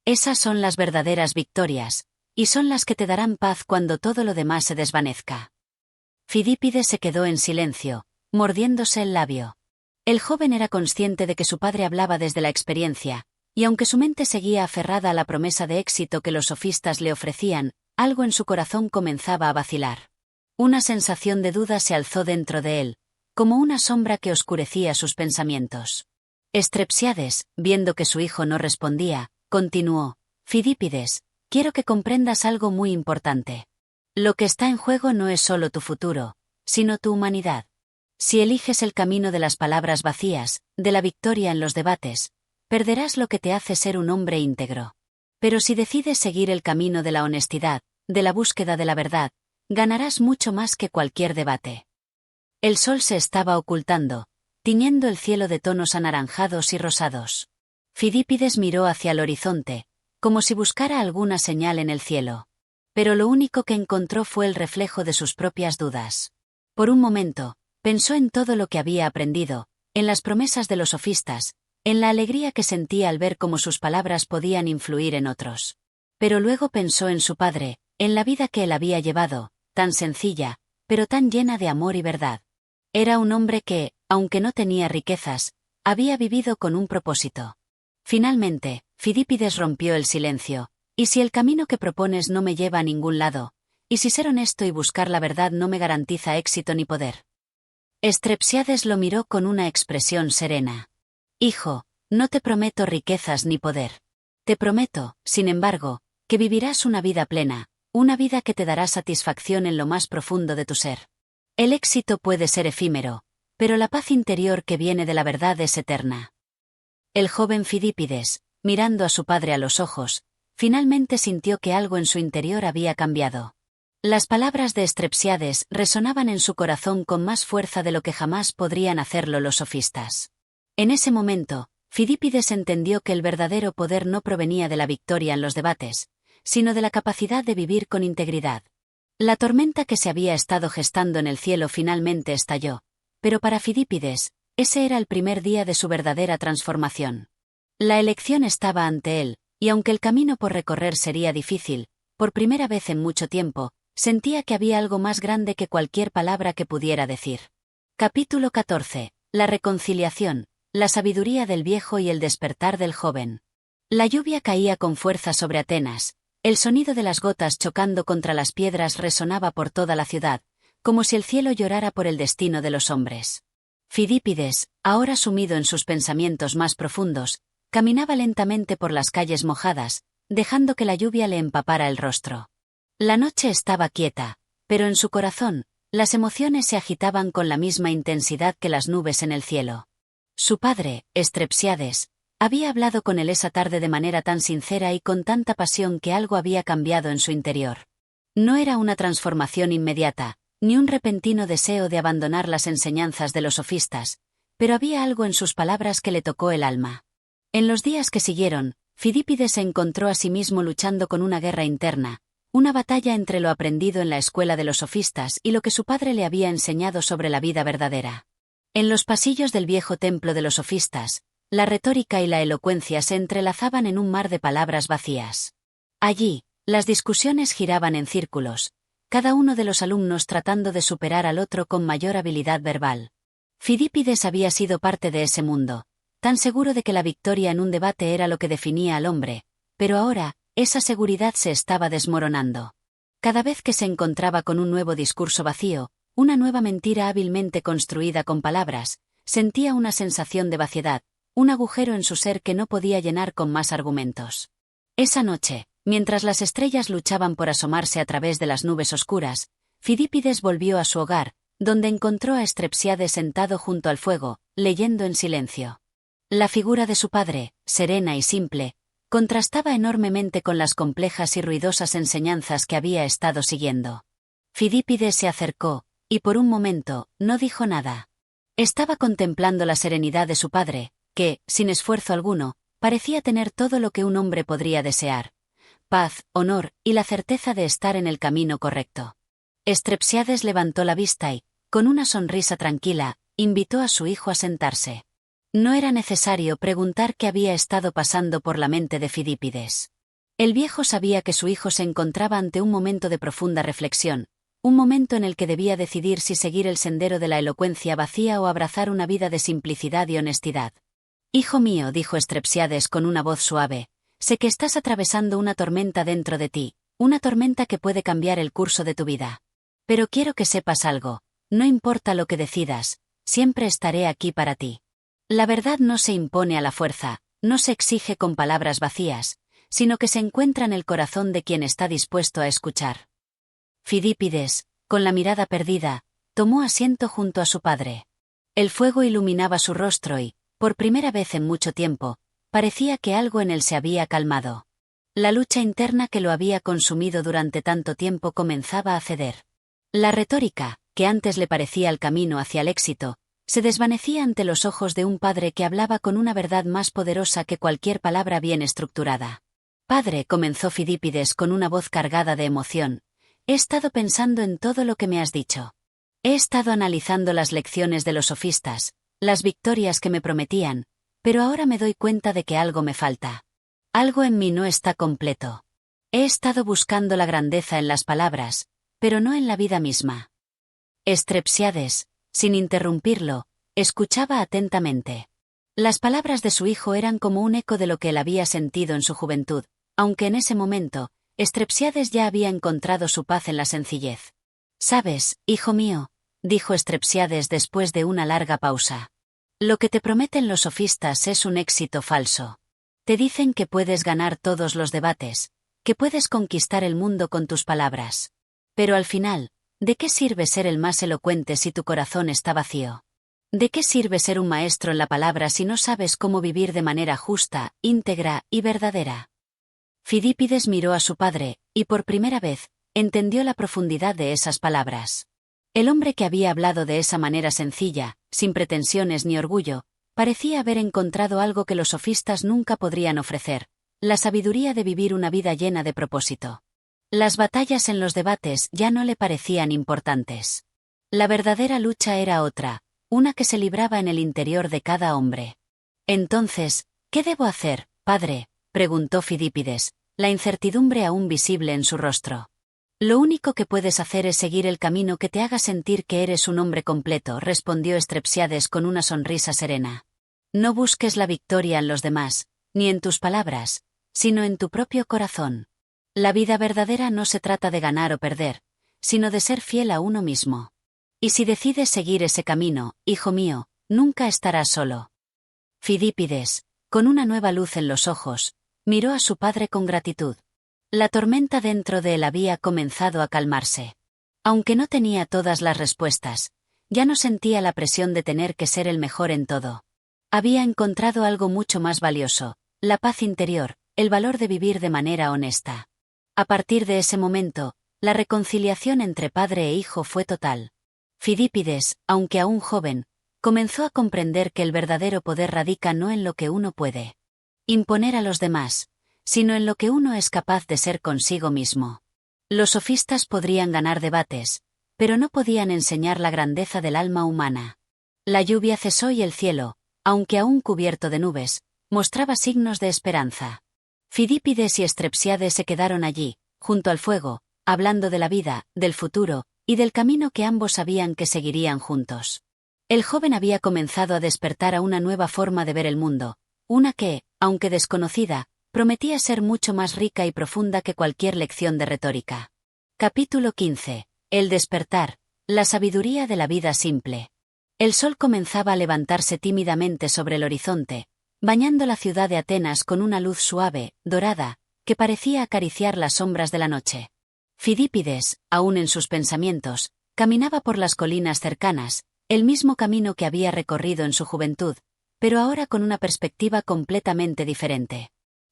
Esas son las verdaderas victorias, y son las que te darán paz cuando todo lo demás se desvanezca. Fidípides se quedó en silencio, mordiéndose el labio. El joven era consciente de que su padre hablaba desde la experiencia, y aunque su mente seguía aferrada a la promesa de éxito que los sofistas le ofrecían, algo en su corazón comenzaba a vacilar. Una sensación de duda se alzó dentro de él, como una sombra que oscurecía sus pensamientos. Strepsiades, viendo que su hijo no respondía, continuó: Fidípides, quiero que comprendas algo muy importante. Lo que está en juego no es solo tu futuro, sino tu humanidad. Si eliges el camino de las palabras vacías, de la victoria en los debates, perderás lo que te hace ser un hombre íntegro. Pero si decides seguir el camino de la honestidad, de la búsqueda de la verdad, ganarás mucho más que cualquier debate. El sol se estaba ocultando, tiñendo el cielo de tonos anaranjados y rosados. Fidípides miró hacia el horizonte, como si buscara alguna señal en el cielo. Pero lo único que encontró fue el reflejo de sus propias dudas. Por un momento, pensó en todo lo que había aprendido, en las promesas de los sofistas, en la alegría que sentía al ver cómo sus palabras podían influir en otros. Pero luego pensó en su padre, en la vida que él había llevado, tan sencilla, pero tan llena de amor y verdad. Era un hombre que, aunque no tenía riquezas, había vivido con un propósito. Finalmente, Fidípides rompió el silencio. ¿Y si el camino que propones no me lleva a ningún lado? ¿Y si ser honesto y buscar la verdad no me garantiza éxito ni poder? Strepsiades lo miró con una expresión serena. Hijo, no te prometo riquezas ni poder. Te prometo, sin embargo, que vivirás una vida plena, una vida que te dará satisfacción en lo más profundo de tu ser. El éxito puede ser efímero, pero la paz interior que viene de la verdad es eterna. El joven Fidípides, mirando a su padre a los ojos, finalmente sintió que algo en su interior había cambiado. Las palabras de Strepsiades resonaban en su corazón con más fuerza de lo que jamás podrían hacerlo los sofistas. En ese momento, Fidípides entendió que el verdadero poder no provenía de la victoria en los debates, sino de la capacidad de vivir con integridad. La tormenta que se había estado gestando en el cielo finalmente estalló, pero para Fidípides, ese era el primer día de su verdadera transformación. La elección estaba ante él, y aunque el camino por recorrer sería difícil, por primera vez en mucho tiempo, sentía que había algo más grande que cualquier palabra que pudiera decir. Capítulo 14. La reconciliación, la sabiduría del viejo y el despertar del joven. La lluvia caía con fuerza sobre Atenas, el sonido de las gotas chocando contra las piedras resonaba por toda la ciudad, como si el cielo llorara por el destino de los hombres. Fidípides, ahora sumido en sus pensamientos más profundos, caminaba lentamente por las calles mojadas, dejando que la lluvia le empapara el rostro. La noche estaba quieta, pero en su corazón, las emociones se agitaban con la misma intensidad que las nubes en el cielo. Su padre, Strepsiades, había hablado con él esa tarde de manera tan sincera y con tanta pasión que algo había cambiado en su interior. No era una transformación inmediata, ni un repentino deseo de abandonar las enseñanzas de los sofistas, pero había algo en sus palabras que le tocó el alma. En los días que siguieron, Fidípides se encontró a sí mismo luchando con una guerra interna, una batalla entre lo aprendido en la escuela de los sofistas y lo que su padre le había enseñado sobre la vida verdadera. En los pasillos del viejo templo de los sofistas, la retórica y la elocuencia se entrelazaban en un mar de palabras vacías. Allí, las discusiones giraban en círculos, cada uno de los alumnos tratando de superar al otro con mayor habilidad verbal. Fidípides había sido parte de ese mundo, tan seguro de que la victoria en un debate era lo que definía al hombre, pero ahora, esa seguridad se estaba desmoronando. Cada vez que se encontraba con un nuevo discurso vacío, una nueva mentira hábilmente construida con palabras, sentía una sensación de vaciedad, un agujero en su ser que no podía llenar con más argumentos. Esa noche, mientras las estrellas luchaban por asomarse a través de las nubes oscuras, Fidípides volvió a su hogar, donde encontró a Strepsiades sentado junto al fuego, leyendo en silencio. La figura de su padre, serena y simple, contrastaba enormemente con las complejas y ruidosas enseñanzas que había estado siguiendo. Fidípides se acercó, y por un momento, no dijo nada. Estaba contemplando la serenidad de su padre, que, sin esfuerzo alguno, parecía tener todo lo que un hombre podría desear: paz, honor y la certeza de estar en el camino correcto. Strepsiades levantó la vista y, con una sonrisa tranquila, invitó a su hijo a sentarse. No era necesario preguntar qué había estado pasando por la mente de Fidípides. El viejo sabía que su hijo se encontraba ante un momento de profunda reflexión, un momento en el que debía decidir si seguir el sendero de la elocuencia vacía o abrazar una vida de simplicidad y honestidad. «Hijo mío», dijo Strepsiades con una voz suave, «sé que estás atravesando una tormenta dentro de ti, una tormenta que puede cambiar el curso de tu vida. Pero quiero que sepas algo, no importa lo que decidas, siempre estaré aquí para ti. La verdad no se impone a la fuerza, no se exige con palabras vacías, sino que se encuentra en el corazón de quien está dispuesto a escuchar». Fidípides, con la mirada perdida, tomó asiento junto a su padre. El fuego iluminaba su rostro y, por primera vez en mucho tiempo, parecía que algo en él se había calmado. La lucha interna que lo había consumido durante tanto tiempo comenzaba a ceder. La retórica, que antes le parecía el camino hacia el éxito, se desvanecía ante los ojos de un padre que hablaba con una verdad más poderosa que cualquier palabra bien estructurada. «Padre», comenzó Fidípides con una voz cargada de emoción, «he estado pensando en todo lo que me has dicho. He estado analizando las lecciones de los sofistas, las victorias que me prometían, pero ahora me doy cuenta de que algo me falta. Algo en mí no está completo. He estado buscando la grandeza en las palabras, pero no en la vida misma». Strepsiades, sin interrumpirlo, escuchaba atentamente. Las palabras de su hijo eran como un eco de lo que él había sentido en su juventud, aunque en ese momento, Strepsiades ya había encontrado su paz en la sencillez. «Sabes, hijo mío», dijo Strepsiades después de una larga pausa, «lo que te prometen los sofistas es un éxito falso. Te dicen que puedes ganar todos los debates, que puedes conquistar el mundo con tus palabras. Pero al final, ¿de qué sirve ser el más elocuente si tu corazón está vacío? ¿De qué sirve ser un maestro en la palabra si no sabes cómo vivir de manera justa, íntegra y verdadera?» Fidípides miró a su padre, y por primera vez, entendió la profundidad de esas palabras. El hombre que había hablado de esa manera sencilla, sin pretensiones ni orgullo, parecía haber encontrado algo que los sofistas nunca podrían ofrecer, la sabiduría de vivir una vida llena de propósito. Las batallas en los debates ya no le parecían importantes. La verdadera lucha era otra, una que se libraba en el interior de cada hombre. «Entonces, ¿qué debo hacer, padre?», preguntó Fidípides, la incertidumbre aún visible en su rostro. «Lo único que puedes hacer es seguir el camino que te haga sentir que eres un hombre completo», respondió Strepsiades con una sonrisa serena. «No busques la victoria en los demás, ni en tus palabras, sino en tu propio corazón. La vida verdadera no se trata de ganar o perder, sino de ser fiel a uno mismo. Y si decides seguir ese camino, hijo mío, nunca estarás solo». Fidípides, con una nueva luz en los ojos, miró a su padre con gratitud. La tormenta dentro de él había comenzado a calmarse. Aunque no tenía todas las respuestas, ya no sentía la presión de tener que ser el mejor en todo. Había encontrado algo mucho más valioso, la paz interior, el valor de vivir de manera honesta. A partir de ese momento, la reconciliación entre padre e hijo fue total. Fidípides, aunque aún joven, comenzó a comprender que el verdadero poder radica no en lo que uno puede imponer a los demás, sino en lo que uno es capaz de ser consigo mismo. Los sofistas podrían ganar debates, pero no podían enseñar la grandeza del alma humana. La lluvia cesó y el cielo, aunque aún cubierto de nubes, mostraba signos de esperanza. Fidípides y Strepsiades se quedaron allí, junto al fuego, hablando de la vida, del futuro, y del camino que ambos sabían que seguirían juntos. El joven había comenzado a despertar a una nueva forma de ver el mundo, una que, aunque desconocida, prometía ser mucho más rica y profunda que cualquier lección de retórica. Capítulo 15. El despertar, la sabiduría de la vida simple. El sol comenzaba a levantarse tímidamente sobre el horizonte, bañando la ciudad de Atenas con una luz suave, dorada, que parecía acariciar las sombras de la noche. Fidípides, aún en sus pensamientos, caminaba por las colinas cercanas, el mismo camino que había recorrido en su juventud, pero ahora con una perspectiva completamente diferente.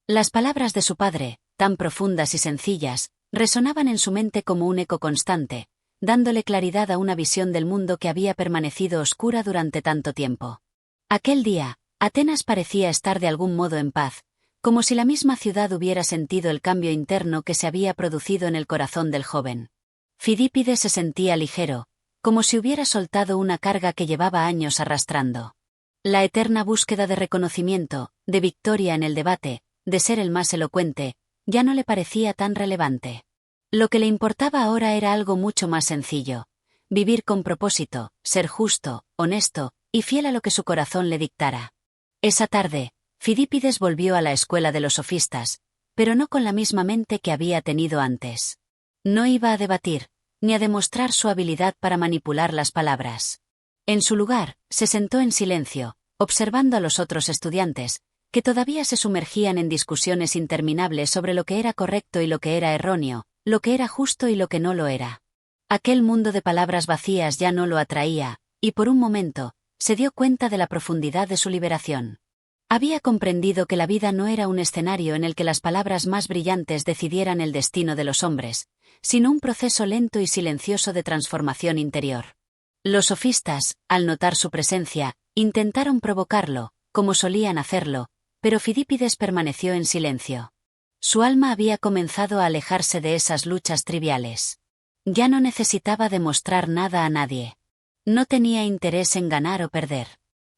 Las palabras de su padre, tan profundas y sencillas, resonaban en su mente como un eco constante, dándole claridad a una visión del mundo que había permanecido oscura durante tanto tiempo. Aquel día, Atenas parecía estar de algún modo en paz, como si la misma ciudad hubiera sentido el cambio interno que se había producido en el corazón del joven. Fidípides se sentía ligero, como si hubiera soltado una carga que llevaba años arrastrando. La eterna búsqueda de reconocimiento, de victoria en el debate, de ser el más elocuente, ya no le parecía tan relevante. Lo que le importaba ahora era algo mucho más sencillo: vivir con propósito, ser justo, honesto, y fiel a lo que su corazón le dictara. Esa tarde, Fidípides volvió a la escuela de los sofistas, pero no con la misma mente que había tenido antes. No iba a debatir, ni a demostrar su habilidad para manipular las palabras. En su lugar, se sentó en silencio, observando a los otros estudiantes, que todavía se sumergían en discusiones interminables sobre lo que era correcto y lo que era erróneo, lo que era justo y lo que no lo era. Aquel mundo de palabras vacías ya no lo atraía, y por un momento, se dio cuenta de la profundidad de su liberación. Había comprendido que la vida no era un escenario en el que las palabras más brillantes decidieran el destino de los hombres, sino un proceso lento y silencioso de transformación interior. Los sofistas, al notar su presencia, intentaron provocarlo, como solían hacerlo, pero Fidípides permaneció en silencio. Su alma había comenzado a alejarse de esas luchas triviales. Ya no necesitaba demostrar nada a nadie. No tenía interés en ganar o perder.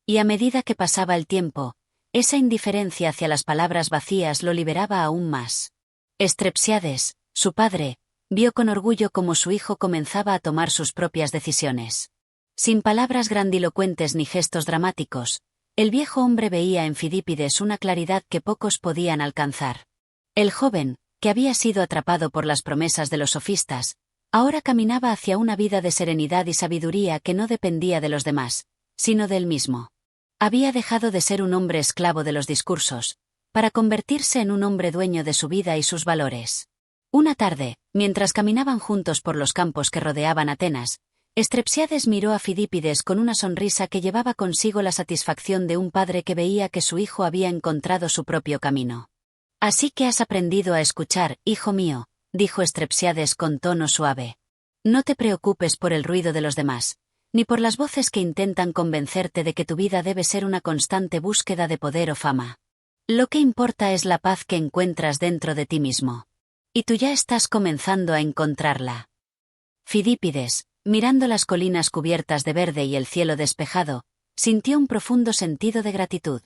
Y a medida que pasaba el tiempo, esa indiferencia hacia las palabras vacías lo liberaba aún más. Strepsiades, su padre, vio con orgullo cómo su hijo comenzaba a tomar sus propias decisiones. Sin palabras grandilocuentes ni gestos dramáticos, el viejo hombre veía en Fidípides una claridad que pocos podían alcanzar. El joven, que había sido atrapado por las promesas de los sofistas, ahora caminaba hacia una vida de serenidad y sabiduría que no dependía de los demás, sino de él mismo. Había dejado de ser un hombre esclavo de los discursos, para convertirse en un hombre dueño de su vida y sus valores. Una tarde, mientras caminaban juntos por los campos que rodeaban Atenas, Strepsiades miró a Fidípides con una sonrisa que llevaba consigo la satisfacción de un padre que veía que su hijo había encontrado su propio camino. «Así que has aprendido a escuchar, hijo mío», dijo Strepsiades con tono suave. «No te preocupes por el ruido de los demás, ni por las voces que intentan convencerte de que tu vida debe ser una constante búsqueda de poder o fama. Lo que importa es la paz que encuentras dentro de ti mismo. Y tú ya estás comenzando a encontrarla». Fidípides, mirando las colinas cubiertas de verde y el cielo despejado, sintió un profundo sentido de gratitud.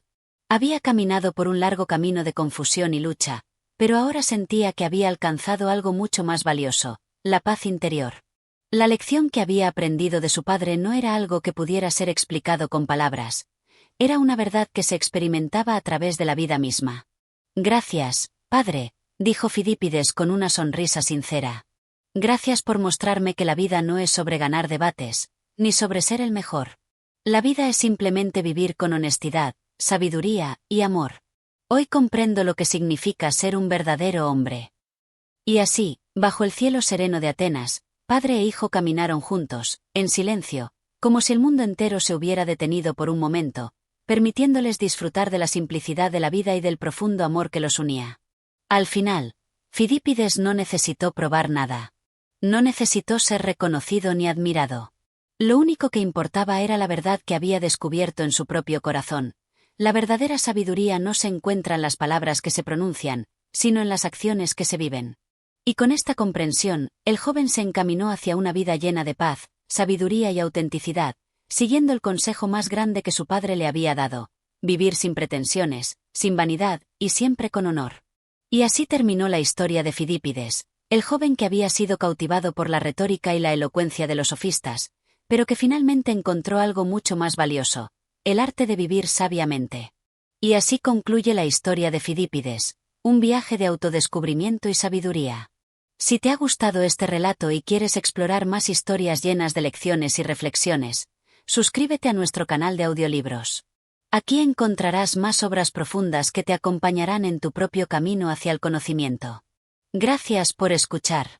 Había caminado por un largo camino de confusión y lucha, pero ahora sentía que había alcanzado algo mucho más valioso: la paz interior. La lección que había aprendido de su padre no era algo que pudiera ser explicado con palabras. Era una verdad que se experimentaba a través de la vida misma. «Gracias, padre», dijo Fidípides con una sonrisa sincera. «Gracias por mostrarme que la vida no es sobre ganar debates, ni sobre ser el mejor. La vida es simplemente vivir con honestidad, sabiduría y amor. Hoy comprendo lo que significa ser un verdadero hombre». Y así, bajo el cielo sereno de Atenas, padre e hijo caminaron juntos, en silencio, como si el mundo entero se hubiera detenido por un momento, permitiéndoles disfrutar de la simplicidad de la vida y del profundo amor que los unía. Al final, Fidípides no necesitó probar nada. No necesitó ser reconocido ni admirado. Lo único que importaba era la verdad que había descubierto en su propio corazón. La verdadera sabiduría no se encuentra en las palabras que se pronuncian, sino en las acciones que se viven. Y con esta comprensión, el joven se encaminó hacia una vida llena de paz, sabiduría y autenticidad, siguiendo el consejo más grande que su padre le había dado: vivir sin pretensiones, sin vanidad, y siempre con honor. Y así terminó la historia de Fidípides, el joven que había sido cautivado por la retórica y la elocuencia de los sofistas, pero que finalmente encontró algo mucho más valioso: el arte de vivir sabiamente. Y así concluye la historia de Fidípides, un viaje de autodescubrimiento y sabiduría. Si te ha gustado este relato y quieres explorar más historias llenas de lecciones y reflexiones, suscríbete a nuestro canal de audiolibros. Aquí encontrarás más obras profundas que te acompañarán en tu propio camino hacia el conocimiento. Gracias por escuchar.